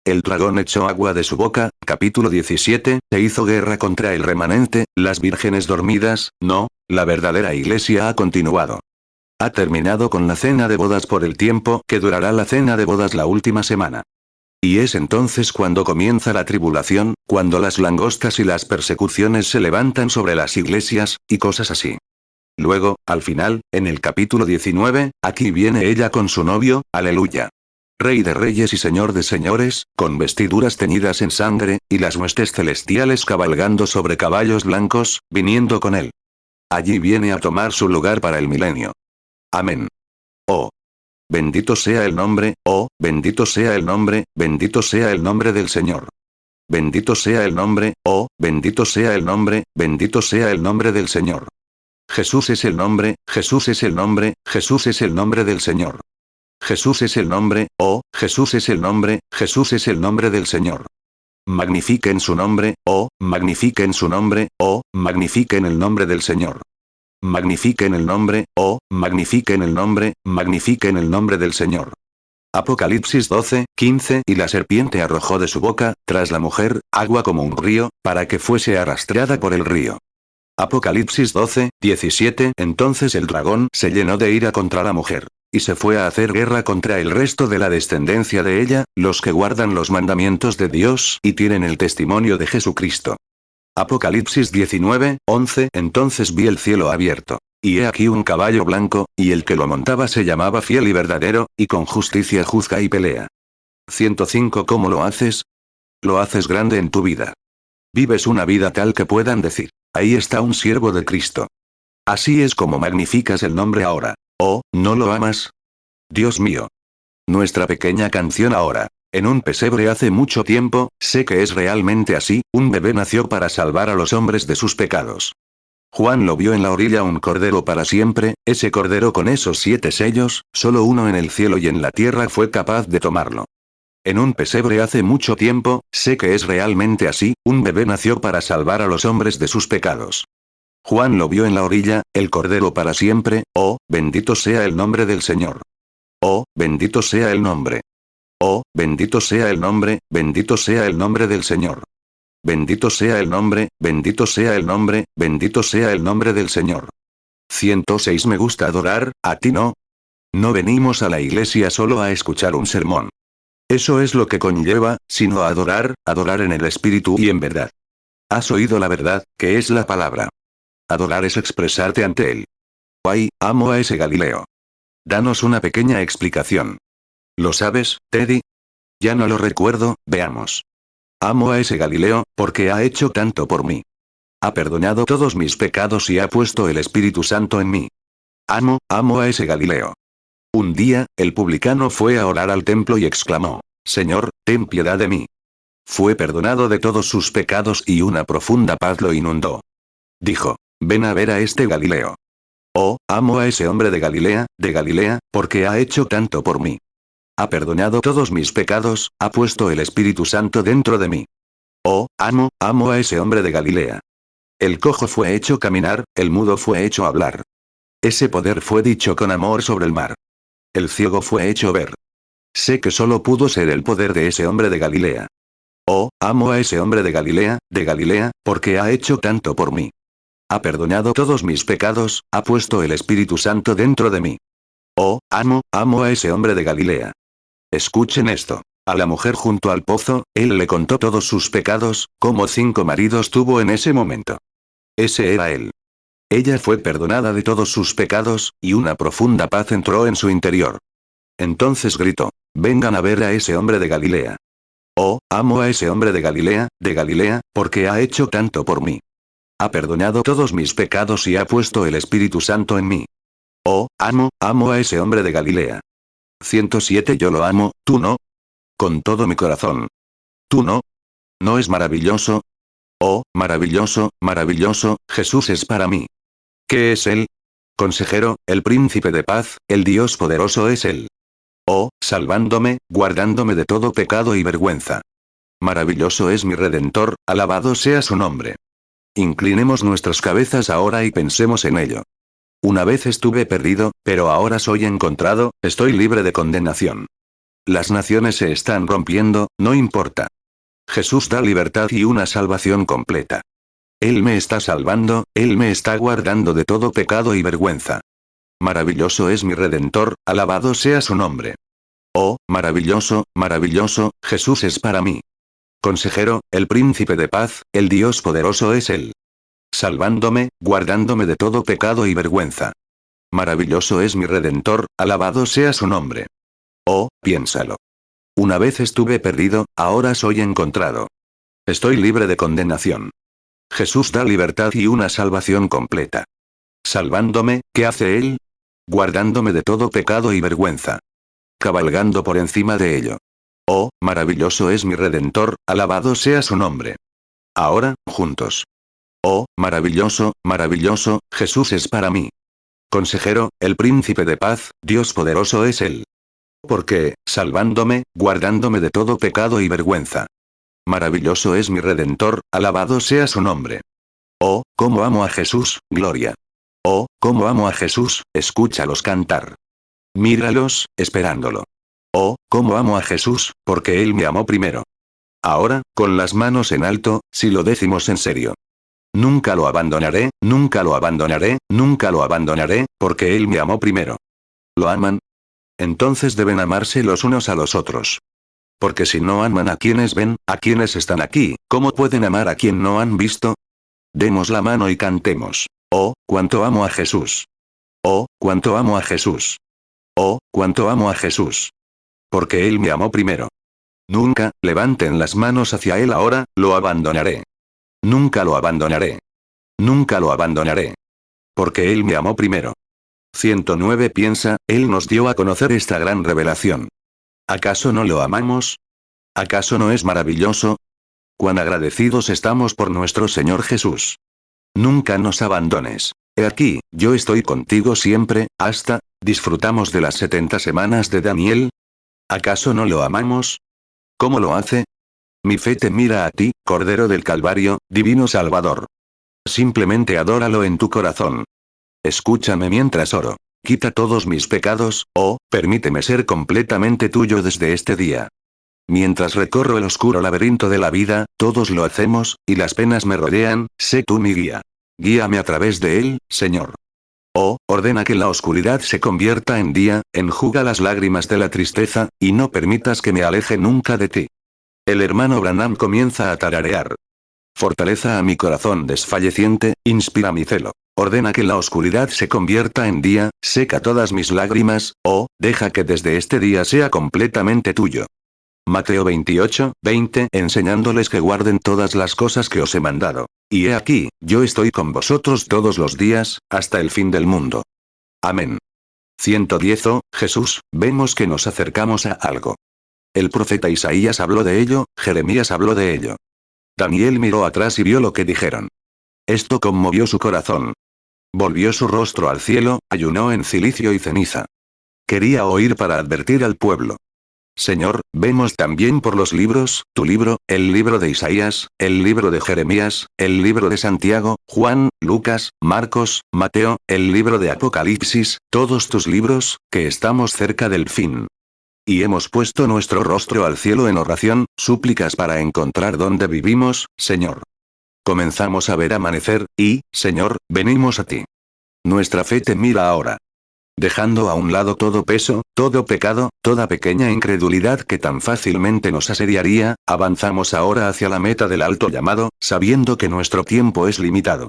El dragón echó agua de su boca, capítulo 17, e hizo guerra contra el remanente, las vírgenes dormidas. No, la verdadera iglesia ha continuado. Ha terminado con la cena de bodas por el tiempo que durará la cena de bodas la última semana. Y es entonces cuando comienza la tribulación, cuando las langostas y las persecuciones se levantan sobre las iglesias, y cosas así. Luego, al final, en el capítulo 19, aquí viene ella con su novio, aleluya. Rey de reyes y señor de señores, con vestiduras teñidas en sangre, y las huestes celestiales cabalgando sobre caballos blancos, viniendo con él. Allí viene a tomar su lugar para el milenio. Amén. Oh. Bendito sea el nombre, oh, bendito sea el nombre, bendito sea el nombre del Señor. Bendito sea el nombre, oh, bendito sea el nombre, bendito sea el nombre del Señor. Jesús es el nombre, Jesús es el nombre, Jesús es el nombre del Señor. Jesús es el nombre, oh, Jesús es el nombre, Jesús es el nombre del Señor. Magnifiquen su nombre, oh, magnifiquen su nombre, oh, magnifiquen el nombre del Señor. Magnifiquen el nombre, oh, magnifiquen el nombre, magnifiquen el nombre del Señor. Apocalipsis 12, 15 Y la serpiente arrojó de su boca, tras la mujer, agua como un río, para que fuese arrastrada por el río. Apocalipsis 12, 17 Entonces el dragón se llenó de ira contra la mujer. Y se fue a hacer guerra contra el resto de la descendencia de ella, los que guardan los mandamientos de Dios y tienen el testimonio de Jesucristo. Apocalipsis 19, 11 Entonces vi el cielo abierto. Y he aquí un caballo blanco, y el que lo montaba se llamaba Fiel y Verdadero, y con justicia juzga y pelea. 105 ¿Cómo lo haces? Lo haces grande en tu vida. Vives una vida tal que puedan decir: ahí está un siervo de Cristo. Así es como magnificas el nombre ahora. Oh, ¿no lo amas? Dios mío. Nuestra pequeña canción ahora. En un pesebre hace mucho tiempo, sé que es realmente así, un bebé nació para salvar a los hombres de sus pecados. Juan lo vio en la orilla un cordero para siempre, ese cordero con esos 7 sellos, solo uno en el cielo y en la tierra fue capaz de tomarlo. En un pesebre hace mucho tiempo, sé que es realmente así, un bebé nació para salvar a los hombres de sus pecados. Juan lo vio en la orilla, el cordero para siempre, oh, bendito sea el nombre del Señor. Oh, bendito sea el nombre. Oh, bendito sea el nombre, bendito sea el nombre del Señor. Bendito sea el nombre, bendito sea el nombre, bendito sea el nombre del Señor. 106 Me gusta adorar, ¿a ti no? No venimos a la iglesia solo a escuchar un sermón. Eso es lo que conlleva, sino a adorar, adorar en el espíritu y en verdad. Has oído la verdad, que es la palabra. Adorar es expresarte ante él. Ay, amo a ese Galileo. Danos una pequeña explicación. ¿Lo sabes, Teddy? Ya no lo recuerdo, veamos. Amo a ese Galileo, porque ha hecho tanto por mí. Ha perdonado todos mis pecados y ha puesto el Espíritu Santo en mí. Amo a ese Galileo. Un día, el publicano fue a orar al templo y exclamó: Señor, ten piedad de mí. Fue perdonado de todos sus pecados y una profunda paz lo inundó. Dijo: ven a ver a este Galileo. Oh, amo a ese hombre de Galilea, porque ha hecho tanto por mí. Ha perdonado todos mis pecados, ha puesto el Espíritu Santo dentro de mí. Oh, amo a ese hombre de Galilea. El cojo fue hecho caminar, el mudo fue hecho hablar. Ese poder fue dicho con amor sobre el mar. El ciego fue hecho ver. Sé que solo pudo ser el poder de ese hombre de Galilea. Oh, amo a ese hombre de Galilea, porque ha hecho tanto por mí. Ha perdonado todos mis pecados, ha puesto el Espíritu Santo dentro de mí. Oh, amo a ese hombre de Galilea. Escuchen esto. A la mujer junto al pozo, él le contó todos sus pecados, como 5 maridos tuvo en ese momento. Ese era él. Ella fue perdonada de todos sus pecados, y una profunda paz entró en su interior. Entonces gritó: vengan a ver a ese hombre de Galilea. Oh, amo a ese hombre de Galilea, porque ha hecho tanto por mí. Ha perdonado todos mis pecados y ha puesto el Espíritu Santo en mí. Oh, amo a ese hombre de Galilea. 107 Yo lo amo, ¿tú no? Con todo mi corazón. ¿Tú no? ¿No es maravilloso? Oh, maravilloso, Jesús es para mí. ¿Qué es Él? Consejero, el príncipe de paz, el Dios poderoso es Él. Oh, salvándome, guardándome de todo pecado y vergüenza. Maravilloso es mi Redentor, alabado sea su nombre. Inclinemos nuestras cabezas ahora y pensemos en ello. Una vez estuve perdido, pero ahora soy encontrado, estoy libre de condenación. Las naciones se están rompiendo, no importa. Jesús da libertad y una salvación completa. Él me está salvando, Él me está guardando de todo pecado y vergüenza. Maravilloso es mi Redentor, alabado sea su nombre. Oh, maravilloso, Jesús es para mí. Consejero, el príncipe de paz, el Dios poderoso es Él. Salvándome, guardándome de todo pecado y vergüenza. Maravilloso es mi Redentor, alabado sea su nombre. Oh, piénsalo. Una vez estuve perdido, ahora soy encontrado. Estoy libre de condenación. Jesús da libertad y una salvación completa. Salvándome, ¿qué hace Él? Guardándome de todo pecado y vergüenza. Cabalgando por encima de ello. Oh, maravilloso es mi Redentor, alabado sea su nombre. Ahora, juntos. Oh, maravilloso, Jesús es para mí. Consejero, el príncipe de paz, Dios poderoso es Él. Porque, salvándome, guardándome de todo pecado y vergüenza. Maravilloso es mi Redentor, alabado sea su nombre. Oh, cómo amo a Jesús, gloria. Oh, cómo amo a Jesús, escúchalos cantar. Míralos, esperándolo. Oh, cómo amo a Jesús, porque Él me amó primero. Ahora, con las manos en alto, si lo decimos en serio. Nunca lo abandonaré, porque Él me amó primero. ¿Lo aman? Entonces deben amarse los unos a los otros. Porque si no aman a quienes ven, a quienes están aquí, ¿cómo pueden amar a quien no han visto? Demos la mano y cantemos. Oh, cuánto amo a Jesús. Oh, cuánto amo a Jesús. Oh, cuánto amo a Jesús. Porque Él me amó primero. Nunca, levanten las manos hacia Él ahora, lo abandonaré. Nunca lo abandonaré. Nunca lo abandonaré. Porque Él me amó primero. 109 Piensa, Él nos dio a conocer esta gran revelación. ¿Acaso no lo amamos? ¿Acaso no es maravilloso? Cuán agradecidos estamos por nuestro Señor Jesús. Nunca nos abandones. He aquí, yo estoy contigo siempre, hasta, disfrutamos de las 70 semanas de Daniel. ¿Acaso no lo amamos? ¿Cómo lo hace? Mi fe te mira a ti, Cordero del Calvario, Divino Salvador. Simplemente adóralo en tu corazón. Escúchame mientras oro. Quita todos mis pecados, oh, permíteme ser completamente tuyo desde este día. Mientras recorro el oscuro laberinto de la vida, todos lo hacemos, y las penas me rodean, sé tú mi guía. Guíame a través de él, Señor. Oh, ordena que la oscuridad se convierta en día, enjuga las lágrimas de la tristeza, y no permitas que me aleje nunca de ti. El hermano Branham comienza a tararear. Fortaleza a mi corazón desfalleciente, inspira mi celo. Ordena que la oscuridad se convierta en día, seca todas mis lágrimas, oh, deja que desde este día sea completamente tuyo. Mateo 28, 20, enseñándoles que guarden todas las cosas que os he mandado. Y he aquí, yo estoy con vosotros todos los días, hasta el fin del mundo. Amén. 110. Oh, Jesús, vemos que nos acercamos a algo. El profeta Isaías habló de ello, Jeremías habló de ello. Daniel miró atrás y vio lo que dijeron. Esto conmovió su corazón. Volvió su rostro al cielo, ayunó en cilicio y ceniza. Quería oír para advertir al pueblo. Señor, vemos también por los libros, tu libro, el libro de Isaías, el libro de Jeremías, el libro de Santiago, Juan, Lucas, Marcos, Mateo, el libro de Apocalipsis, todos tus libros, que estamos cerca del fin. Y hemos puesto nuestro rostro al cielo en oración, súplicas para encontrar dónde vivimos, Señor. Comenzamos a ver amanecer, y, Señor, venimos a ti. Nuestra fe te mira ahora. Dejando a un lado todo peso, todo pecado, toda pequeña incredulidad que tan fácilmente nos asediaría, avanzamos ahora hacia la meta del alto llamado, sabiendo que nuestro tiempo es limitado.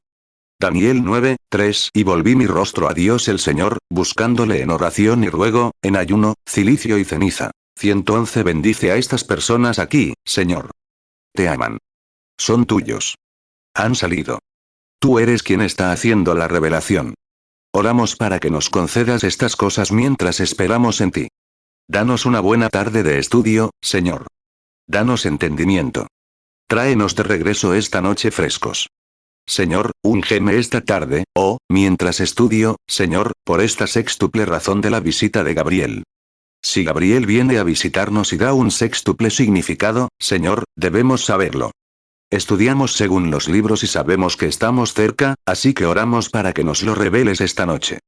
Daniel 9, 3 Y volví mi rostro a Dios el Señor, buscándole en oración y ruego, en ayuno, cilicio y ceniza. 111 Bendice a estas personas aquí, Señor. Te aman. Son tuyos. Han salido. Tú eres quien está haciendo la revelación. Oramos para que nos concedas estas cosas mientras esperamos en ti. Danos una buena tarde de estudio, Señor. Danos entendimiento. Tráenos de regreso esta noche frescos. Señor, úngeme esta tarde, mientras estudio, Señor, por esta sextuple razón de la visita de Gabriel. Si Gabriel viene a visitarnos y da un sextuple significado, Señor, debemos saberlo. Estudiamos según los libros y sabemos que estamos cerca, así que oramos para que nos lo reveles esta noche.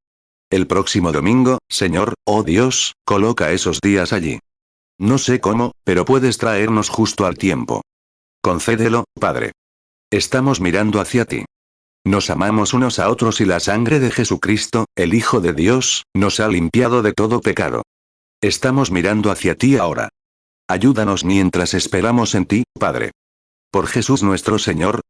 El próximo domingo, Señor, oh Dios, coloca esos días allí. No sé cómo, pero puedes traernos justo al tiempo. Concédelo, Padre. Estamos mirando hacia ti. Nos amamos unos a otros y la sangre de Jesucristo, el Hijo de Dios, nos ha limpiado de todo pecado. Estamos mirando hacia ti ahora. Ayúdanos mientras esperamos en ti, Padre. Por Jesús nuestro Señor.